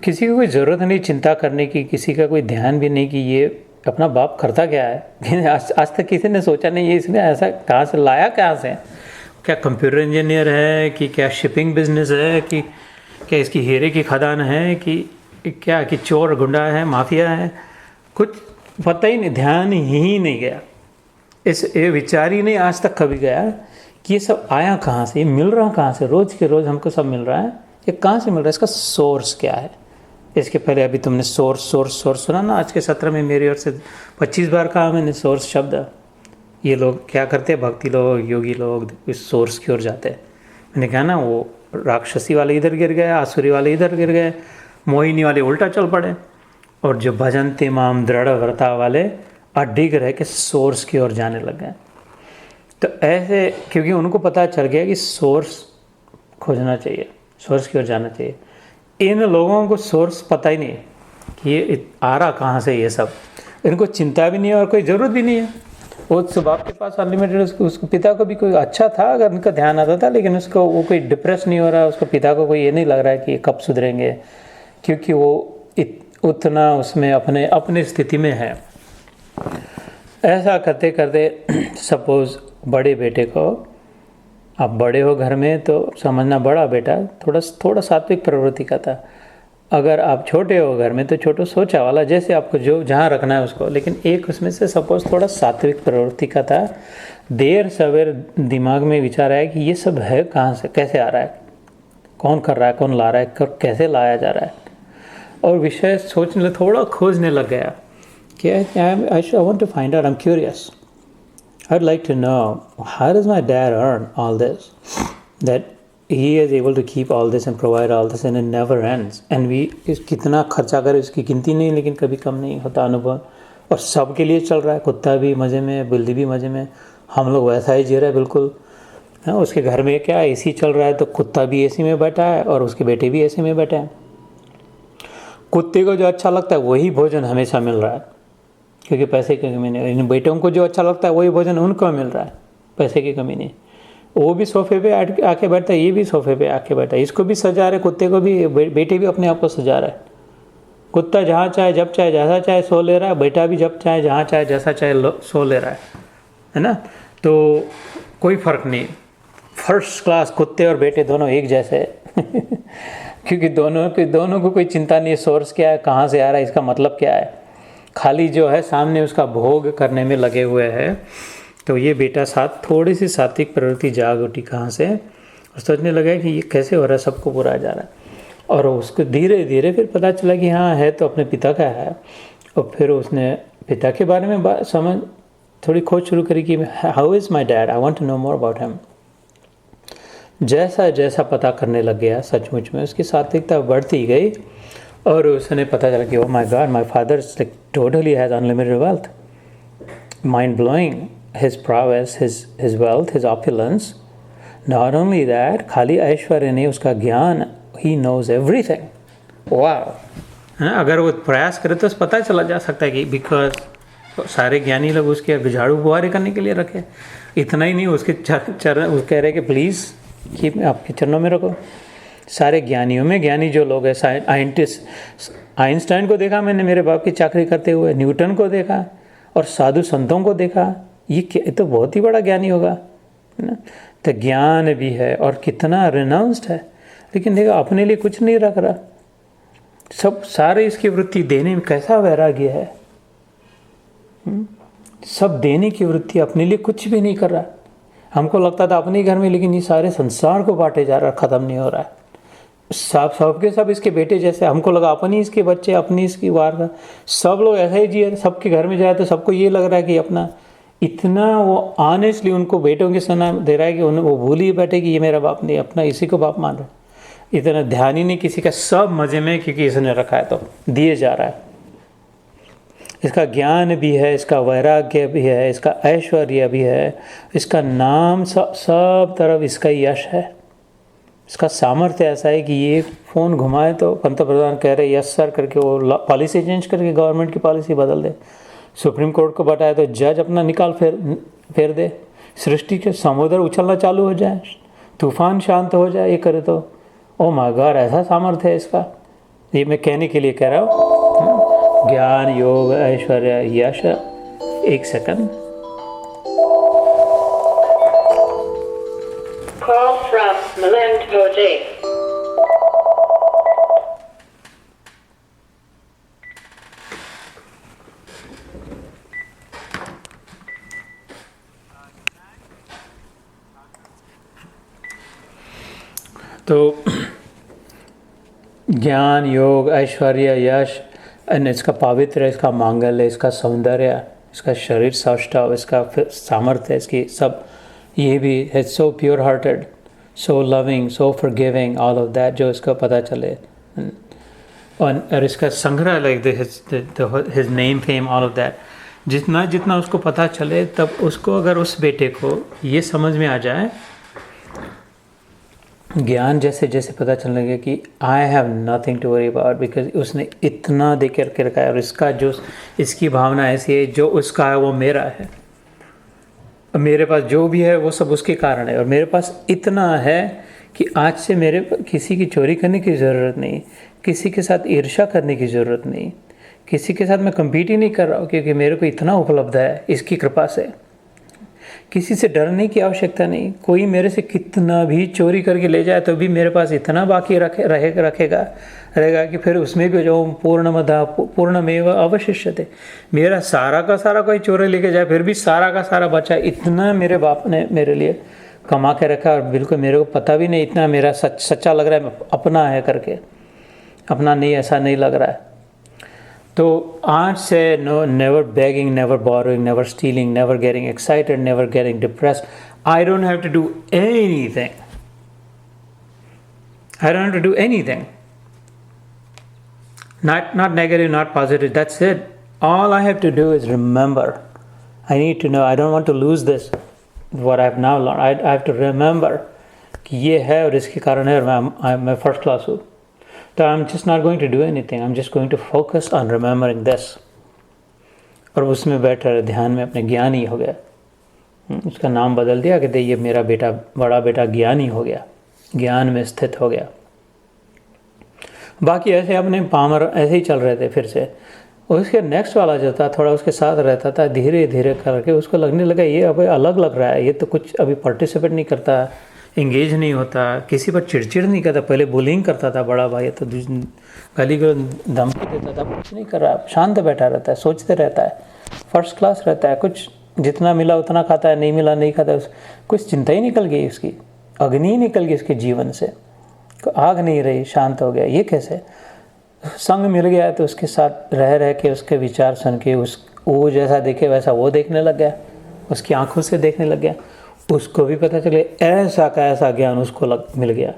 किसी को कोई ज़रूरत नहीं चिंता करने की, किसी का कोई ध्यान भी नहीं कि ये अपना बाप करता क्या है। आज तक किसी ने सोचा नहीं ये इसने ऐसा कहाँ से लाया, कहाँ से, क्या कंप्यूटर इंजीनियर है कि क्या शिपिंग बिजनेस है कि क्या इसकी हीरे की खदान है कि क्या कि चोर गुंडा है, माफिया है, कुछ पता ही नहीं, ध्यान ही नहीं गया, ये विचार ही नहीं आज तक कभी गया कि ये सब आया कहाँ से, ये मिल रहा कहाँ से, रोज़ के रोज़ हमको सब मिल रहा है, ये कहाँ से मिल रहा है, इसका सोर्स क्या है। इसके पहले अभी तुमने सोर्स सुना ना, आज के सत्र में मेरी ओर से 25 बार कहा मैंने सोर्स शब्द। ये लोग क्या करते हैं, भक्ति लोग, योगी लोग इस सोर्स की ओर जाते हैं। मैंने कहा ना, वो राक्षसी वाले इधर गिर गए, आसुरी वाले इधर गिर गए, मोहिनी वाले उल्टा चल पड़े, और जो भजन तिमाम दृढ़ व्रता वाले अडिग रह के सोर्स की ओर जाने लग गए। तो ऐसे, क्योंकि उनको पता चल गया कि सोर्स खोजना चाहिए, सोर्स की ओर जाना चाहिए। इन लोगों को सोर्स पता ही नहीं है कि ये आ रहा कहाँ से, ये सब इनको चिंता भी नहीं है और कोई ज़रूरत भी नहीं है। उस बाप के पास अनलिमिटेड, उसको पिता को भी कोई अच्छा था अगर उनका ध्यान आता था, लेकिन उसको वो कोई डिप्रेस नहीं हो रहा, उसको पिता को कोई ये नहीं लग रहा है कि कब सुधरेंगे, क्योंकि वो उतना उसमें अपने स्थिति में है। ऐसा करते करते सपोज़ बड़े बेटे को, आप बड़े हो घर में तो समझना बड़ा बेटा थोड़ा सात्विक प्रवृत्ति का था, अगर आप छोटे हो घर में तो छोटो सोचा वाला, जैसे आपको जो जहाँ रखना है उसको, लेकिन एक उसमें से सपोज़ थोड़ा सात्विक प्रवृत्ति का था। देर सवेर दिमाग में विचार आया कि ये सब है कहाँ से, कैसे आ रहा है, कौन कर रहा है, कौन ला रहा है, कैसे लाया जा रहा है, और विषय सोचने थोड़ा खोजने लग गया कि I want to find out, I am curious, I'd like to know, how does my dad earn all this, that he is able to keep all this and provide all this and it never ends, and we कितना खर्चा करे उसकी गिनती नहीं, लेकिन कभी कम नहीं होता अनुभव, और सबके लिए चल रहा है, कुत्ता भी मज़े में, बिल्ली भी मज़े में, हम लोग वैसा ही जी रहे हैं बिल्कुल। हाँ, उसके घर में क्या एसी चल रहा है तो कुत्ता भी एसी में बैठा है और उसके बेटे भी एसी में बैठे हैं। कुत्ते को जो अच्छा लगता है वही भोजन हमेशा मिल रहा है, क्योंकि पैसे की कमी नहीं। इन बेटों को जो अच्छा लगता है वही भोजन उनको मिल रहा है, पैसे की कमी नहीं। वो भी सोफे पे आके बैठता है, ये भी सोफे पे आके बैठा है, इसको भी सजा रहे, कुत्ते को भी, बेटे भी अपने आप को सजा रहा है। कुत्ता जहाँ चाहे जब चाहे जैसा चाहे सो ले रहा है, बेटा भी जब चाहे जहाँ चाहे जैसा चाहे सो ले रहा है ना। तो कोई फ़र्क नहीं, फर्स्ट क्लास कुत्ते और बेटे दोनों एक जैसे क्योंकि दोनों को कोई चिंता नहीं है सोर्स क्या है, कहाँ से आ रहा है, इसका मतलब क्या है, खाली जो है सामने उसका भोग करने में लगे हुए हैं। तो ये बेटा थोड़ी सी सात्विक प्रवृत्ति जाग उठी कहाँ से, और सोचने लगा कि ये कैसे हो रहा है, सबको बुरा जा रहा है। और उसको धीरे धीरे फिर पता चला कि हाँ है तो अपने पिता का है। और फिर उसने पिता के बारे में समझ थोड़ी खोज शुरू करी कि how is my dad, I want to know more about him. जैसा जैसा पता करने लग गया सचमुच में उसकी सात्विकता बढ़ती गई, और उसने पता चला कि oh my God, my father like totally has unlimited wealth, mind blowing, his prowess, his wealth, his opulence. Not only that, खाली ऐश्वर्य नहीं, उसका ज्ञान, he knows everything. वाह, अगर वो प्रयास करे तो पता चला जा सकता है कि बिकॉज सारे ज्ञानी लोग उसके झाड़ू बुहारे करने के लिए रखे। इतना ही नहीं, उसके चरण वो कह रहे कि प्लीज़ कि आपके चरणों में रखो। सारे ज्ञानियों में ज्ञानी जो लोग हैं, साइंटिस्ट, आइंस्टाइन को देखा मैंने मेरे बाप की चाकरी करते हुए, न्यूटन को देखा और साधु संतों को देखा, ये तो बहुत ही बड़ा ज्ञानी होगा ना। तो ज्ञान भी है और कितना रिनाउंस्ड है, लेकिन देखो अपने लिए कुछ नहीं रख रहा, सब सारे इसकी वृत्ति देने में कैसा वैराग्य है, सब देने की वृत्ति, अपने लिए कुछ भी नहीं कर रहा। हमको लगता था अपने घर में, लेकिन ये सारे संसार को बांटे जा रहा, ख़त्म नहीं हो रहा है। सबके सब इसके बेटे जैसे, हमको लगा अपनी इसके बच्चे, अपनी इसकी वार, सब लोग ऐसा ही जिए। सबके घर में जाए तो सबको ये लग रहा है कि अपना, इतना वो ऑनेस्टली उनको बेटों के सुना दे रहा है कि उन्हें वो भूल ही बैठे कि ये मेरा बाप नहीं, अपना इसी को बाप मान रहा है। इतना ध्यान ही नहीं किसी का, सब मज़े में क्योंकि इसने रखा है तो दिए जा रहा है। इसका ज्ञान भी है, इसका वैराग्य भी है, इसका ऐश्वर्य भी है, इसका नाम, सब तरफ इसका यश है। इसका सामर्थ्य ऐसा है कि ये फ़ोन घुमाए तो पंतप्रधान कह रहे यस सर करके वो पॉलिसी चेंज करके गवर्नमेंट की पॉलिसी बदल दे, सुप्रीम कोर्ट को बताए तो जज अपना निकाल फेर दे, सृष्टि के समुद्र उछलना चालू हो जाए, तूफान शांत हो जाए, ये करे तो ओ माय गॉड, ऐसा सामर्थ्य है इसका। ये मैं कहने के लिए कह रहा हूँ, ज्ञान, योग, ऐश्वर्य, यश। एक second. Call from Milind Vojay. तो ज्ञान, योग, ऐश्वर्य, यश, इसका पावित्र, इसका मांगल्य, इसका सौंदर्य, इसका शरीर सौष्ठव, इसका सामर्थ्य, इसकी सब, ये भी है so pure hearted, so loving, so forgiving, all of that जो इसका पता चले, और इसका संग्रह like his name, fame, all of that, जितना जितना उसको पता चले, तब उसको अगर उस बेटे को ये समझ में आ जाए, ज्ञान जैसे जैसे पता चलने लगे कि I have nothing to worry about, because उसने इतना दे करके रखा है, और इसका जो, इसकी भावना ऐसी है, जो उसका है वो मेरा है, मेरे पास जो भी है वो सब उसके कारण है, और मेरे पास इतना है कि आज से मेरे किसी की चोरी करने की ज़रूरत नहीं, किसी के साथ ईर्ष्या करने की ज़रूरत नहीं, किसी के साथ मैं कम्पीट ही नहीं कर रहा हूँ, क्योंकि मेरे को इतना उपलब्ध है इसकी कृपा से। किसी से डरने की आवश्यकता नहीं, कोई मेरे से कितना भी चोरी करके ले जाए तो भी मेरे पास इतना बाकी रहेगा कि फिर उसमें भी जो पूर्णमदा पूर्णमेव अवशिष्यते, मेरा सारा का सारा कोई चोरी लेके जाए फिर भी सारा का सारा बचा, इतना मेरे बाप ने मेरे लिए कमा के रखा, और बिल्कुल मेरे को पता भी नहीं, इतना मेरा सच्चा लग रहा है, अपना है करके, अपना नहीं ऐसा नहीं लग रहा है। तो आज से no, never begging, never borrowing, never stealing, never getting excited, never getting depressed. I don't have to do anything. I don't have to do anything. Not negative, not positive. That's it. All I have to do is remember. I need to know. I don't want to lose this. What I have now learned. I have to remember कि ये है और इसके कारण है, और मैं फर्स्ट क्लास हूँ। So I'm just not going to do anything. I'm just going to focus on remembering this. और उसमें बैठ रहे, ध्यान में अपने ज्ञानी हो गया। उसका नाम बदल दिया कि ये मेरा बेटा, बड़ा बेटा ज्ञानी हो गया, ज्ञान में स्थित हो गया। बाकी ऐसे अपने पामर ऐसे ही चल रहे थे फिर से। और उसके नेक्स्ट वाला जो था, थोड़ा उसके साथ रहता था, धीरे धीरे करके उसको लगने लगा ये अभी अलग लग रहा है, ये तो कुछ अभी पार्टिसिपेट नहीं करता, एंगेज नहीं होता, किसी पर चिड़चिड़ नहीं करता। पहले बुलिंग करता था बड़ा भाई, तो गाली को धमकी देता था, कुछ नहीं कर रहा, शांत बैठा रहता है, सोचते रहता है, फर्स्ट क्लास रहता है, कुछ जितना मिला उतना खाता है, नहीं मिला नहीं खाता, कुछ चिंता ही निकल गई उसकी, अग्नि ही निकल गई उसके जीवन से, आग नहीं रही, शांत हो गया। ये कैसे? संग मिल गया तो उसके साथ रह रह के उसके विचार सुन के वो जैसा देखे वैसा वो देखने लग गया, उसकी आंखों से देखने लग गया, उसको भी पता चले ऐसा का ऐसा ज्ञान उसको मिल गया।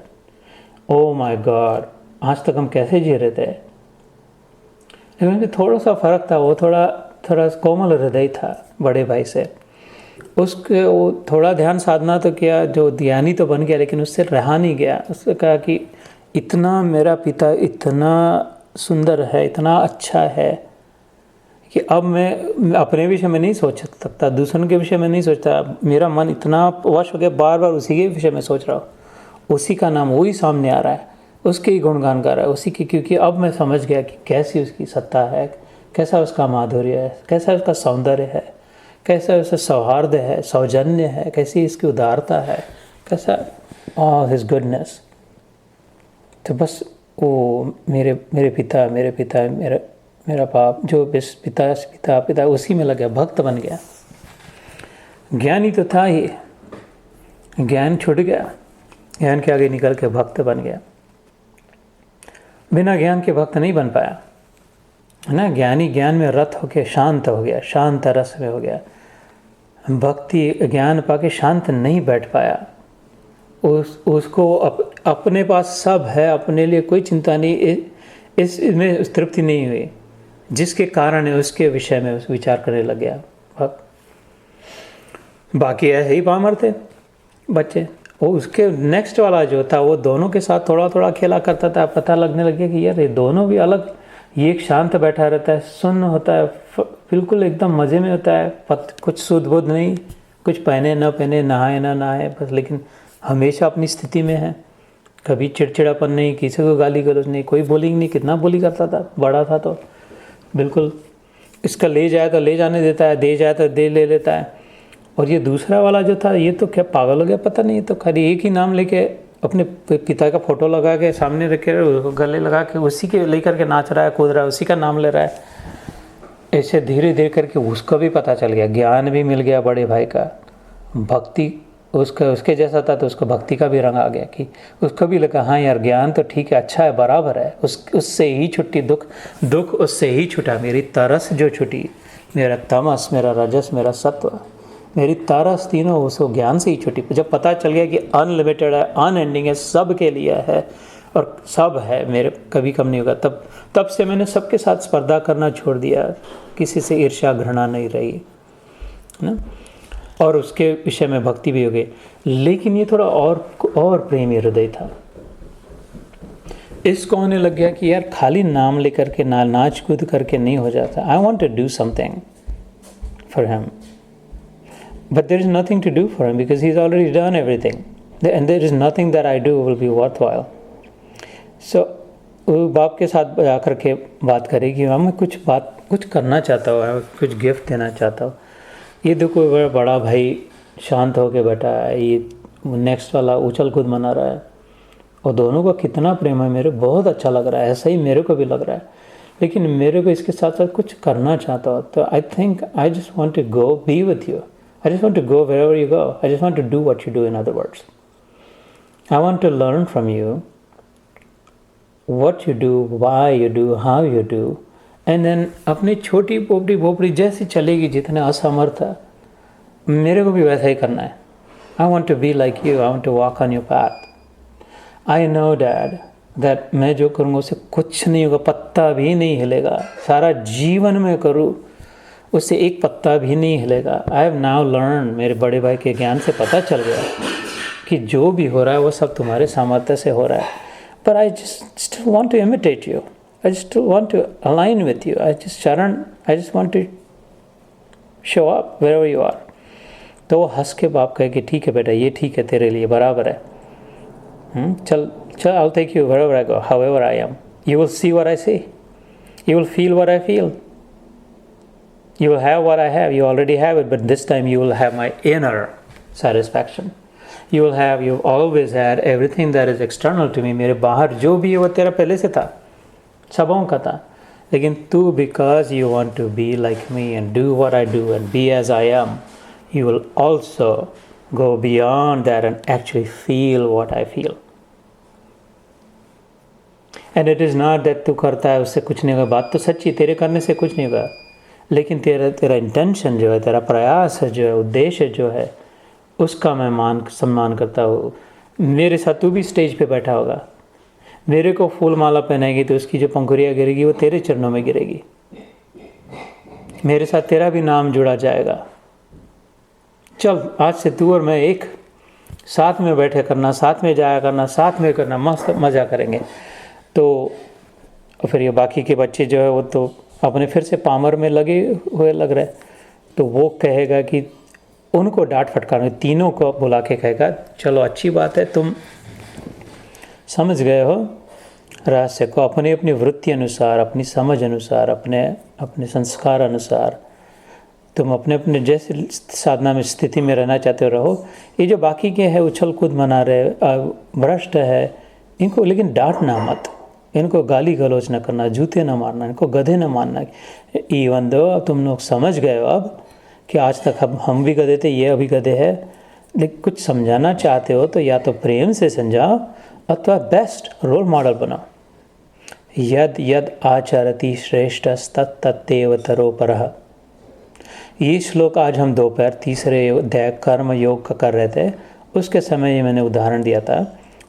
ओ माय गॉड, आज तक हम कैसे जी रहे थे। लेकिन थोड़ा सा फर्क था, वो थोड़ा कोमल हृदय था बड़े भाई से, उसके वो थोड़ा ध्यान साधना तो किया, जो ज्ञानी तो बन गया, लेकिन उससे रहा नहीं गया। उसने कहा कि इतना मेरा पिता इतना सुंदर है, इतना अच्छा है कि अब मैं अपने विषय में नहीं सोच सकता, दूसरों के विषय में नहीं सोचता, मेरा मन इतना वश हो गया, बार बार उसी के विषय में सोच रहा हूँ, उसी का नाम वही सामने आ रहा है, उसके ही गुणगान गा रहा है, उसी की, क्योंकि अब मैं समझ गया कि कैसी उसकी सत्ता है, कैसा उसका माधुर्य है, कैसा उसका सौंदर्य है, कैसा उसका सौहार्द है, सौजन्य है, कैसी इसकी उदारता है, कैसा ऑल हिज गुडनेस। तो बस वो मेरे पिता मेरा बाप, जो बस पिता उसी में लग गया, भक्त बन गया। ज्ञानी तो था ही, ज्ञान छूट गया, ज्ञान के आगे निकल के भक्त बन गया। बिना ज्ञान के भक्त नहीं बन पाया, है ना। ज्ञानी ज्ञान में रत होके शांत हो गया, शांत रस में हो गया। भक्ति ज्ञान पाके शांत नहीं बैठ पाया, उसको अपने पास सब है, अपने लिए कोई चिंता नहीं, इसमें तृप्ति नहीं हुई, जिसके कारण उसके विषय में उस विचार करने लग गया। बाकी ऐसे ही पामर थे बच्चे। वो उसके नेक्स्ट वाला जो था, वो दोनों के साथ थोड़ा थोड़ा खेला करता था, पता लगने लग गया कि यार ये दोनों भी अलग, ये एक शांत बैठा रहता है, सुन्न होता है, बिल्कुल एकदम मज़े में होता है, कुछ सुध बुध नहीं, कुछ पहने न पहने, नहाए ना नहाए, बस लेकिन हमेशा अपनी स्थिति में है, कभी चिड़चिड़ापन नहीं, किसी को गाली गलौज नहीं, कोई बोलिंग नहीं। कितना बोली करता था, बड़ा था तो बिल्कुल, इसका ले जाए तो ले जाने देता है, दे जाए तो दे ले लेता है। और ये दूसरा वाला जो था, ये तो क्या पागल हो गया पता नहीं, तो खाली एक ही नाम लेके अपने पिता का फोटो लगा के सामने रख के गले लगा के उसी के लेकर के नाच रहा है, कूद रहा है, उसी का नाम ले रहा है। ऐसे धीरे धीरे करके उसको भी पता चल गया, ज्ञान भी मिल गया बड़े भाई का, भक्ति उसके जैसा था, तो उसको भक्ति का भी रंग आ गया कि उसको भी लगा हाँ यार ज्ञान तो ठीक है, अच्छा है, बराबर है, उससे ही छुट्टी, दुख उससे ही छूटा। मेरी तरस जो छुटी, मेरा तमस, मेरा रजस, मेरा सत्व, मेरी तरस, तीनों उस ज्ञान से ही छुटी। जब पता चल गया कि अनलिमिटेड है, अनएंडिंग है, सब के लिए है और सब है, मेरे कभी कम नहीं होगा, तब से मैंने सबके साथ स्पर्धा करना छोड़ दिया, किसी से ईर्ष्या घृणा नहीं रही ना, और उसके विषय में भक्ति भी हो गई। लेकिन ये थोड़ा और प्रेमी हृदय था, इसको होने लग गया कि यार खाली नाम लेकर के नाच कूद करके नहीं हो जाता। I want to do something for him, but there is nothing to do for him because he is already done everything and there is nothing that I do will be worthwhile. So वो बाप के साथ आकर के बात करेगी, मैं कुछ करना चाहता हूँ, कुछ गिफ्ट देना चाहता हूँ। ये देखो बड़ा भाई शांत होके बैठा है, ये नेक्स्ट वाला उछल कूद मना रहा है, और दोनों का कितना प्रेम है, मेरे बहुत अच्छा लग रहा है, ऐसा ही मेरे को भी लग रहा है। लेकिन मेरे को इसके साथ साथ कुछ करना चाहता हूँ, तो I think I just want to go be with you, I just want to go wherever you go, I just want to do what you do. In other words, I want to learn from you what you do, why you do, how you do, and then अपनी छोटी पोपड़ी भोपड़ी जैसी चलेगी, जितने असमर्थ है, मेरे को भी वैसा ही करना है। I want to be like you, I want to walk on your path. I know Dad that मैं जो करूँगा उससे कुछ नहीं होगा, पत्ता भी नहीं हिलेगा, सारा जीवन में करूँ उससे एक पत्ता भी नहीं हिलेगा। I have now learned, मेरे बड़े भाई के ज्ञान से पता चल गया कि जो भी हो रहा है वो सब तुम्हारे सामर्थ्य से हो रहा है। But I just want to imitate you. I just want to align with you. I just want to show up wherever you are. तो वो हंस के बाप कहे कि ठीक है बेटा, ये ठीक है, तेरे लिए बराबर है। चल, I'll take you wherever I go, however I am. You will see what I see. You will feel what I feel. You will have what I have. You already have it, but this time you will have my inner satisfaction. You will have, you always had everything that is external to me. मेरे बाहर जो भी है वो तेरा पहले से था, सबों का था। लेकिन तू, because you want to be like me and do what I do and be as I am, you will also go beyond that and actually feel what I feel. And it is not that तू करता है उससे कुछ नहीं होगा, बात तो सच्ची, तेरे करने से कुछ नहीं होगा, लेकिन तेरा इंटेंशन जो है, तेरा प्रयास है जो है, उद्देश्य जो है, उसका मैं सम्मान करता हूँ। मेरे साथ तू भी स्टेज पे बैठा होगा, मेरे को फूल माला पहनाएगी तो उसकी जो पंखुड़ियाँ गिरेगी वो तेरे चरणों में गिरेगी, मेरे साथ तेरा भी नाम जुड़ा जाएगा। चल आज से तू और मैं एक साथ में बैठे करना, साथ में जाया करना, साथ में करना, मस्त मज़ा करेंगे। तो फिर ये बाकी के बच्चे जो है वो तो अपने फिर से पामर में लगे हुए लग रहे, तो वो कहेगा कि उनको डांट फटकार, तीनों को बुला के कहेगा चलो अच्छी बात है, तुम समझ गए हो रहस्य को, अपनी अपनी वृत्ति अनुसार, अपनी समझ अनुसार, अपने संस्कार अनुसार तुम अपने अपने जैसे साधना में स्थिति में रहना चाहते हो रहो। ये जो बाकी के हैं उछल कूद मना रहे, भ्रष्ट है, इनको लेकिन डांटना मत, इनको गाली गलौज न करना, जूते न मारना, इनको गधे न मानना। इवन दो तुम लोग समझ गए हो अब कि आज तक हम भी गधे थे, ये अभी गधे है, लेकिन कुछ समझाना चाहते हो तो या तो प्रेम से समझाओ अथवा बेस्ट रोल मॉडल बनाओ। यद यद आचरति श्रेष्ठस्तत्तत्तेव तरोपरः। ये श्लोक आज हम दोपहर तीसरे अध्याय कर्म योग का कर रहे थे, उसके समय ये मैंने उदाहरण दिया था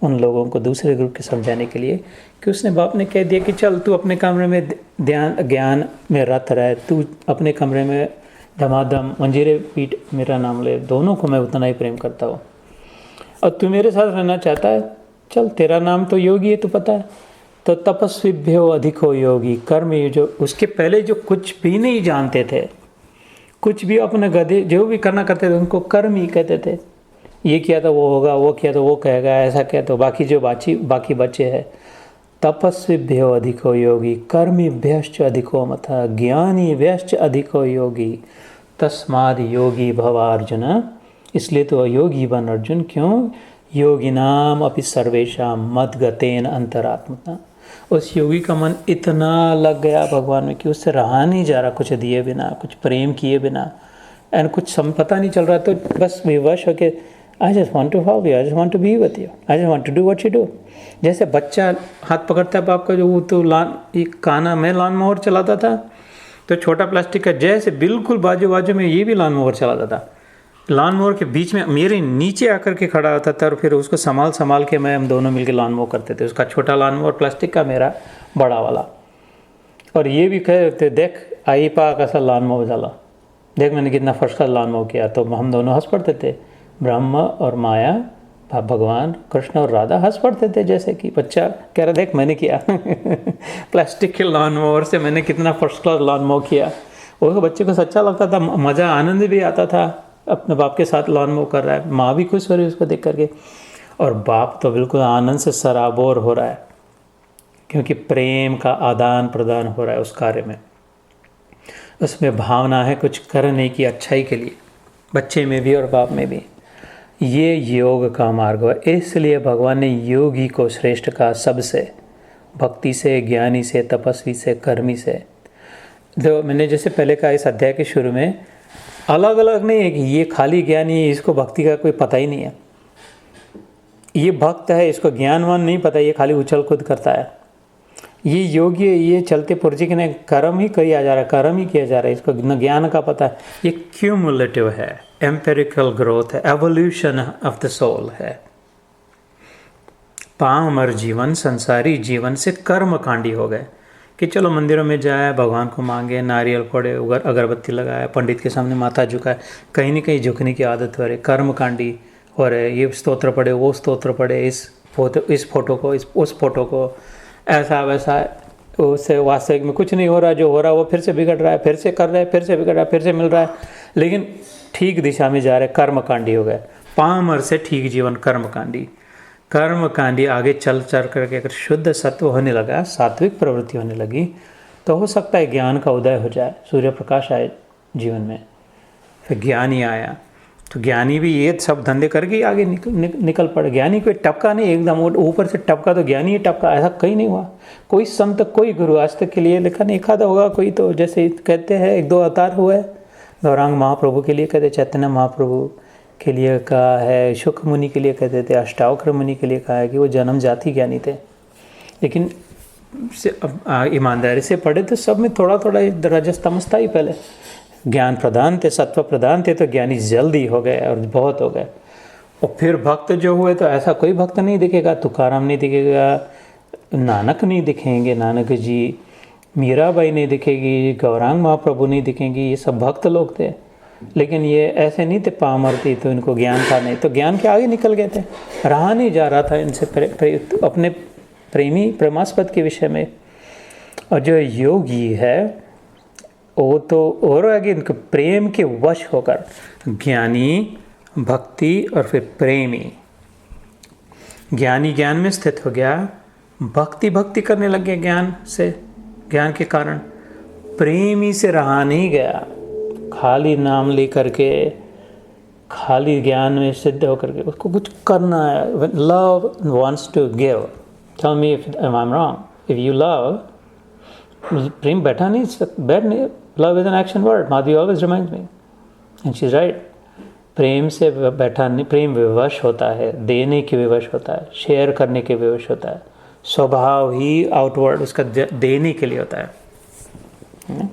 उन लोगों को दूसरे ग्रुप के समझाने के लिए कि उसने बाप ने कह दिया कि चल तू अपने कमरे में ज्ञान में रत रहे, तू अपने कमरे में धमाधम मंजीरे पीट मेरा नाम ले, दोनों को मैं उतना ही प्रेम करता हूँ, और तू मेरे साथ रहना चाहता है, चल तेरा नाम तो योगी है, तू पता है, तो तपस्विभ्यो अधिको योगी। कर्म जो उसके पहले जो कुछ भी नहीं जानते थे, कुछ भी अपने गधे जो भी करना करते थे उनको कर्म ही कहते थे। ये किया तो वो होगा, वो किया तो वो कहेगा, ऐसा किया तो बाकी जो बाकी बच्चे हैं। तपस्विभ्यो अधिको योगी कर्मिभ्यश्च अधिको मतः ज्ञानीभ्यश्च अधिको योगी तस्माद् योगी भव अर्जुन। इसलिए तो योगी बन अर्जुन, क्यों? योगिनाम अपि सर्वेषां मद्गतेन अंतरात्मना। उस योगी का मन इतना लग गया भगवान में कि उससे रहा नहीं जा रहा कुछ दिए बिना, कुछ प्रेम किए बिना, एंड कुछ पता नहीं चल रहा, तो बस विवश होके I just want to love you, I just want to be with you, I just want to do what you do. जैसे बच्चा हाथ पकड़ता है बाप का, जो वो तो मैं लॉन मोवर चलाता था, तो छोटा प्लास्टिक का जैसे बिल्कुल बाजू में ये भी लॉन मोवर चलाता था, लॉन मोवर के बीच में मेरे नीचे आकर के खड़ा होता था, और फिर उसको संभाल के हम दोनों मिलकर लॉन मोवर करते थे। उसका छोटा लॉन मोवर प्लास्टिक का, मेरा बड़ा वाला, और ये भी कहते देख आई पा कैसा लॉन मोवर चला, देख मैंने कितना फर्स्ट क्लास लॉन मोवर किया। तो हम दोनों हंस पड़ते थे, ब्रह्मा और माया, भगवान कृष्ण और राधा हंस पड़ते थे, जैसे कि बच्चा कह रहा देख मैंने किया प्लास्टिक के लॉन मोवर से मैंने कितना फर्स्ट क्लास लॉन मोवर किया। वो बच्चे को सच्चा लगता था, मज़ा आनंद भी आता था, अपने बाप के साथ लॉन मोवर कर रहा है, माँ भी खुश हो रही है उसको देख करके, और बाप तो बिल्कुल आनंद से सराबोर हो रहा है, क्योंकि प्रेम का आदान प्रदान हो रहा है उस कार्य में, उसमें भावना है कुछ करने की अच्छाई के लिए, बच्चे में भी और बाप में भी। ये योग का मार्ग है, इसलिए भगवान ने योगी को श्रेष्ठ कहा सबसे, भक्ति से, ज्ञानी से, तपस्वी से, कर्मी से। तो मैंने जैसे पहले कहा इस अध्याय के शुरू में, अलग अलग नहीं है कि ये खाली ज्ञानी है, इसको भक्ति का कोई पता ही नहीं है, ये भक्त है, इसको ज्ञानवान नहीं पता, ये खाली उछल कूद करता है। ये योगी है, ये चलते पुर्जे के कर्म ही किया जा रहा है, कर्म ही किया जा रहा है, इसको न ज्ञान का पता है। ये क्यूमुलेटिव है, एम्पेरिकल ग्रोथ है, एवोल्यूशन ऑफ द सोल है। पामर जीवन, संसारी जीवन से कर्मकांडी हो गए कि चलो मंदिरों में जाए, भगवान को मांगे, नारियल फोड़े, अगरबत्ती लगाए, पंडित के सामने माथा झुकाए, कहीं न कहीं झुकने की आदत हो रही, कर्मकांडी हो रहे, ये स्तोत्र पढ़े, वो स्तोत्र पढ़े, इस फोटो को, उस फोटो को, ऐसा वैसा, उससे वास्तविक में कुछ नहीं हो रहा, जो हो रहा है वो फिर से बिगड़ रहा है, फिर से कर रहा है, फिर से बिगड़ रहा है, फिर से मिल रहा है, लेकिन ठीक दिशा में जा रहे, कर्मकांडी हो गए। पामर से ठीक जीवन कर्मकांडी आगे चल करके अगर शुद्ध सत्व होने लगा, सात्विक प्रवृत्ति होने लगी, तो हो सकता है ज्ञान का उदय हो जाए, सूर्य प्रकाश आए जीवन में, फिर ज्ञान ही आया। तो ज्ञानी भी ये सब धंधे करके आगे निकल पड़े। ज्ञानी कोई टपका नहीं, एकदम ऊपर से टपका तो ज्ञानी ही टपका, ऐसा कहीं नहीं हुआ। कोई संत कोई गुरु आज तक के लिए लिखा नहीं, एखादा होगा कोई, तो जैसे कहते हैं 1-2 अवतार हुए। गौरांग महाप्रभु के लिए कहते, चैतन्य महाप्रभु के लिए कहा है, शुक मुनि के लिए कहते थे, अष्टावक्र मुनि के लिए कहा है कि वो जन्म जाति ज्ञानी थे। लेकिन ईमानदारी से पढ़े तो सब में थोड़ा थोड़ा रजस तमस था ही। पहले ज्ञान प्रधान थे, सत्व प्रधान थे, तो ज्ञानी जल्दी हो गए और बहुत हो गए। और फिर भक्त जो हुए तो ऐसा कोई भक्त नहीं दिखेगा, तुकाराम नहीं दिखेगा, नानक नहीं दिखेंगे, नानक जी, मीराबाई नहीं दिखेगी, गौरांग महाप्रभु नहीं दिखेंगी, ये सब भक्त लोग थे। लेकिन ये ऐसे नहीं थे पामर थे, तो इनको ज्ञान था नहीं, तो ज्ञान के आगे निकल गए थे, रहा नहीं जा रहा था इनसे अपने प्रेमी प्रेमास्पद के विषय में। और जो योगी है वो तो और आगे इनको प्रेम के वश होकर, ज्ञानी भक्ति और फिर प्रेमी। ज्ञानी ज्ञान में स्थित हो गया, भक्ति करने लग गया ज्ञान से, ज्ञान के कारण। प्रेमी से रहा नहीं गया, खाली नाम लेकर के, खाली ज्ञान में सिद्ध होकर के उसको कुछ करना है। Love wants to give. Tell me if I am wrong. If you love, प्रेम बैठ नहीं, love is an action word, Madhavi always reminds me and she is right. प्रेम से बैठा नहीं, प्रेम विवश होता है, देने के विवश होता है, शेयर करने के विवश होता है। स्वभाव ही आउटवर्ड उसका देने के लिए होता है।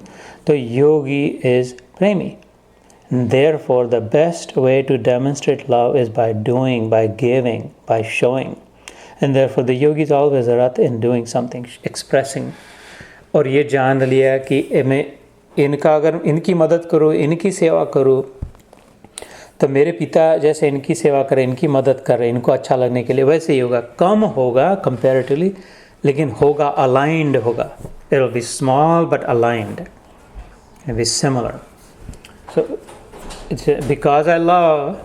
तो योगी इज प्रेमी। Therefore, the best way to demonstrate love is by doing, by giving, by showing. And therefore, the yogi is always a rat in doing something, expressing. और ये जान लिया कि मैं इनका अगर इनकी मदद करूँ, इनकी सेवा करूँ, तो मेरे पिता जैसे इनकी सेवा करें, इनकी मदद करें, इनको अच्छा लगने के लिए, वैसे ही होगा। कम होगा कंपैरेटिवली, लेकिन होगा अलाइंड होगा। It will be small but aligned. It will be similar. So, it's because I love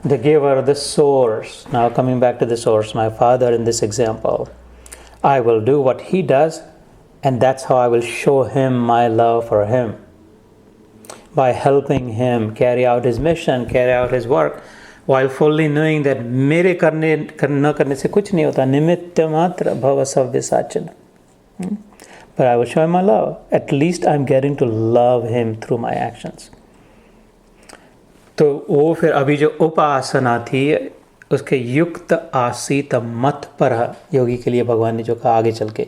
the giver, the source. Now coming back to the source, my father in this example, I will do what he does, and that's how I will show him my love for him. By helping him carry out his mission, carry out his work, while fully knowing that मेरे करने से कुछ नहीं होता, निमित्त मात्र भव सव्य Sachan. But I will show him my love. At least I'm getting to love him through my actions. तो वो फिर अभी जो उपासना थी, उसके युक्त आसीत मत पर योगी के लिए भगवान ने जो कहा आगे चल के,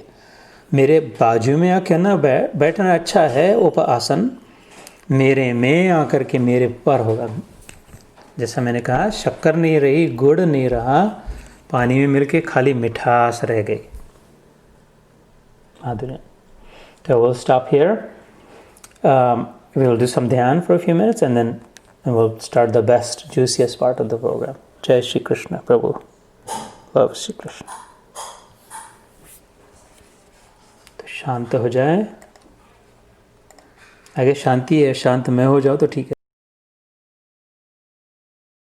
मेरे बाजू में आके ना बैठना अच्छा है उपासन, मेरे में आकर के मेरे पर होगा। जैसा मैंने कहा, शक्कर नहीं रही, गुड़ नहीं रहा, पानी में मिलके खाली मिठास रह गई। माधुर्य। So we'll stop here. We'll do some dhyan for a few minutes and then we'll start the best, juiciest part of the program. Jai Shri Krishna, Prabhu. Love Shri Krishna. तो शांत हो जाए। अगर शांति है, शांत मैं हो जाओ तो ठीक है।